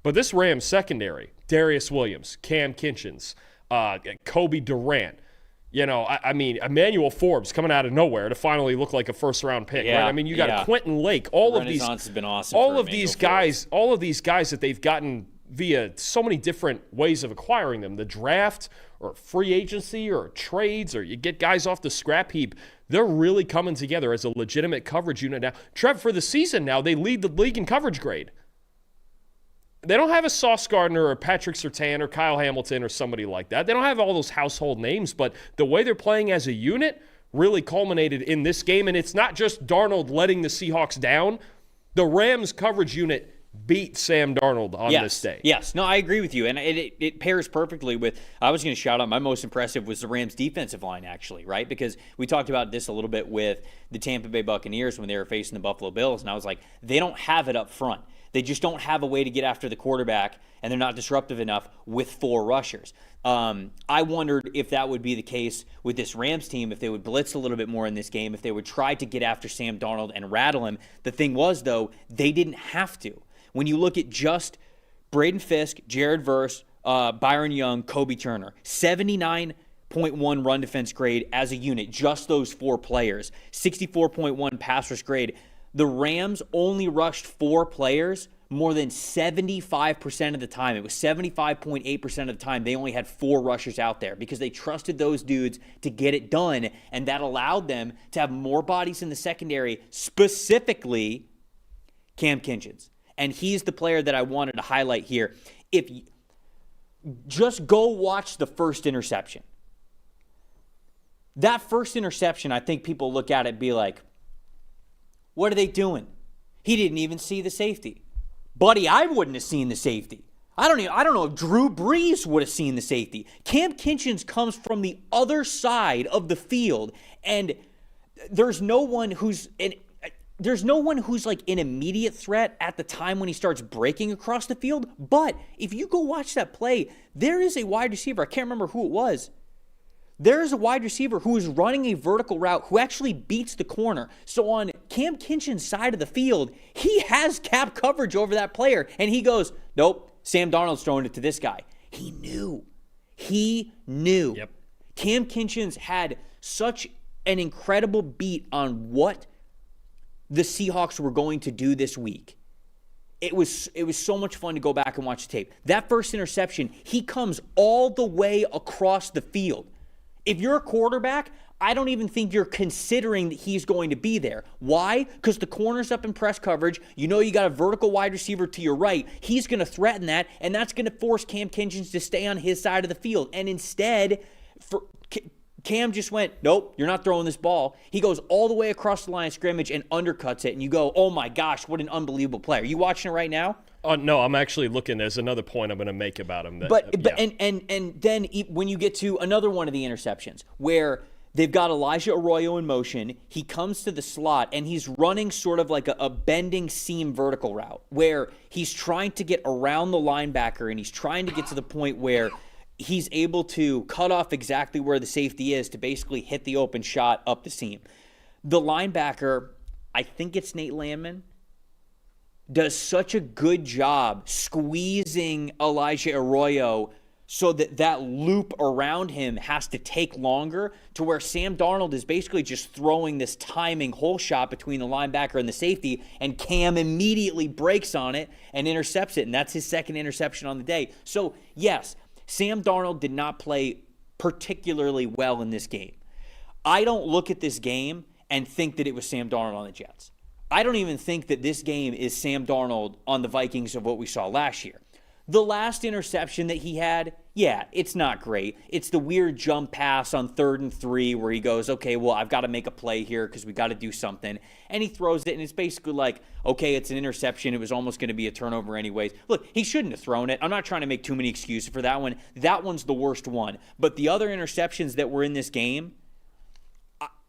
[SPEAKER 2] But this Rams secondary, Darius Williams, Cam Kinchins, Kobe Durant, I mean, Emmanuel Forbes coming out of nowhere to finally look like a first-round pick, right? I mean, you got Quentin Lake, all of these
[SPEAKER 1] has been awesome.
[SPEAKER 2] All of these guys that they've gotten via so many different ways of acquiring them, the draft or free agency or trades, or you get guys off the scrap heap. They're really coming together as a legitimate coverage unit now. Trevor, for the season now, they lead the league in coverage grade. They don't have a Sauce Gardner or Patrick Surtain or Kyle Hamilton or somebody like that. They don't have all those household names, but the way they're playing as a unit really culminated in this game. And it's not just Darnold letting the Seahawks down. The Rams coverage unit beat Sam Darnold on this day.
[SPEAKER 1] Yes. No, I agree with you. And it pairs perfectly with, I was going to shout out, my most impressive was the Rams defensive line, actually, right? Because we talked about this a little bit with the Tampa Bay Buccaneers when they were facing the Buffalo Bills. And I was like, they don't have it up front. They just don't have a way to get after the quarterback, and they're not disruptive enough with 4 rushers. I wondered if that would be the case with this Rams team, if they would blitz a little bit more in this game, if they would try to get after Sam Darnold and rattle him. The thing was, though, they didn't have to. When you look at just Braden Fisk, Jared Verse, Byron Young, Kobe Turner, 79.1 run defense grade as a unit, just those 4 players, 64.1 pass rush grade. The Rams only rushed 4 players more than 75% of the time. It was 75.8% of the time they only had 4 rushers out there because they trusted those dudes to get it done, and that allowed them to have more bodies in the secondary, specifically Cam Kinchins. And he's the player that I wanted to highlight here. If you just go watch the first interception. That first interception, I think people look at it and be like, what are they doing? He didn't even see the safety. Buddy, I wouldn't have seen the safety. I don't know if Drew Brees would have seen the safety. Cam Kinchins comes from the other side of the field, and there's no one who's there's no one who's like an immediate threat at the time when he starts breaking across the field. But if you go watch that play, there is a wide receiver. I can't remember who it was. There is a wide receiver who is running a vertical route who actually beats the corner. So on Cam Kinchin's side of the field, he has cap coverage over that player. And he goes, nope, Sam Darnold's throwing it to this guy. He knew.
[SPEAKER 2] Yep.
[SPEAKER 1] Cam Kinchin's had such an incredible beat on what the Seahawks were going to do this week. It was so much fun to go back and watch the tape. That first interception, he comes all the way across the field. If you're a quarterback, I don't even think you're considering that he's going to be there. Why? Because the corner's up in press coverage. You know you got a vertical wide receiver to your right. He's going to threaten that, and that's going to force Cam Kinchins to stay on his side of the field. And instead, Cam just went, nope, you're not throwing this ball. He goes all the way across the line of scrimmage and undercuts it, and you go, oh my gosh, what an unbelievable play. Are you watching it right now?
[SPEAKER 2] No, I'm actually looking. There's another point I'm going to make about him.
[SPEAKER 1] And then when you get to another one of the interceptions where they've got Elijah Arroyo in motion, he comes to the slot and he's running sort of like a bending seam vertical route where he's trying to get around the linebacker and he's trying to get to the point where he's able to cut off exactly where the safety is to basically hit the open shot up the seam. The linebacker, I think it's Nate Landman, does such a good job squeezing Elijah Arroyo so that loop around him has to take longer to where Sam Darnold is basically just throwing this timing hole shot between the linebacker and the safety, and Cam immediately breaks on it and intercepts it, and that's his second interception on the day. So, yes, Sam Darnold did not play particularly well in this game. I don't look at this game and think that it was Sam Darnold on the Jets. I don't even think that this game is Sam Darnold on the Vikings of what we saw last year. The last interception that he had, yeah, it's not great. It's the weird jump pass on 3rd and 3 where he goes, okay, well, I've got to make a play here because we got to do something. And he throws it, and it's basically like, okay, it's an interception. It was almost going to be a turnover anyways. Look, he shouldn't have thrown it. I'm not trying to make too many excuses for that one. That one's the worst one. But the other interceptions that were in this game,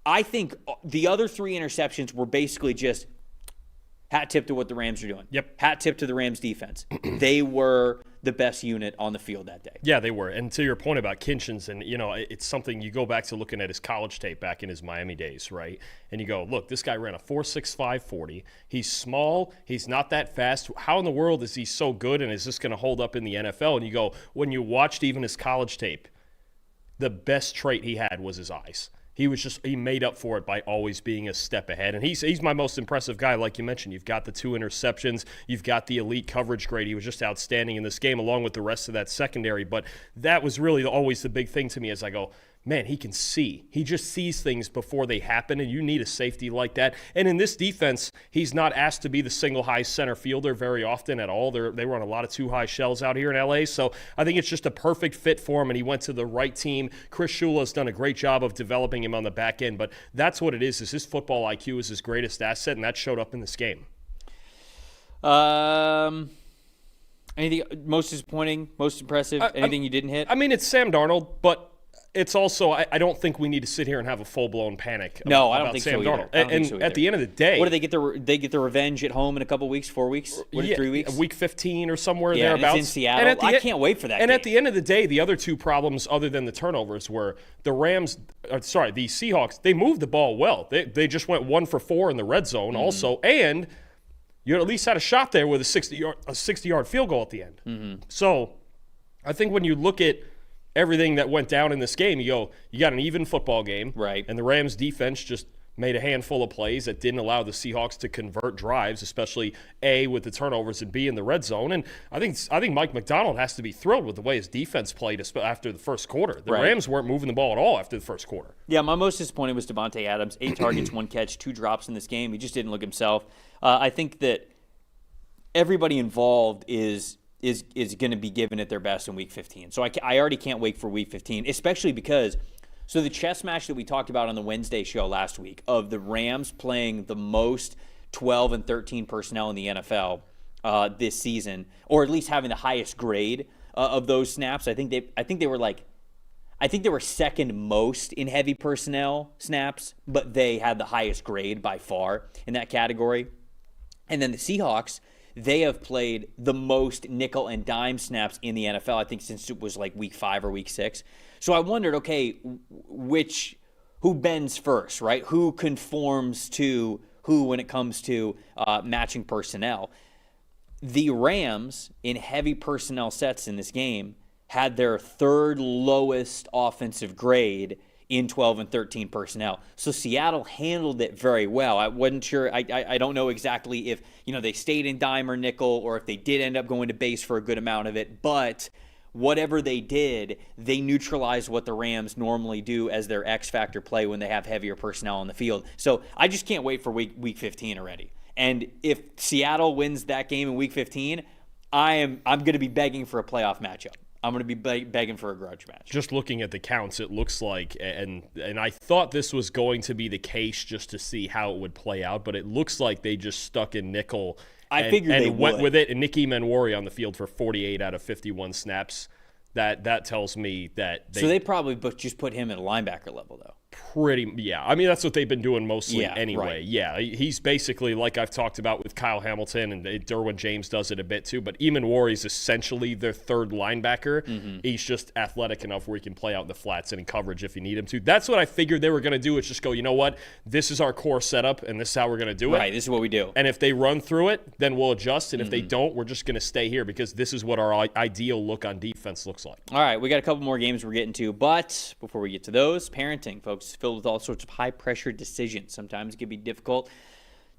[SPEAKER 1] I think the other 3 interceptions were basically just hat tip to what the Rams are doing.
[SPEAKER 2] Yep.
[SPEAKER 1] Hat tip to the Rams defense. They were the best unit on the field that day.
[SPEAKER 2] Yeah, they were. And to your point about Kinchins, and it's something you go back to looking at his college tape back in his Miami days, right? And you go, look, this guy ran a 4.65 40. He's small. He's not that fast. How in the world is he so good, and is this going to hold up in the NFL? And you go, when you watched even his college tape, the best trait he had was his eyes. He made up for it by always being a step ahead. And he's my most impressive guy, like you mentioned. You've got the 2 interceptions. You've got the elite coverage grade. He was just outstanding in this game along with the rest of that secondary. But that was really always the big thing to me as I go, man, he can see. He just sees things before they happen, and you need a safety like that. And in this defense, he's not asked to be the single high center fielder very often at all. They run a lot of 2 high shells out here in L.A., so I think it's just a perfect fit for him, and he went to the right team. Chris Shula has done a great job of developing him on the back end, but that's what it is his football IQ is his greatest asset, and that showed up in this game.
[SPEAKER 1] Anything most disappointing, most impressive, anything you didn't hit?
[SPEAKER 2] I mean, it's Sam Darnold, but it's also, I don't think we need to sit here and have a full-blown panic
[SPEAKER 1] no,
[SPEAKER 2] about
[SPEAKER 1] I don't think
[SPEAKER 2] Sam
[SPEAKER 1] so
[SPEAKER 2] Darnold.
[SPEAKER 1] And
[SPEAKER 2] at the end of the day,
[SPEAKER 1] what do they get the revenge at home in a couple weeks, 4 weeks, 3 weeks?
[SPEAKER 2] Week 15 or somewhere
[SPEAKER 1] thereabouts.
[SPEAKER 2] thereabouts.
[SPEAKER 1] It's in Seattle. I can't wait for that
[SPEAKER 2] And
[SPEAKER 1] game.
[SPEAKER 2] at the end of the day, the other 2 problems other than the turnovers were the Seahawks, they moved the ball well. They just went 1 for 4 in the red zone also, and you at least had a shot there with a 60-yard field goal at the end.
[SPEAKER 1] Mm-hmm.
[SPEAKER 2] So I think when you look at everything that went down in this game, you got an even football game.
[SPEAKER 1] Right.
[SPEAKER 2] And the Rams defense just made a handful of plays that didn't allow the Seahawks to convert drives, especially A, with the turnovers, and B, in the red zone. And I think Mike McDonald has to be thrilled with the way his defense played after the first quarter. The Rams weren't moving the ball at all after the first quarter.
[SPEAKER 1] Yeah, my most disappointing was Devontae Adams. 8 targets, 1 catch, 2 drops in this game. He just didn't look himself. I think that everybody involved is going to be given it their best in Week 15. So I already can't wait for Week 15, especially because the chess match that we talked about on the Wednesday show last week of the Rams playing the most 12 and 13 personnel in the NFL this season, or at least having the highest grade of those snaps. I think they were like I think they were second most in heavy personnel snaps, but they had the highest grade by far in that category. And then the Seahawks, they have played the most nickel and dime snaps in the NFL, I think, since it was like week 5 or week 6. So I wondered, okay, who bends first, right? Who conforms to who when it comes to matching personnel? The Rams, in heavy personnel sets in this game, had their third lowest offensive grade in 12 and 13 personnel. So Seattle handled it very well. I wasn't sure. I don't know exactly if they stayed in dime or nickel or if they did end up going to base for a good amount of it. But whatever they did, they neutralized what the Rams normally do as their X factor play when they have heavier personnel on the field. So I just can't wait for week 15 already. And if Seattle wins that game in week 15, I'm going to be begging for a playoff matchup. I'm going to be begging for a grudge match.
[SPEAKER 2] Just looking at the counts, it looks like, and I thought this was going to be the case just to see how it would play out, but it looks like they just stuck in nickel.
[SPEAKER 1] I figured they
[SPEAKER 2] went
[SPEAKER 1] would.
[SPEAKER 2] with it. And Nicky Manwari on the field for 48 out of 51 snaps. That tells me that
[SPEAKER 1] they probably just put him at a linebacker level, though.
[SPEAKER 2] Yeah. I mean, that's what they've been doing mostly anyway.
[SPEAKER 1] Right.
[SPEAKER 2] Yeah, he's basically, like I've talked about with Kyle Hamilton, and Derwin James does it a bit too, but Eamon Wari is essentially their third linebacker. Mm-hmm. He's just athletic enough where he can play out in the flats and in coverage if you need him to. That's what I figured they were going to do, is just go, you know what, this is our core setup, and this is how we're going to do it.
[SPEAKER 1] Right, this is what we do.
[SPEAKER 2] And if they run through it, then we'll adjust, and if they don't, we're just going to stay here because this is what our ideal look on defense looks like.
[SPEAKER 1] All right, we got a couple more games we're getting to, but before we get to those, parenting, folks, is filled with all sorts of high-pressure decisions. Sometimes it can be difficult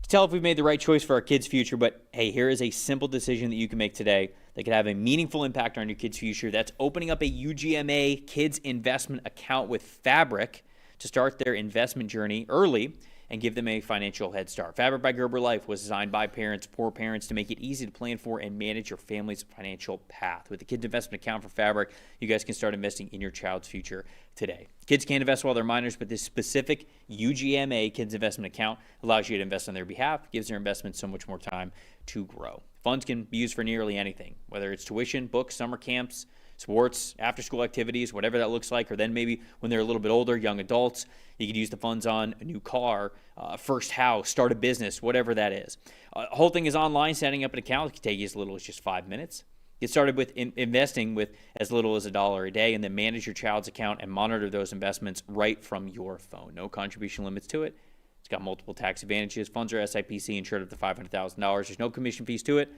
[SPEAKER 1] to tell if we've made the right choice for our kids' future, but hey, here is a simple decision that you can make today that could have a meaningful impact on your kids' future. That's opening up a UGMA Kids Investment Account with Fabric to start their investment journey early and give them a financial head start. Fabric by Gerber Life was designed by parents, poor parents, to make it easy to plan for and manage your family's financial path. With the Kids Investment Account for Fabric, you guys can start investing in your child's future today. Kids can't invest while they're minors, but this specific UGMA Kids Investment Account allows you to invest on their behalf, gives their investment so much more time to grow. Funds can be used for nearly anything, whether it's tuition, books, summer camps, sports, after-school activities, whatever that looks like, or then maybe when they're a little bit older, young adults, you could use the funds on a new car, first house, start a business, whatever that is. The whole thing is online. Setting up an account can take you as little as just 5 minutes. Get started with investing with as little as $1 a day, and then manage your child's account and monitor those investments right from your phone. No contribution limits to it. It's got multiple tax advantages. Funds are SIPC insured up to $500,000. There's no commission fees to it,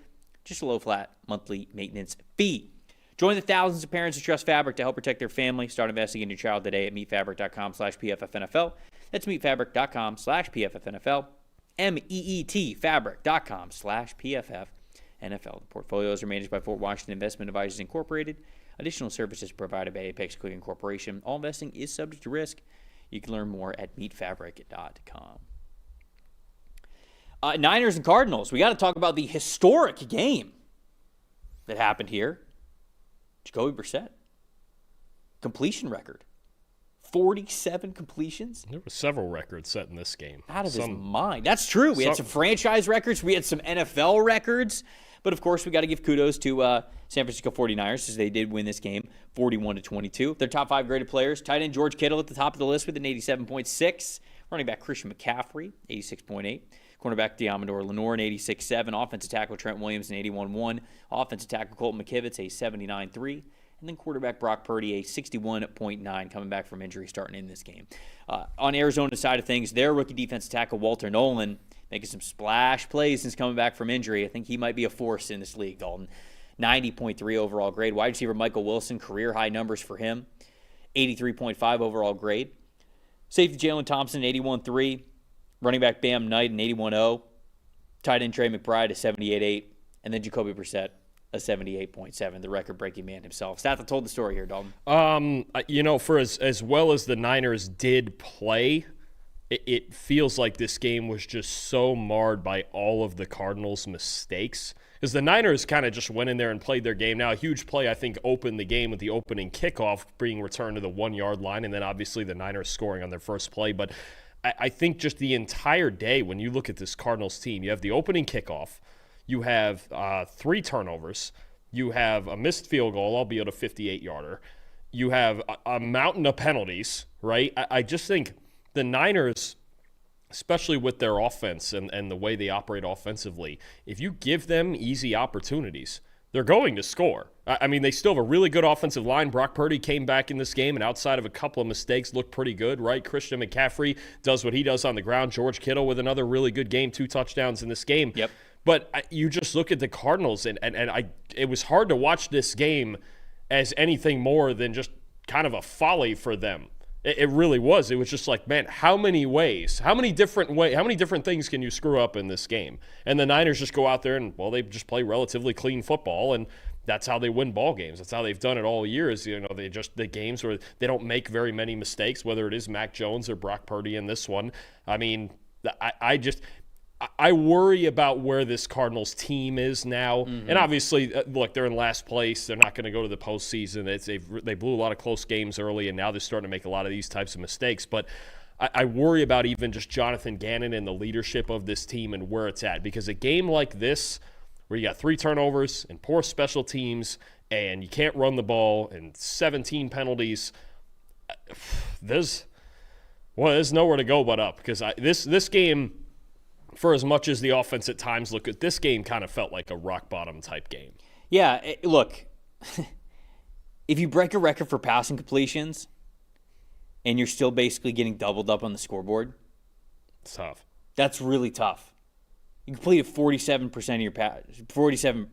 [SPEAKER 1] just a low flat monthly maintenance fee. Join the thousands of parents who trust Fabric to help protect their family. Start investing in your child today at meetfabric.com/PFFNFL. That's meetfabric.com/PFFNFL. MEET fabric.com/PFFNFL. The portfolios are managed by Fort Washington Investment Advisors Incorporated. Additional services provided by Apex Clearing Corporation. All investing is subject to risk. You can learn more at meetfabric.com. Niners and Cardinals. We got to talk about the historic game that happened here. Jacoby Brissett, completion record, 47 completions.
[SPEAKER 2] There were several records set in this game.
[SPEAKER 1] Out of his mind. That's true. We had some franchise records. We had some NFL records. But, of course, we got to give kudos to San Francisco 49ers as they did win this game 41-22. Their top 5 graded players, tight end George Kittle at the top of the list with an 87.6. Running back Christian McCaffrey, 86.8. Cornerback Deommodore Lenoir, an 86.7. Offensive tackle Trent Williams, an 81.1. Offensive tackle Colton McKivitz, a 79.3. And then quarterback Brock Purdy, a 61.9, coming back from injury starting in this game. On Arizona's side of things, their rookie defensive tackle Walter Nolan making some splash plays since coming back from injury. I think he might be a force in this league, Dalton. 90.3 overall grade. Wide receiver Michael Wilson, career-high numbers for him. 83.5 overall grade. Safety Jalen Thompson, 81.3. Running back Bam Knight, an 81.0. Tight end Trey McBride, a 78.8. And then Jacoby Brissett, a 78.7, the record-breaking man himself. Stat that told the story here, Dalton.
[SPEAKER 2] For as well as the Niners did play, it feels like this game was just so marred by all of the Cardinals' mistakes. Because the Niners kind of just went in there and played their game. Now, a huge play, I think, opened the game with the opening kickoff being returned to the 1-yard line, and then obviously the Niners scoring on their first play. But I think just the entire day, when you look at this Cardinals team, you have the opening kickoff, you have 3 turnovers, you have a missed field goal, albeit a 58-yarder. You have a mountain of penalties, right? I just think the Niners, especially with their offense and the way they operate offensively, if you give them easy opportunities, they're going to score. I mean, they still have a really good offensive line. Brock Purdy came back in this game, and outside of a couple of mistakes, looked pretty good, right? Christian McCaffrey does what he does on the ground. George Kittle with another really good game, 2 touchdowns in this game.
[SPEAKER 1] Yep.
[SPEAKER 2] But you just look at the Cardinals, and it was hard to watch this game as anything more than just kind of a folly for them. It really was. It was just like, man, how many different things can you screw up in this game? And the Niners just go out there and, well, they just play relatively clean football, and that's how they win ball games. That's how they've done it all year. Is the games where they don't make very many mistakes, whether it is Mac Jones or Brock Purdy in this one. I mean, I worry about where this Cardinals team is now. Mm-hmm. And obviously, look, they're in last place. They're not going to go to the postseason. They blew a lot of close games early, and now they're starting to make a lot of these types of mistakes. But I worry about even just Jonathan Gannon and the leadership of this team and where it's at. Because a game like this, where you got 3 turnovers and poor special teams, and you can't run the ball, and 17 penalties, there's nowhere to go but up. Because this game, for as much as the offense at times looked good, this game kind of felt like a rock-bottom type game.
[SPEAKER 1] Yeah, look, if you break a record for passing completions and you're still basically getting doubled up on the scoreboard,
[SPEAKER 2] it's tough.
[SPEAKER 1] That's really tough. You completed 47% of your 47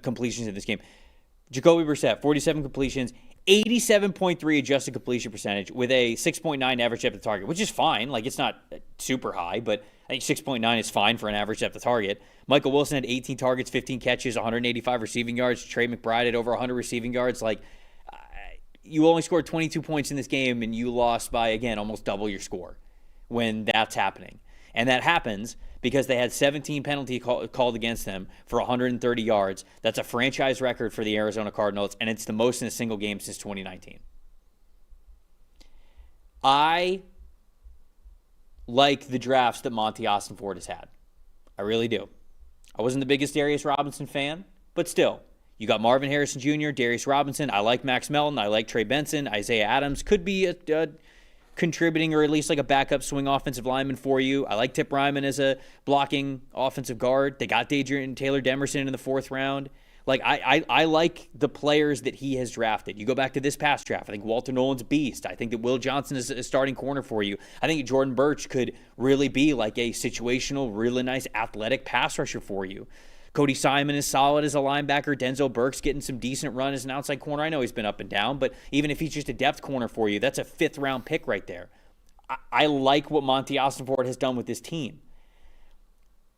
[SPEAKER 1] completions in this game. Jacoby Brissett, 47 completions, 87.3 adjusted completion percentage with a 6.9 average depth of target, which is fine. Like, it's not super high, but I think 6.9 is fine for an average depth of target. Michael Wilson had 18 targets, 15 catches, 185 receiving yards. Trey McBride had over 100 receiving yards. Like, you only scored 22 points in this game, and you lost by, again, almost double your score when that's happening. And that happens because they had 17 penalties called against them for 130 yards. That's a franchise record for the Arizona Cardinals, and it's the most in a single game since 2019. I like the drafts that Monty Ossenford has had. I really do. I wasn't the biggest Darius Robinson fan, but still. You got Marvin Harrison Jr., Darius Robinson. I like Max Melton. I like Trey Benson. Isaiah Adams could be a contributing or at least like a backup swing offensive lineman for you. I like Tip Ryman as a blocking offensive guard. They got Adrian Taylor Demerson in the 4th round. Like, I like the players that he has drafted. You go back to this past draft, I think Walter Nolan's a beast. I think that Will Johnson is a starting corner for you. I think Jordan Birch could really be like a situational, really nice athletic pass rusher for you. Cody Simon is solid as a linebacker. Denzel Burke's getting some decent run as an outside corner. I know he's been up and down, but even if he's just a depth corner for you, that's a 5th-round pick right there. I like what Monty Ossenford has done with this team.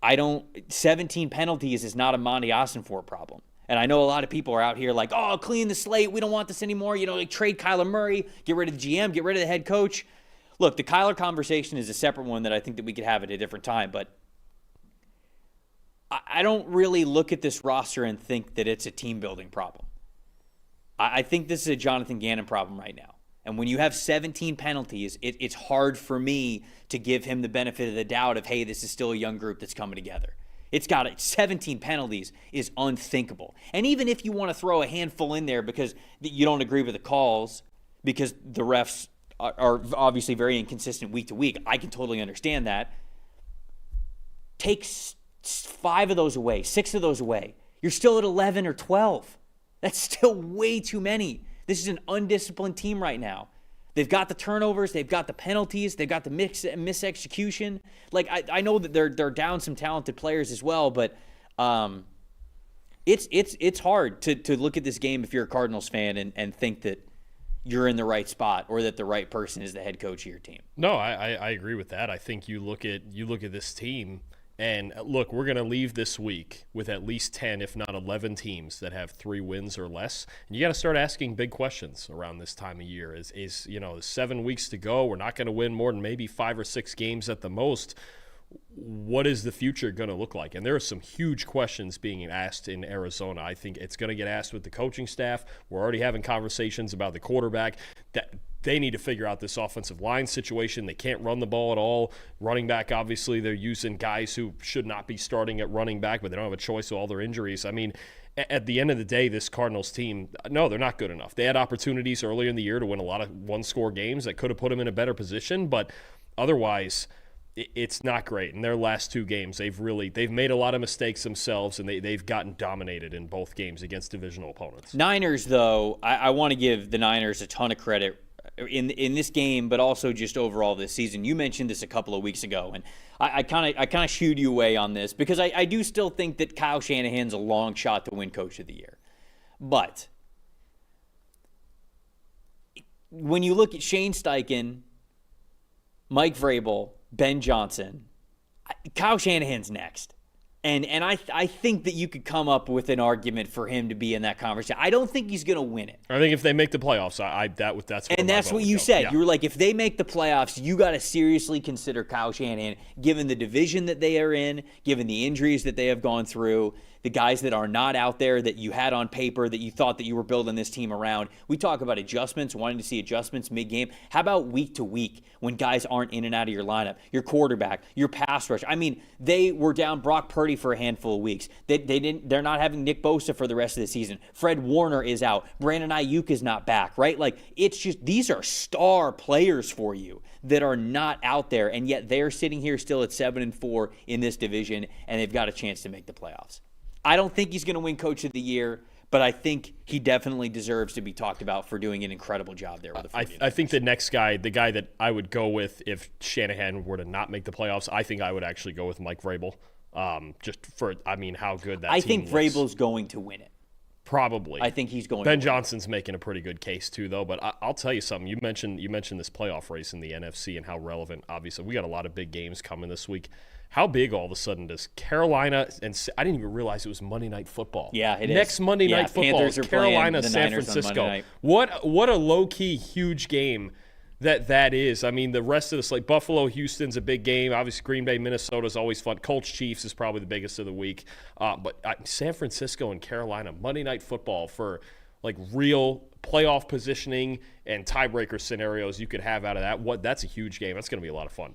[SPEAKER 1] 17 penalties is not a Monty Ossenford problem. And I know a lot of people are out here like, oh, clean the slate. We don't want this anymore. Like, trade Kyler Murray, get rid of the GM, get rid of the head coach. Look, the Kyler conversation is a separate one that I think that we could have at a different time, but I don't really look at this roster and think that it's a team-building problem. I think this is a Jonathan Gannon problem right now. And when you have 17 penalties, it's hard for me to give him the benefit of the doubt of, hey, this is still a young group that's coming together. 17 penalties is unthinkable. And even if you want to throw a handful in there because you don't agree with the calls, because the refs are obviously very inconsistent week to week, I can totally understand that. Take 5 of those away, 6 of those away. You're still at 11 or 12. That's still way too many. This is an undisciplined team right now. They've got the turnovers, they've got the penalties, they've got the misexecution. Like, I know that they're down some talented players as well, but it's hard to look at this game if you're a Cardinals fan and think that you're in the right spot or that the right person is the head coach of your team.
[SPEAKER 2] No, I agree with that. I think you look at this team. And look, we're going to leave this week with at least 10, if not 11 teams that have 3 wins or less. And you got to start asking big questions around this time of year. Is 7 weeks to go. We're not going to win more than maybe 5 or 6 games at the most. What is the future going to look like? And there are some huge questions being asked in Arizona. I think it's going to get asked with the coaching staff. We're already having conversations about the quarterback. they need to figure out this offensive line situation. They can't run the ball at all. Running back, obviously, they're using guys who should not be starting at running back, but they don't have a choice with all their injuries. I mean, at the end of the day, this Cardinals team, no, they're not good enough. They had opportunities earlier in the year to win a lot of one-score games that could have put them in a better position, but otherwise, it's not great. In their last 2 games, they've made a lot of mistakes themselves, and they've gotten dominated in both games against divisional opponents.
[SPEAKER 1] Niners, though, I want to give the Niners a ton of credit in this game, but also just overall this season. You mentioned this a couple of weeks ago, and I kind of shooed you away on this because I do still think that Kyle Shanahan's a long shot to win Coach of the Year. But when you look at Shane Steichen, Mike Vrabel, Ben Johnson, Kyle Shanahan's next. And I think that you could come up with an argument for him to be in that conversation. I don't think he's going to win it.
[SPEAKER 2] I think if they make the playoffs, that's
[SPEAKER 1] what you said. Yeah. You were like, if they make the playoffs, you got to seriously consider Kyle Shanahan, given the division that they are in, given the injuries that they have gone through, the guys that are not out there that you had on paper that you thought that you were building this team around. We talk about adjustments, wanting to see adjustments mid-game. How about week to week when guys aren't in and out of your lineup? Your quarterback, your pass rush. I mean, they were down Brock Purdy for a handful of weeks. They're not having Nick Bosa for the rest of the season. Fred Warner is out. Brandon Ayuk is not back, right? Like, it's just, these are star players for you that are not out there, and yet they're sitting here still at 7-4 in this division, and they've got a chance to make the playoffs. I don't think he's going to win Coach of the Year, but I think he definitely deserves to be talked about for doing an incredible job there with the 49ers.
[SPEAKER 2] I think the next guy, the guy that I would go with if Shanahan were to not make the playoffs, I think I would actually go with Mike Vrabel. Just for, how good that team
[SPEAKER 1] I think Vrabel's going to win it.
[SPEAKER 2] Probably.
[SPEAKER 1] I think he's going
[SPEAKER 2] Ben
[SPEAKER 1] to
[SPEAKER 2] Johnson's making a pretty good case too, though. But I'll tell you something. You mentioned this playoff race in the NFC and how relevant. Obviously, we got a lot of big games coming this week. How big all of a sudden does Carolina and I didn't even realize it was Monday Night Football.
[SPEAKER 1] Yeah, it is.
[SPEAKER 2] Next Monday Night Football
[SPEAKER 1] Panthers
[SPEAKER 2] is
[SPEAKER 1] are
[SPEAKER 2] Carolina,
[SPEAKER 1] playing the
[SPEAKER 2] San
[SPEAKER 1] Niners
[SPEAKER 2] Francisco.
[SPEAKER 1] on Monday night.
[SPEAKER 2] What a low key huge game that is. I mean, the rest of the slate, Buffalo, Houston's a big game. Obviously, Green Bay, Minnesota is always fun. Colts, Chiefs is probably the biggest of the week. But San Francisco and Carolina, Monday Night Football for like real playoff positioning and tiebreaker scenarios you could have out of that. That's a huge game. That's going to be a lot of fun.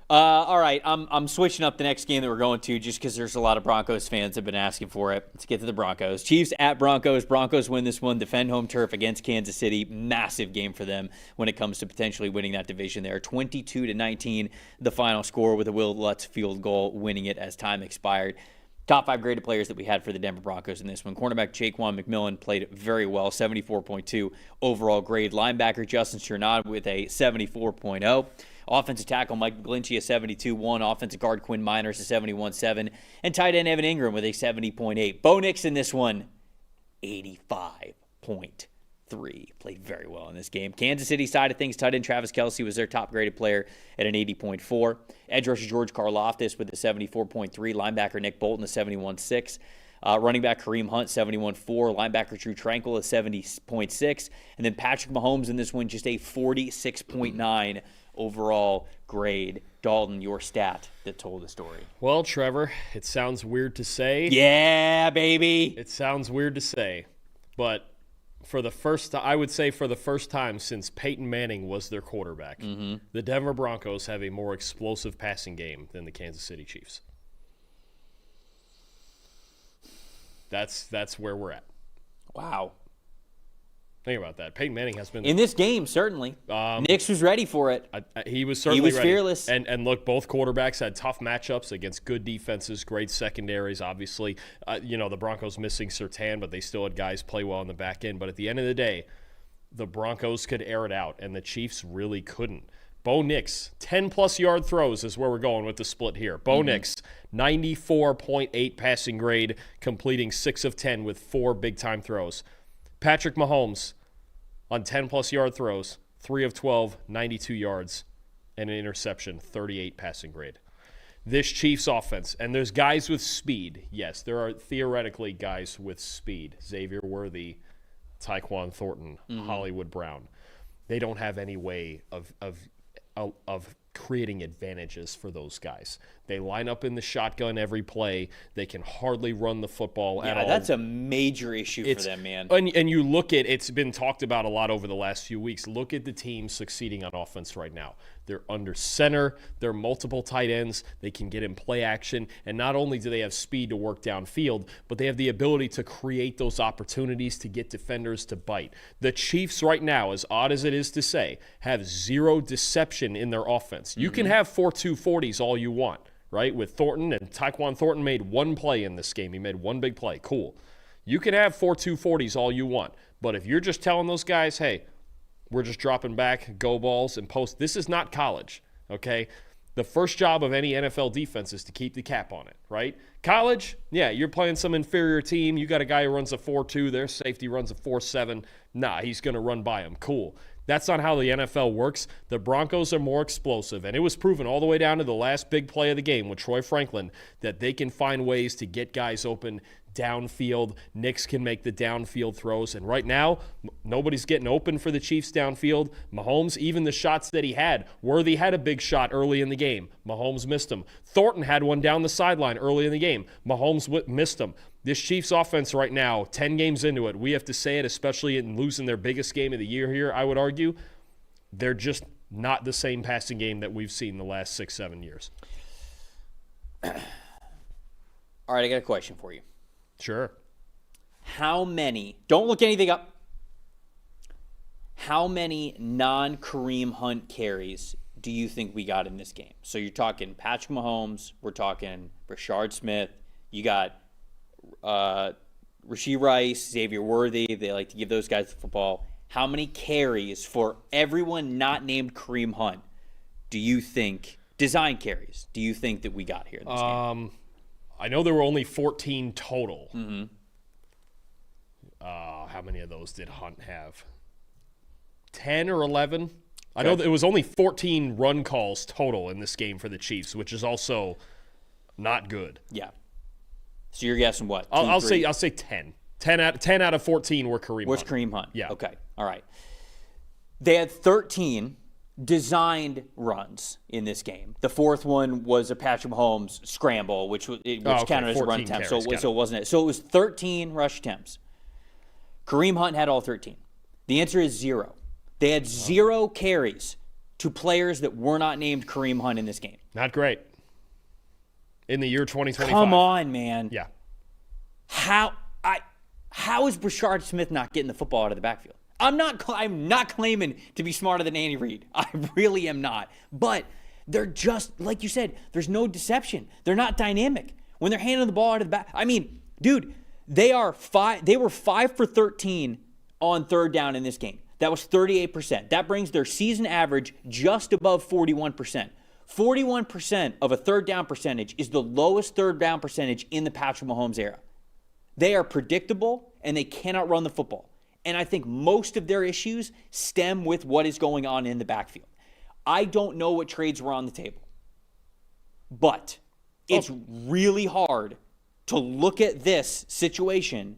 [SPEAKER 1] All right, I'm switching up the next game that we're going to just because there's a lot of Broncos fans that have been asking for it. Let's get to the Broncos. Chiefs at Broncos. Broncos win this one. Defend home turf against Kansas City. Massive game for them when it comes to potentially winning that division there. 22-19, the final score with a Will Lutz field goal winning it as time expired. Top 5 graded players that we had for the Denver Broncos in this one. Cornerback Jaquan McMillan played very well, 74.2 overall grade. Linebacker Justin Chernod with a 74.0. Offensive tackle Mike McGlinchey a 72.1. Offensive guard Quinn Miners a 71.7. And tight end Evan Ingram with a 70.8. Bo Nix in this one, 85.3. Played very well in this game. Kansas City side of things, tight end Travis Kelce was their top graded player at an 80.4. Edge rusher George Karlaftis with a 74.3. Linebacker Nick Bolton a 71.6. Running back Kareem Hunt, 71.4. Linebacker Drew Tranquil, a 70.6. And then Patrick Mahomes in this one, just a 46.9 overall grade. Dalton, your stat that told the story.
[SPEAKER 2] Well, Trevor, it sounds weird to say.
[SPEAKER 1] Yeah, baby.
[SPEAKER 2] It sounds weird to say. But for the first time since Peyton Manning was their quarterback, the Denver Broncos have a more explosive passing game than the Kansas City Chiefs. That's where we're at.
[SPEAKER 1] Wow.
[SPEAKER 2] Think about that. Peyton Manning has been
[SPEAKER 1] in this game, certainly. Nix was ready for it.
[SPEAKER 2] He was certainly ready.
[SPEAKER 1] Fearless.
[SPEAKER 2] And look, both quarterbacks had tough matchups against good defenses, great secondaries, obviously. The Broncos missing Surtain, but they still had guys play well on the back end. But at the end of the day, the Broncos could air it out, and the Chiefs really couldn't. Bo Nix, 10-plus yard throws is where we're going with the split here. Bo Nix, 94.8 passing grade, completing 6 of 10 with 4 big-time throws. Patrick Mahomes on 10-plus yard throws, 3 of 12, 92 yards, and an interception, 38 passing grade. This Chiefs offense, and there's guys with speed. Yes, there are theoretically guys with speed. Xavier Worthy, Tyquan Thornton, Hollywood Brown. They don't have any way of creating advantages for those guys. They line up in the shotgun every play. They can hardly run the football at all.
[SPEAKER 1] Yeah, that's a major issue for them, man.
[SPEAKER 2] And you look at, it's been talked about a lot over the last few weeks. Look at the team succeeding on offense right now. They're under center. They're multiple tight ends. They can get in play action. And not only do they have speed to work downfield, but they have the ability to create those opportunities to get defenders to bite. The Chiefs right now, as odd as it is to say, have zero deception in their offense. You can have 4-2-40s all you want, right? With Thornton, and Tyquan Thornton made one play in this game. He made one big play. Cool. You can have 4-2-40s all you want. But if you're just telling those guys, hey, we're just dropping back, go balls, and post. This is not college, okay? The first job of any NFL defense is to keep the cap on it, right? College, yeah, you're playing some inferior team. You got a guy who runs a 4-2. Their safety runs a 4-7. Nah, he's going to run by him. Cool. That's not how the NFL works. The Broncos are more explosive, and it was proven all the way down to the last big play of the game with Troy Franklin that they can find ways to get guys open downfield. Knicks can make the downfield throws, and right now, nobody's getting open for the Chiefs downfield. Mahomes, even the shots that he had, Worthy had a big shot early in the game. Mahomes missed him. Thornton had one down the sideline early in the game. Mahomes missed him. This Chiefs offense right now, 10 games into it, we have to say it, especially in losing their biggest game of the year here, I would argue, they're just not the same passing game that we've seen the last 6-7 years.
[SPEAKER 1] All right, I got a question for you.
[SPEAKER 2] Sure.
[SPEAKER 1] How many, don't look anything up, how many non-Kareem Hunt carries do you think we got in this game? So you're talking Patrick Mahomes, we're talking Rashard Smith, you got Rashee Rice, Xavier Worthy. They like to give those guys the football. How many carries for everyone not named Kareem Hunt do you think, design carries, do you think that we got here in this game?
[SPEAKER 2] I know there were only 14 total.
[SPEAKER 1] Mm-hmm.
[SPEAKER 2] How many of those did Hunt have? 10 or 11? Okay. I know that it was only 14 run calls total in this game for the Chiefs, which is also not good.
[SPEAKER 1] Yeah. So you're guessing what?
[SPEAKER 2] I'll say 10. 10 out of 14 were Kareem Hunt.
[SPEAKER 1] Was Kareem Hunt?
[SPEAKER 2] Yeah.
[SPEAKER 1] Okay. All right. They had 13 designed runs in this game. The fourth one was a Patrick Mahomes scramble, which counted as a run attempt. So it wasn't it. So it was 13 rush attempts. Kareem Hunt had all 13. The answer is 0. They had 0 carries to players that were not named Kareem Hunt in this game.
[SPEAKER 2] Not great. In the year 2025.
[SPEAKER 1] Come on, man.
[SPEAKER 2] Yeah.
[SPEAKER 1] How is Rashard Smith not getting the football out of the backfield? I'm not claiming to be smarter than Andy Reid. I really am not. But they're just, like you said, there's no deception. They're not dynamic. When they're handing the ball out of the back, I mean, dude, they were 5 for 13 on third down in this game. That was 38%. That brings their season average just above 41%. 41% of a third down percentage is the lowest third down percentage in the Patrick Mahomes era. They are predictable, and they cannot run the football. And I think most of their issues stem with what is going on in the backfield. I don't know what trades were on the table, but it's really hard to look at this situation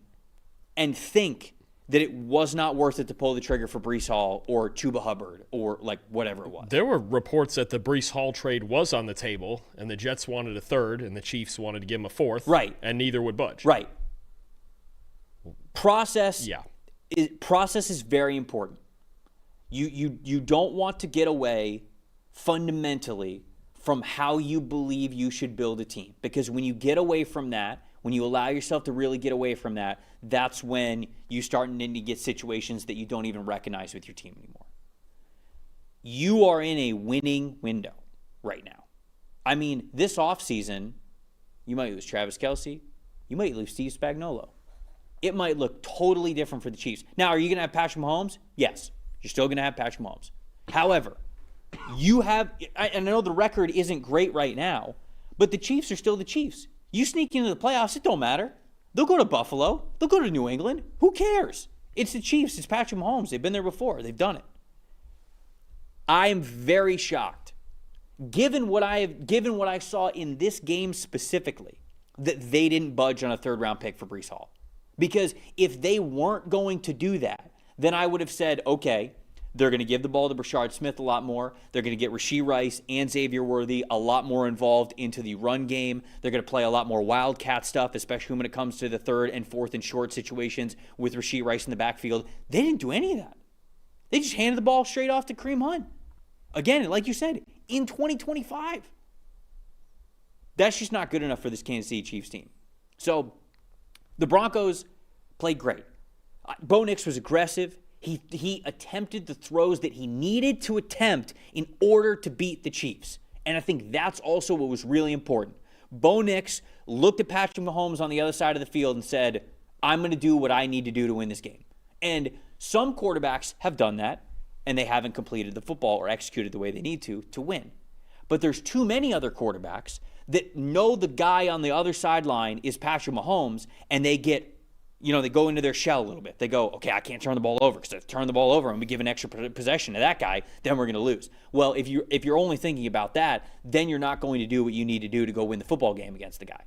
[SPEAKER 1] and think that it was not worth it to pull the trigger for Breece Hall or Chuba Hubbard or like whatever it was.
[SPEAKER 2] There were reports that the Breece Hall trade was on the table, and the Jets wanted a third, and the Chiefs wanted to give him a fourth.
[SPEAKER 1] Right.
[SPEAKER 2] And neither would budge.
[SPEAKER 1] Right. Process.
[SPEAKER 2] Yeah.
[SPEAKER 1] Process is very important. You don't want to get away fundamentally from how you believe you should build a team. Because when you get away from that, when you allow yourself to really get away from that, that's when you start to get situations that you don't even recognize with your team anymore. You are in a winning window right now. I mean, this offseason, you might lose Travis Kelce. You might lose Steve Spagnuolo. It might look totally different for the Chiefs. Now, are you going to have Patrick Mahomes? Yes. You're still going to have Patrick Mahomes. However, you have, and I know the record isn't great right now, but the Chiefs are still the Chiefs. You sneak into the playoffs, it don't matter. They'll go to Buffalo. They'll go to New England. Who cares? It's the Chiefs. It's Patrick Mahomes. They've been there before. They've done it. I am very shocked, given what I saw in this game specifically, that they didn't budge on a third-round pick for Breece Hall. Because if they weren't going to do that, then I would have said, okay, They're going to give the ball to Brashard Smith a lot more. They're going to get Rashee Rice and Xavier Worthy a lot more involved into the run game. They're going to play a lot more wildcat stuff, especially when it comes to the third and fourth and short situations with Rashee Rice in the backfield. They didn't do any of that. They just handed the ball straight off to Kareem Hunt. Again, like you said, in 2025. That's just not good enough for this Kansas City Chiefs team. So the Broncos played great. Bo Nix was aggressive. He attempted the throws that he needed to attempt in order to beat the Chiefs. And I think that's also what was really important. Bo Nix looked at Patrick Mahomes on the other side of the field and said, I'm going to do what I need to do to win this game. And some quarterbacks have done that, and they haven't completed the football or executed the way they need to win. But there's too many other quarterbacks that know the guy on the other sideline is Patrick Mahomes, and they get they go into their shell a little bit. They go, okay, I can't turn the ball over because if I turn the ball over and we give an extra possession to that guy, then we're going to lose. Well, if you're only thinking about that, then you're not going to do what you need to do to go win the football game against the guy.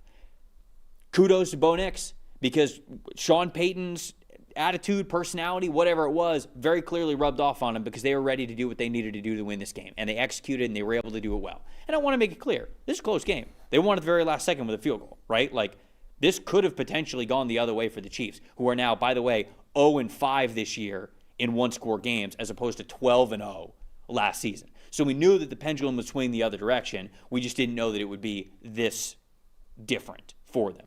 [SPEAKER 1] Kudos to Bo Nix, because Sean Payton's attitude, personality, whatever it was, very clearly rubbed off on him because they were ready to do what they needed to do to win this game. And they executed, and they were able to do it well. And I want to make it clear, this is a close game. They won at the very last second with a field goal, right? This could have potentially gone the other way for the Chiefs, who are now, by the way, 0-5 this year in one-score games as opposed to 12-0 last season. So we knew that the pendulum would swing the other direction. We just didn't know that it would be this different for them.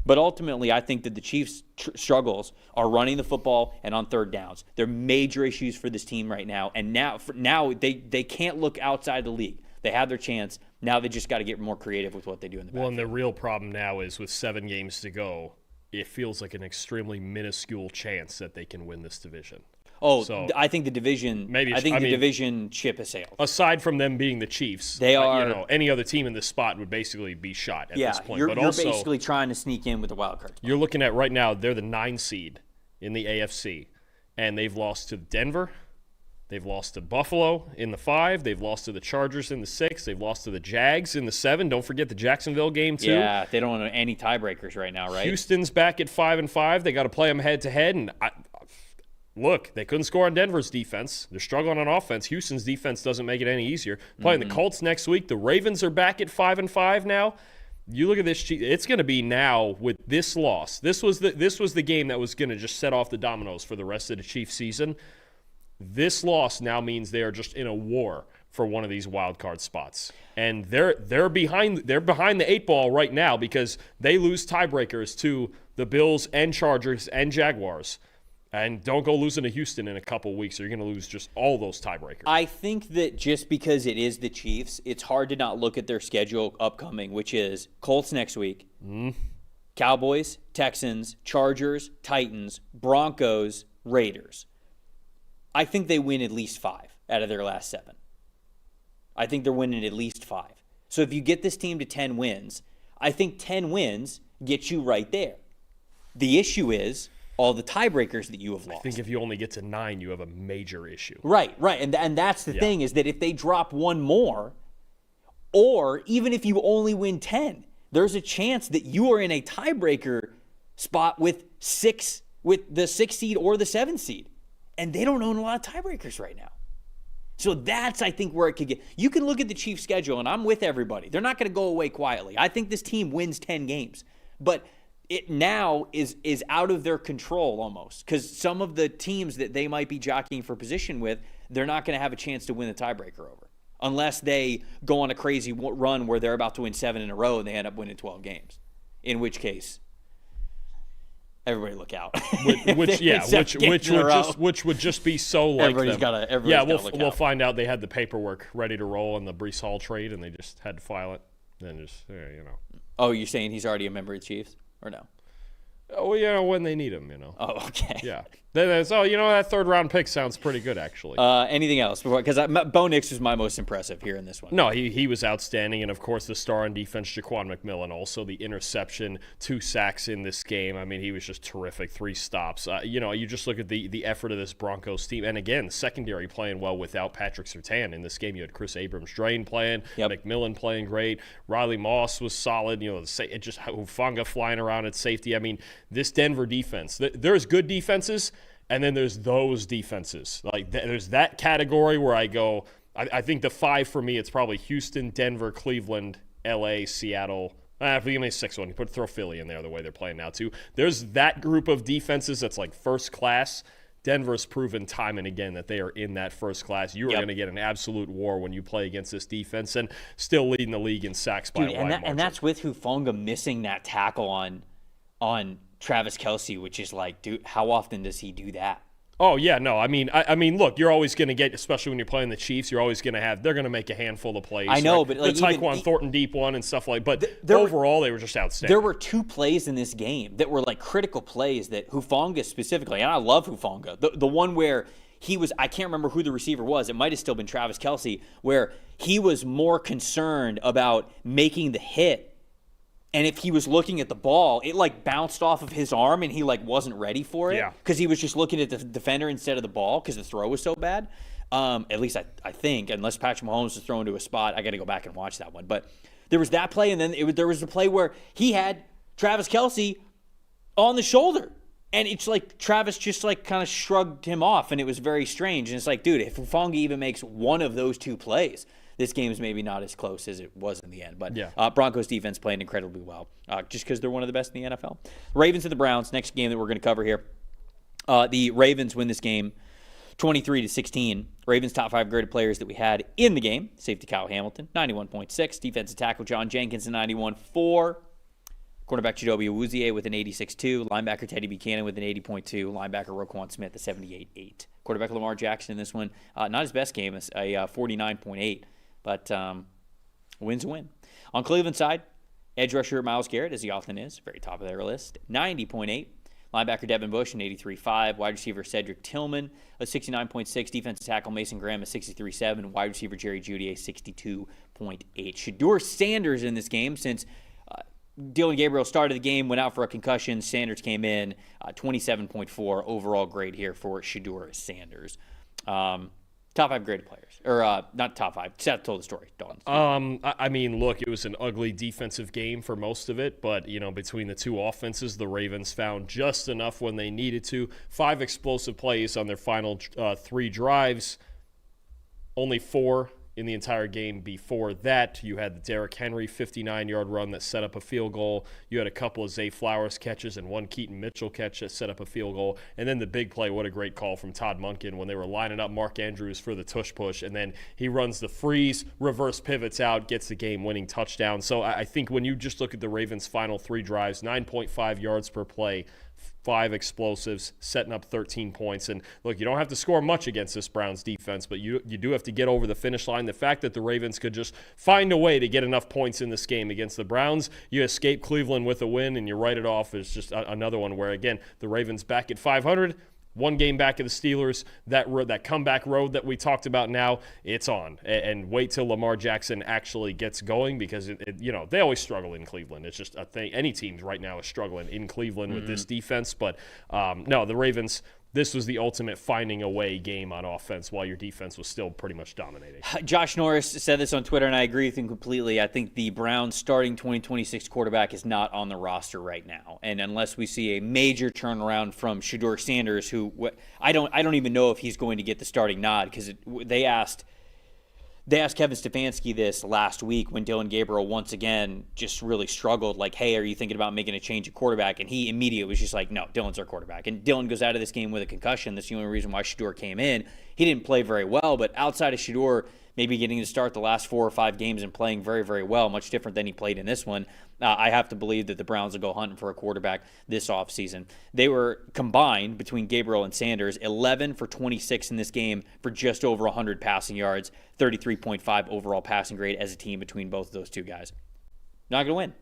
[SPEAKER 1] But ultimately, I think that the Chiefs' struggles are running the football and on third downs. They're major issues for this team right now. And now they can't look outside the league. They have their chance. Now they just got to get more creative with what they do in the backfield.
[SPEAKER 2] Well, and the real problem now is with 7 games to go, it feels like an extremely minuscule chance that they can win this division.
[SPEAKER 1] Oh, so, I think the division. Division ship has sailed.
[SPEAKER 2] Aside from them being the Chiefs,
[SPEAKER 1] they are.
[SPEAKER 2] Any other team in this spot would basically be shot at this point.
[SPEAKER 1] You're basically trying to sneak in with the wild card spot.
[SPEAKER 2] You're looking at right now. They're the 9 seed in the AFC, and they've lost to Denver. They've lost to Buffalo in the 5. They've lost to the Chargers in the 6. They've lost to the Jags in the 7. Don't forget the Jacksonville game, too.
[SPEAKER 1] Yeah, they don't have any tiebreakers right now, right?
[SPEAKER 2] Houston's back at 5-5. They got to play them head-to-head. And look, they couldn't score on Denver's defense. They're struggling on offense. Houston's defense doesn't make it any easier. Playing the Colts next week. The Ravens are back at 5-5 now. You look at this. It's going to be now with this loss. This was the game that was going to just set off the dominoes for the rest of the Chiefs season. This loss now means they are just in a war for one of these wild card spots, and they're behind the 8 ball right now because they lose tiebreakers to the Bills and Chargers and Jaguars, and don't go losing to Houston in a couple weeks. Or you're going to lose just all those tiebreakers.
[SPEAKER 1] I think that just because it is the Chiefs, it's hard to not look at their schedule upcoming, which is Colts next week, Cowboys, Texans, Chargers, Titans, Broncos, Raiders. I think they win at least 5 out of their last 7. I think they're winning at least 5. So if you get this team to 10 wins, I think 10 wins get you right there. The issue is all the tiebreakers that you have lost.
[SPEAKER 2] I think if you only get to 9, you have a major issue.
[SPEAKER 1] Right. And that's the thing is that if they drop one more, or even if you only win 10, there's a chance that you are in a tiebreaker spot with the 6th seed or the 7th seed. And they don't own a lot of tiebreakers right now. So that's, I think, where it could get. You can look at the Chiefs' schedule, and I'm with everybody. They're not going to go away quietly. I think this team wins 10 games. But it now is out of their control almost. Because some of the teams that they might be jockeying for position with, they're not going to have a chance to win the tiebreaker over. Unless they go on a crazy run where they're about to win 7 in a row and they end up winning 12 games. In which case, everybody look out.
[SPEAKER 2] Which would just be so like them. We'll find out they had the paperwork ready to roll on the Breece Hall trade and they just had to file it. Then just
[SPEAKER 1] Oh, you're saying he's already a member of the Chiefs or no?
[SPEAKER 2] Oh, when they need him,
[SPEAKER 1] Oh, okay.
[SPEAKER 2] Yeah. That 3rd-round pick sounds pretty good, actually.
[SPEAKER 1] Anything else? Because Bo Nix was my most impressive here in this one.
[SPEAKER 2] No, he was outstanding. And, of course, the star on defense, Jaquan McMillan, also the interception, 2 sacks in this game. I mean, he was just terrific, 3 stops. You just look at the effort of this Broncos team. And, again, secondary playing well without Patrick Surtain. In this game, you had Chris Abrams-Drain playing, McMillan playing great. Riley Moss was solid. Just Hufanga flying around at safety. I mean, this Denver defense, there's good defenses, And then there's those defenses. Like there's that category where I go, I think the 5 for me, it's probably Houston, Denver, Cleveland, LA, Seattle. If you give me a 6th one, you throw Philly in there the way they're playing now too. There's that group of defenses that's like first class. Denver's proven time and again that they are in that first class. You are going to get an absolute war when you play against this defense, and still leading the league in sacks by a wide margin.
[SPEAKER 1] And that's with Hufanga missing that tackle on Travis Kelce, which is like, dude, how often does he do that?
[SPEAKER 2] Oh, yeah, no. I mean, look, you're always going to get, especially when you're playing the Chiefs, you're always going to have, they're going to make a handful of plays.
[SPEAKER 1] I know,
[SPEAKER 2] right?
[SPEAKER 1] but like
[SPEAKER 2] the Tyquan Thornton deep one and stuff like that. But overall, they were just outstanding.
[SPEAKER 1] There were 2 plays in this game that were like critical plays that Hufanga specifically, and I love Hufanga, the one where he was, I can't remember who the receiver was. It might have still been Travis Kelce, where he was more concerned about making the hit. And if he was looking at the ball, it like bounced off of his arm and he like wasn't ready for it because he was just looking at the defender instead of the ball because the throw was so bad. At least I think, unless Patrick Mahomes was thrown to a spot, I got to go back and watch that one. But there was that play, and then there was a play where he had Travis Kelce on the shoulder. And it's like Travis just like kind of shrugged him off, and it was very strange. And it's like, dude, if Hufanga even makes one of those 2 plays, this game is maybe not as close as it was in the end. But Broncos defense playing incredibly well just because they're one of the best in the NFL. Ravens and the Browns, next game that we're going to cover here. The Ravens win this game 23-16. Ravens top 5 graded players that we had in the game. Safety Kyle Hamilton, 91.6. Defensive tackle John Jenkins, 91.4. Cornerback Chidobe Awuzie with an 86.2. Linebacker Teddy Buchanan with an 80.2. Linebacker Roquan Smith, a 78.8. Quarterback Lamar Jackson in this one, not his best game, a 49.8. But win's a win. On Cleveland side, edge rusher Myles Garrett, as he often is, very top of their list, 90.8. Linebacker Devin Bush, an 83.5. Wide receiver Cedric Tillman, a 69.6. Defensive tackle Mason Graham, a 63.7. Wide receiver Jerry Jeudy, a 62.8. Shedeur Sanders in this game, since Dylan Gabriel started the game, went out for a concussion. Sanders came in, 27.4 overall grade here for Shedeur Sanders. Top 5 graded players. Or not top 5. Seth told the story. Dalton.
[SPEAKER 2] I mean, look, it was an ugly defensive game for most of it, but, between the 2 offenses, the Ravens found just enough when they needed to. 5 explosive plays on their final 3 drives. Only 4 in the entire game before that. You had the Derrick Henry 59-yard run that set up a field goal. You had a couple of Zay Flowers catches and one Keaton Mitchell catch that set up a field goal. And then the big play, what a great call from Todd Monken when they were lining up Mark Andrews for the tush push. And then he runs the freeze, reverse pivots out, gets the game-winning touchdown. So I think when you just look at the Ravens' final 3 drives, 9.5 yards per play, 5 explosives, setting up 13 points. And look, you don't have to score much against this Browns defense, but you do have to get over the finish line. The fact that the Ravens could just find a way to get enough points in this game against the Browns, you escape Cleveland with a win and you write it off as just another one where, again, the Ravens back at 500, 1 game back of the Steelers. That comeback road that we talked about now, it's on. And wait till Lamar Jackson actually gets going, because they always struggle in Cleveland. It's just a thing. Any team right now is struggling in Cleveland with this defense. But no, the Ravens, this was the ultimate finding a way game on offense while your defense was still pretty much dominating.
[SPEAKER 1] Josh Norris said this on Twitter, and I agree with him completely. I think the Browns starting 2026 quarterback is not on the roster right now. And unless we see a major turnaround from Shedeur Sanders, who I don't even know if he's going to get the starting nod, because they asked Kevin Stefanski this last week when Dylan Gabriel once again just really struggled, like, hey, are you thinking about making a change at quarterback? And he immediately was just like, no, Dylan's our quarterback. And Dylan goes out of this game with a concussion. That's the only reason why Shedeur came in. He didn't play very well, but outside of Shedeur maybe getting to start the last 4 or 5 games and playing very, very well, much different than he played in this one, I have to believe that the Browns will go hunting for a quarterback this offseason. They were combined, between Gabriel and Sanders, 11 for 26 in this game for just over 100 passing yards, 33.5 overall passing grade as a team between both of those 2 guys. Not going to win.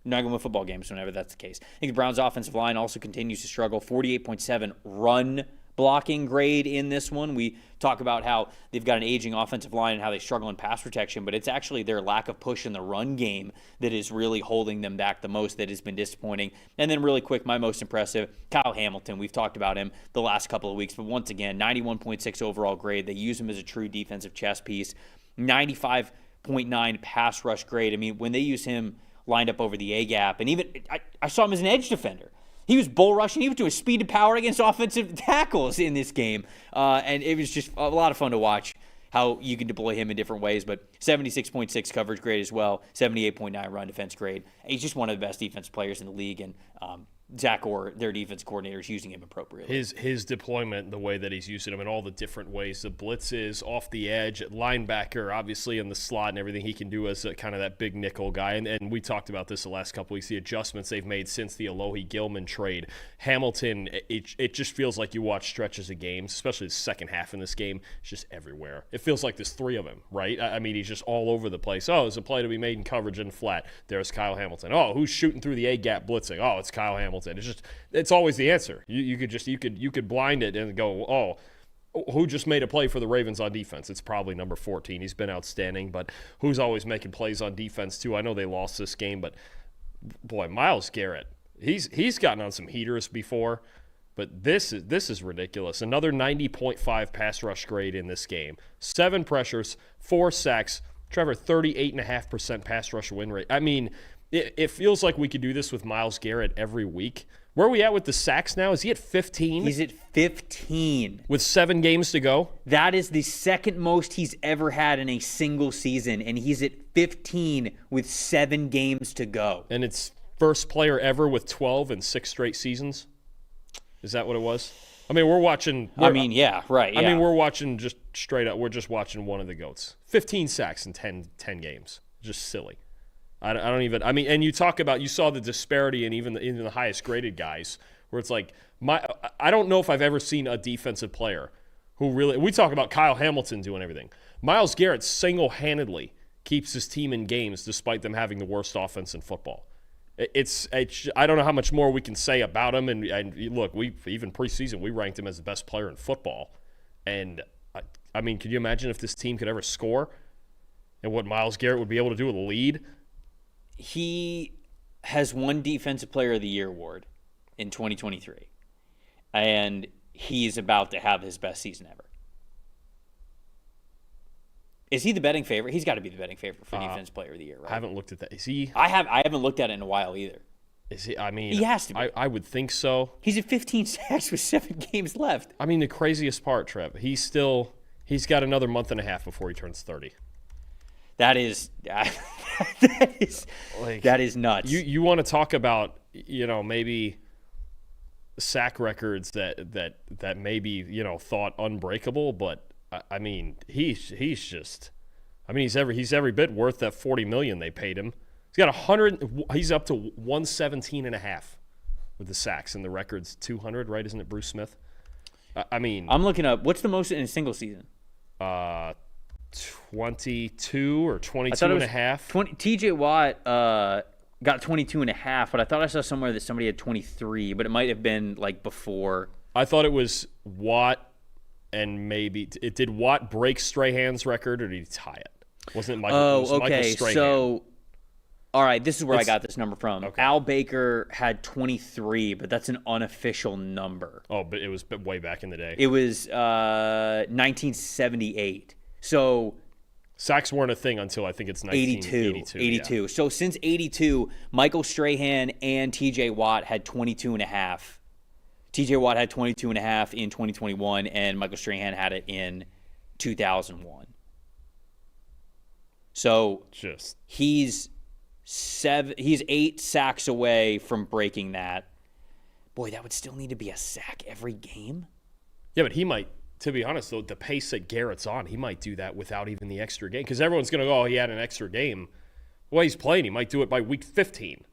[SPEAKER 1] Not going to win football games whenever that's the case. I think the Browns' offensive line also continues to struggle. 48.7 run blocking grade in this one. We talk about how they've got an aging offensive line and how they struggle in pass protection, but it's actually their lack of push in the run game that is really holding them back the most that has been disappointing. And then really quick, my most impressive, Kyle Hamilton. We've talked about him the last couple of weeks, but once again, 91.6 overall grade. They use him as a true defensive chess piece. 95.9 pass rush grade. I mean, when they use him lined up over the A-gap, and even I saw him as an edge defender. He was bull rushing. He was doing speed to power against offensive tackles in this game. And it was just a lot of fun to watch how you can deploy him in different ways. But 76.6 coverage grade as well, 78.9 run defense grade. He's just one of the best defensive players in the league. And Zach Orr, their defense coordinator, is using him appropriately.
[SPEAKER 2] His deployment, the way that he's using him in all the different ways, the blitzes, off the edge, linebacker, obviously in the slot and everything he can do as kind of that big nickel guy. And we talked about this the last couple weeks, the adjustments they've made since the Alohi-Gilman trade. Hamilton, it just feels like you watch stretches of games, especially the second half in this game. It's just everywhere. It feels like there's three of him, right? I mean, he's just all over the place. Oh, there's a play to be made in coverage and flat. There's Kyle Hamilton. Oh, who's shooting through the A-gap blitzing? Oh, it's Kyle Hamilton. It's always the answer. You could blind it and go, oh, who just made a play for the Ravens on defense? It's probably number 14. He's been outstanding, but who's always making plays on defense too? I know they lost this game, but boy, Myles Garrett, he's gotten on some heaters before, but this is ridiculous. Another 90.5 pass rush grade in this game. 7 pressures, 4 sacks. Trevor, 38.5% pass rush win rate. I mean, it feels like we could do this with Myles Garrett every week. Where are we at with the sacks now? Is he at 15?
[SPEAKER 1] He's at 15.
[SPEAKER 2] With 7 games to go?
[SPEAKER 1] That is the second most he's ever had in a single season, and he's at 15 with 7 games to go.
[SPEAKER 2] And it's first player ever with 12 in 6 straight seasons? Is that what it was? I mean, we're watching.
[SPEAKER 1] Yeah, right. Yeah.
[SPEAKER 2] I mean, we're watching just straight up. We're just watching one of the GOATs. 15 sacks in 10 games. Just silly. I don't even. I mean, and you talk about, you saw the disparity in even the highest graded guys, where it's like, I don't know if I've ever seen a defensive player who really. We talk about Kyle Hamilton doing everything. Myles Garrett single-handedly keeps his team in games despite them having the worst offense in football. It's I don't know how much more we can say about him. And look, even preseason we ranked him as the best player in football. And I mean, could you imagine if this team could ever score, and what Myles Garrett would be able to do with a lead?
[SPEAKER 1] He has won Defensive Player of the Year award in 2023, and he's about to have his best season ever. Is he the betting favorite? He's got to be the betting favorite for Defensive Player of the Year, right?
[SPEAKER 2] I haven't looked at that. Is he?
[SPEAKER 1] I haven't looked at it in a while either.
[SPEAKER 2] Is he? I mean,
[SPEAKER 1] he has to be.
[SPEAKER 2] I would think so.
[SPEAKER 1] He's at 15 sacks with 7 games left.
[SPEAKER 2] I mean, the craziest part, Trev, he's got another month and a half before he turns 30.
[SPEAKER 1] That is nuts.
[SPEAKER 2] You want to talk about, maybe sack records that maybe, thought unbreakable, but I mean, he's every bit worth that $40 million they paid him. He's up to 117.5 with the sacks, and the record's 200, right? Isn't it Bruce Smith? I mean,
[SPEAKER 1] I'm looking up, what's the most in a single season?
[SPEAKER 2] 22 or 22 and a half.
[SPEAKER 1] TJ Watt got 22 and a half, but I thought I saw somewhere that somebody had 23, but it might have been like before.
[SPEAKER 2] I thought it was Watt, and maybe did Watt break Strahan's record, or did he tie it? Wasn't it Michael?
[SPEAKER 1] Oh, okay.
[SPEAKER 2] Michael Strahan.
[SPEAKER 1] So, all right, this is where I got this number from.
[SPEAKER 2] Okay.
[SPEAKER 1] Al Baker had 23, but that's an unofficial number.
[SPEAKER 2] Oh, but it was way back in the day.
[SPEAKER 1] It was 1978. So
[SPEAKER 2] sacks weren't a thing until I think it's 1982.
[SPEAKER 1] 82.
[SPEAKER 2] Yeah.
[SPEAKER 1] So since 82, Michael Strahan and TJ Watt had 22 and a half. TJ Watt had 22 and a half in 2021, and Michael Strahan had it in 2001. So he's 8 sacks away from breaking that. Boy, that would still need to be a sack every game.
[SPEAKER 2] Yeah, but he might. To be honest, though, the pace that Garrett's on, he might do that without even the extra game. Because everyone's going to go, oh, he had an extra game. Well, he's playing. He might do it by week 15.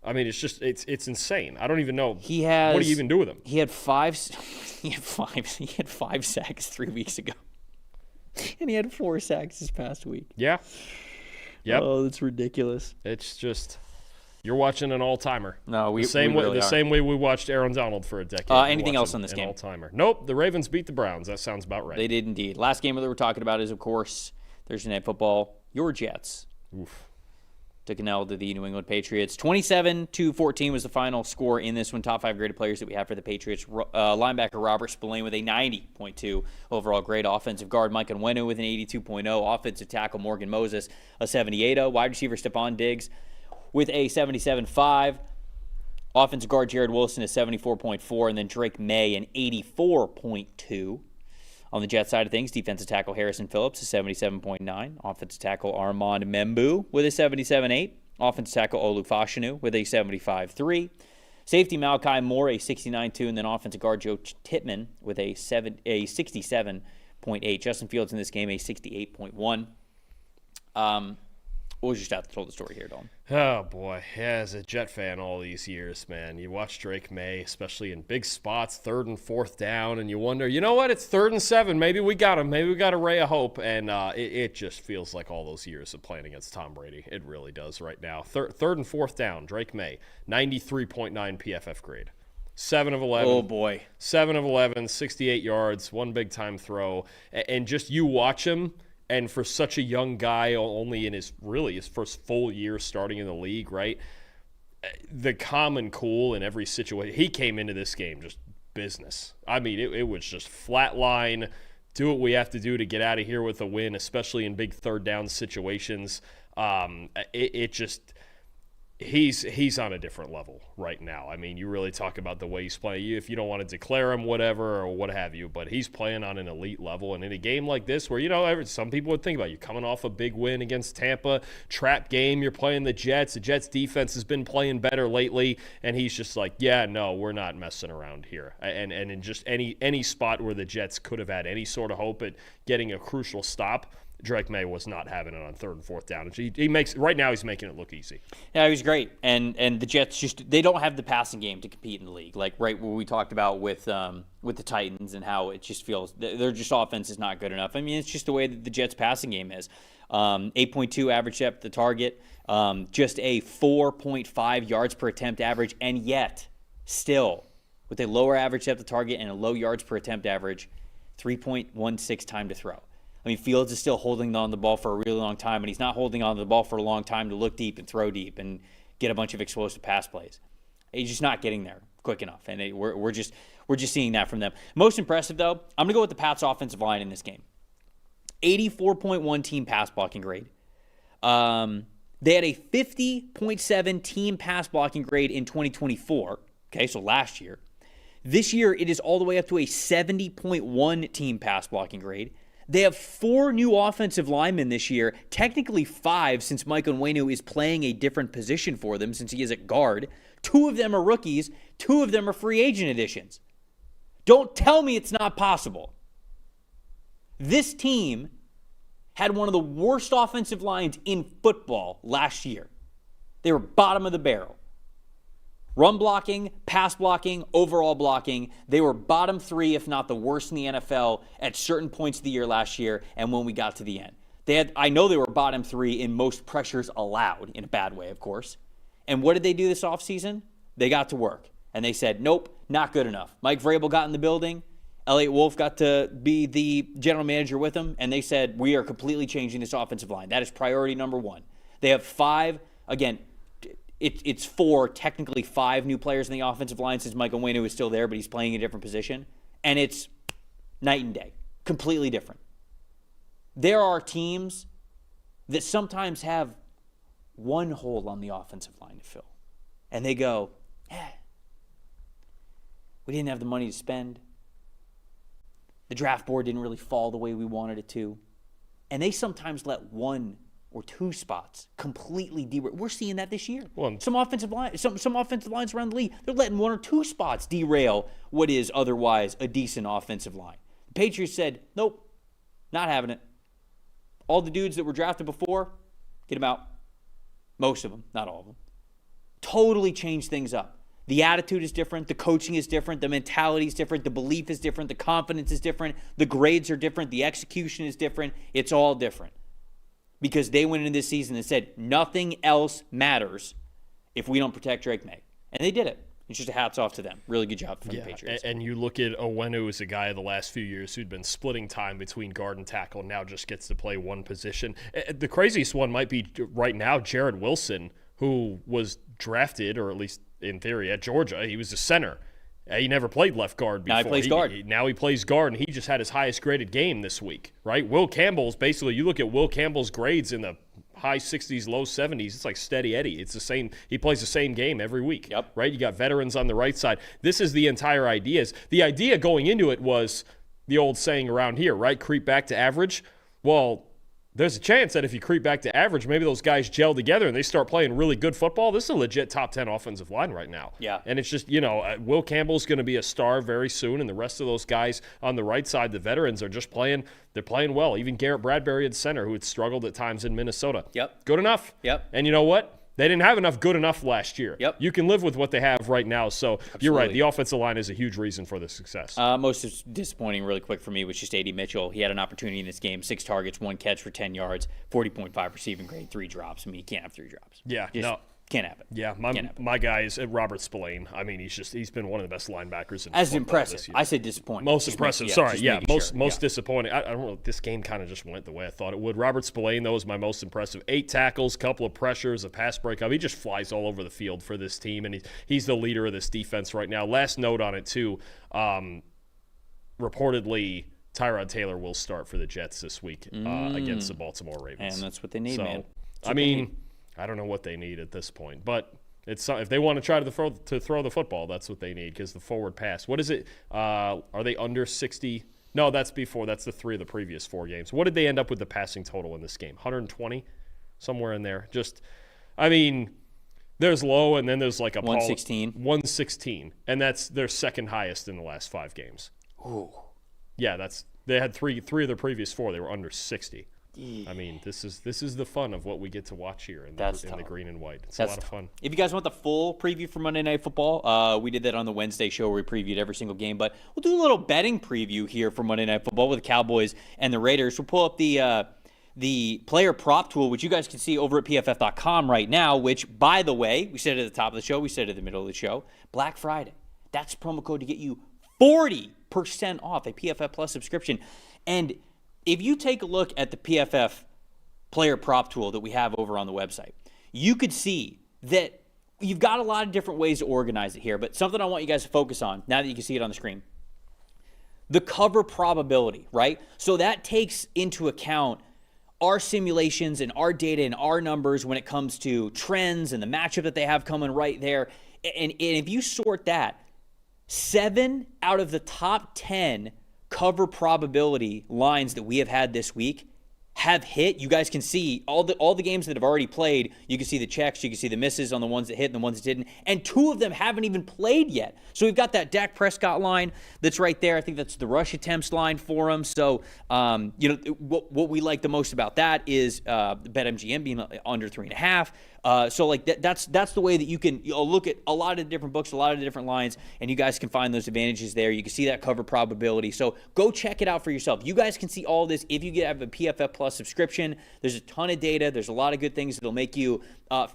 [SPEAKER 2] I mean, it's insane. I don't even know. What do you even do with him?
[SPEAKER 1] He had 5 sacks 3 weeks ago. And he had 4 sacks this past week.
[SPEAKER 2] Yeah. Yep.
[SPEAKER 1] Oh, that's ridiculous.
[SPEAKER 2] It's just, you're watching an all-timer.
[SPEAKER 1] No,
[SPEAKER 2] the same way we watched Aaron Donald for a decade.
[SPEAKER 1] Anything else on this game?
[SPEAKER 2] All-timer. Nope. The Ravens beat the Browns. That sounds about right.
[SPEAKER 1] They did indeed. Last game that we're talking about is, of course, Thursday Night Football. Your Jets.
[SPEAKER 2] Oof.
[SPEAKER 1] Took an L to the New England Patriots. 27-14 was the final score in this one. Top 5 graded players that we have for the Patriots. Linebacker Robert Spillane with a 90.2 overall grade. Offensive guard Mike Onwenu with an 82.0. Offensive tackle Morgan Moses a 78.0. Wide receiver Stephon Diggs with a 77.5. Offensive guard Jared Wilson is 74.4, and then Drake May an 84.2. On the Jets side of things, defensive tackle Harrison Phillips is 77.9. Offensive tackle Armand Membu with a 77.8. Offensive tackle Olu Fashanu with a 75.3. Safety Malachi Moore, a 69.2. And then offensive guard Joe Tittman with a 67.8. Justin Fields in this game, a 68.1. What was your stat that told the story here, Dalton?
[SPEAKER 2] Oh, boy. Yeah, as a Jet fan all these years, man, you watch Drake May, especially in big spots, 3rd and 4th down, and you wonder, you know what, it's 3rd and 7. Maybe we got him. Maybe we got a ray of hope. And it just feels like all those years of playing against Tom Brady. It really does right now. 3rd and 4th down, Drake May, 93.9 PFF grade. 7 of 11.
[SPEAKER 1] Oh, boy.
[SPEAKER 2] 7 of 11, 68 yards, one big-time throw. And just you watch him. And for such a young guy, only in his first full year starting in the league, right? The calm and cool in every situation. He came into this game just business. I mean, it was just flat line, do what we have to do to get out of here with a win, especially in big 3rd down situations. He's on a different level right now. I mean, you really talk about the way he's playing. If you don't want to declare him whatever or what have you, but he's playing on an elite level. And in a game like this where, some people would think about you're coming off a big win against Tampa, trap game, you're playing the Jets. The Jets defense has been playing better lately, and he's just like, yeah, no, we're not messing around here. And in just any spot where the Jets could have had any sort of hope at getting a crucial stop, Drake May was not having it on 3rd and 4th down. Right now he's making it look easy.
[SPEAKER 1] Yeah, he was great. And the Jets they don't have the passing game to compete in the league. Like right where we talked about with the Titans and how it just feels their offense is not good enough. I mean, it's just the way that the Jets passing game is. 8.2 average depth to target, just a 4.5 yards per attempt average, and yet still with a lower average depth to target and a low yards per attempt average, 3.16 time to throw. I mean, Fields is still holding on the ball for a really long time, and he's not holding on to the ball for a long time to look deep and throw deep and get a bunch of explosive pass plays. He's just not getting there quick enough, and we're just seeing that from them. Most impressive, though, I'm going to go with the Pats' offensive line in this game. 84.1 team pass blocking grade. They had a 50.7 team pass blocking grade in 2024, okay, so last year. This year, it is all the way up to a 70.1 team pass blocking grade. They have 4 new offensive linemen this year, technically 5 since Mike Onwenu is playing a different position for them since he is at guard. 2 of them are rookies, 2 of them are free agent additions. Don't tell me it's not possible. This team had one of the worst offensive lines in football last year. They were bottom of the barrel. Run blocking, pass blocking, overall blocking, they were bottom 3, if not the worst in the NFL at certain points of the year last year and when we got to the end. I know they were bottom 3 in most pressures allowed, in a bad way, of course. And what did they do this offseason? They got to work. And they said, nope, not good enough. Mike Vrabel got in the building. Elliott Wolf got to be the general manager with him. And they said, we are completely changing this offensive line. That is priority number 1. They have 5, again, it's 4, technically 5 new players in the offensive line since Mike Onwenu is still there, but he's playing a different position. And it's night and day. Completely different. There are teams that sometimes have one hole on the offensive line to fill. And they go, we didn't have the money to spend. The draft board didn't really fall the way we wanted it to. And they sometimes let 1 or 2 spots completely derail. We're seeing that this year. Some offensive lines around the league, they're letting 1 or 2 spots derail what is otherwise a decent offensive line. The Patriots said, nope, not having it. All the dudes that were drafted before, get them out. Most of them, not all of them. Totally changed things up. The attitude is different. The coaching is different. The mentality is different. The belief is different. The confidence is different. The grades are different. The execution is different. It's all different. Because they went into this season and said, nothing else matters if we don't protect Drake May. And they did it. It's just a hats off to them. Really good job from the Patriots.
[SPEAKER 2] And you look at Onwenu as a guy the last few years who'd been splitting time between guard and tackle, and now just gets to play one position. The craziest one might be right now Jared Wilson, who was drafted, or at least in theory, at Georgia. He was a center. He never played left guard before.
[SPEAKER 1] Now he plays guard.
[SPEAKER 2] Now he plays guard, and he just had his highest graded game this week, right? Will Campbell's basically, you look at Will Campbell's grades in the high 60s, low 70s. It's like steady Eddie. It's the same. He plays the same game every week.
[SPEAKER 1] Yep.
[SPEAKER 2] Right? You got veterans on the right side. This is the entire idea. The idea going into it was the old saying around here, right? Creep back to average. Well, there's a chance that if you creep back to average, maybe those guys gel together and they start playing really good football. This is a legit top 10 offensive line right now.
[SPEAKER 1] Yeah.
[SPEAKER 2] And it's just, Will Campbell's going to be a star very soon, and the rest of those guys on the right side, the veterans, are just playing. They're playing well. Even Garrett Bradbury at center, who had struggled at times in Minnesota.
[SPEAKER 1] Yep.
[SPEAKER 2] Good enough.
[SPEAKER 1] Yep.
[SPEAKER 2] And you know what? They didn't have enough good enough last year.
[SPEAKER 1] Yep.
[SPEAKER 2] You can live with what they have right now. So
[SPEAKER 1] Absolutely.
[SPEAKER 2] You're right. The offensive line is a huge reason for the success.
[SPEAKER 1] Most disappointing really quick for me was just A.D. Mitchell. He had an opportunity in this game, 6 targets, 1 catch for 10 yards, 40.5 receiving grade, 3 drops. I mean, you can't have 3 drops.
[SPEAKER 2] Yeah,
[SPEAKER 1] just
[SPEAKER 2] no.
[SPEAKER 1] Can't happen.
[SPEAKER 2] Yeah, my guy is Robert Spillane. I mean, he's been one of the best linebackers in
[SPEAKER 1] As
[SPEAKER 2] football
[SPEAKER 1] impressive.
[SPEAKER 2] this year.
[SPEAKER 1] I said disappointing.
[SPEAKER 2] Most impressive. Sorry, yeah, most
[SPEAKER 1] sure.
[SPEAKER 2] disappointing. I don't know. This game kind of just went the way I thought it would. Robert Spillane, though, is my most impressive. 8 tackles, couple of pressures, a pass breakup. He just flies all over the field for this team, and he's the leader of this defense right now. Last note on it too. Reportedly, Tyrod Taylor will start for the Jets this week against the Baltimore Ravens.
[SPEAKER 1] And that's what they need, man.
[SPEAKER 2] I mean, I don't know what they need at this point, but if they want to try to throw the football, that's what they need, because the forward pass. What is it? Are they under 60? No, that's before. That's the 3 of the previous 4 games. What did they end up with the passing total in this game? 120, somewhere in there. Just, I mean, there's low, and then there's like a
[SPEAKER 1] 116.
[SPEAKER 2] 116, and that's their second highest in the last 5 games.
[SPEAKER 1] Ooh.
[SPEAKER 2] Yeah, they had three of their previous 4. They were under 60. I mean, this is the fun of what we get to watch here in the green and white. It's a lot of fun.
[SPEAKER 1] If you guys want the full preview for Monday Night Football, we did that on the Wednesday show where we previewed every single game. But we'll do a little betting preview here for Monday Night Football with the Cowboys and the Raiders. We'll pull up the player prop tool, which you guys can see over at PFF.com right now, which, by the way, we said at the top of the show, we said at the middle of the show, Black Friday. That's a promo code to get you 40% off a PFF Plus subscription. And if you take a look at the PFF player prop tool that we have over on the website, you could see that you've got a lot of different ways to organize it here, but something I want you guys to focus on now that you can see it on the screen. The cover probability, right? So that takes into account our simulations and our data and our numbers when it comes to trends and the matchup that they have coming right there. And if you sort that, 7 out of the top 10 cover probability lines that we have had this week have hit. You guys can see all the games that have already played. You can see the checks, you can see the misses on the ones that hit and the ones that didn't. And 2 of them haven't even played yet. So we've got that Dak Prescott line that's right there. I think that's the rush attempts line for him. So what we like the most about that is BetMGM being under 3.5. So like that's the way that you can look at a lot of different books, a lot of different lines, and you guys can find those advantages there. You can see that cover probability. So go check it out for yourself. You guys can see all this if you have a PFF Plus subscription. There's a ton of data. There's a lot of good things that'll make you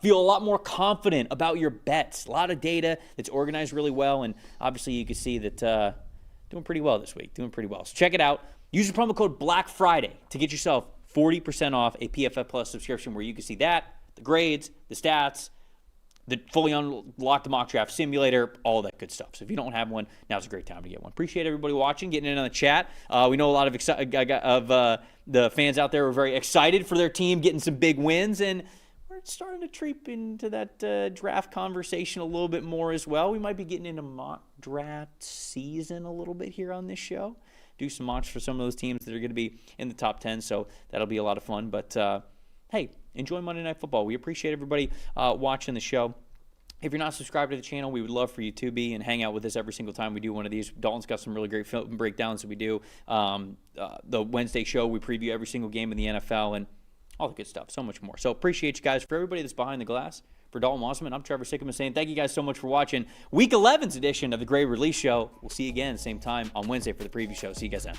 [SPEAKER 1] feel a lot more confident about your bets. A lot of data that's organized really well, and obviously you can see that doing pretty well this week. Doing pretty well. So check it out. Use the promo code BLACKFRIDAY to get yourself 40% off a PFF Plus subscription, where you can see that, the grades, the stats, the fully unlocked mock draft simulator, all that good stuff. So if you don't have one, now's a great time to get one. Appreciate everybody watching, getting in on the chat. We know a lot of the fans out there are very excited for their team getting some big wins, and we're starting to creep into that draft conversation a little bit more as well. We might be getting into mock draft season a little bit here on this show. Do some mocks for some of those teams that are going to be in the top 10, so that'll be a lot of fun. But hey, enjoy Monday Night Football. We appreciate everybody watching the show. If you're not subscribed to the channel, we would love for you to be and hang out with us every single time we do one of these. Dalton's got some really great film breakdowns that we do. The Wednesday show, we preview every single game in the NFL and all the good stuff, so much more. So appreciate you guys. For everybody that's behind the glass, for Dalton Wasserman, I'm Trevor Sikkema saying thank you guys so much for watching Week 11's edition of the Grade Release Show. We'll see you again same time on Wednesday for the preview show. See you guys then.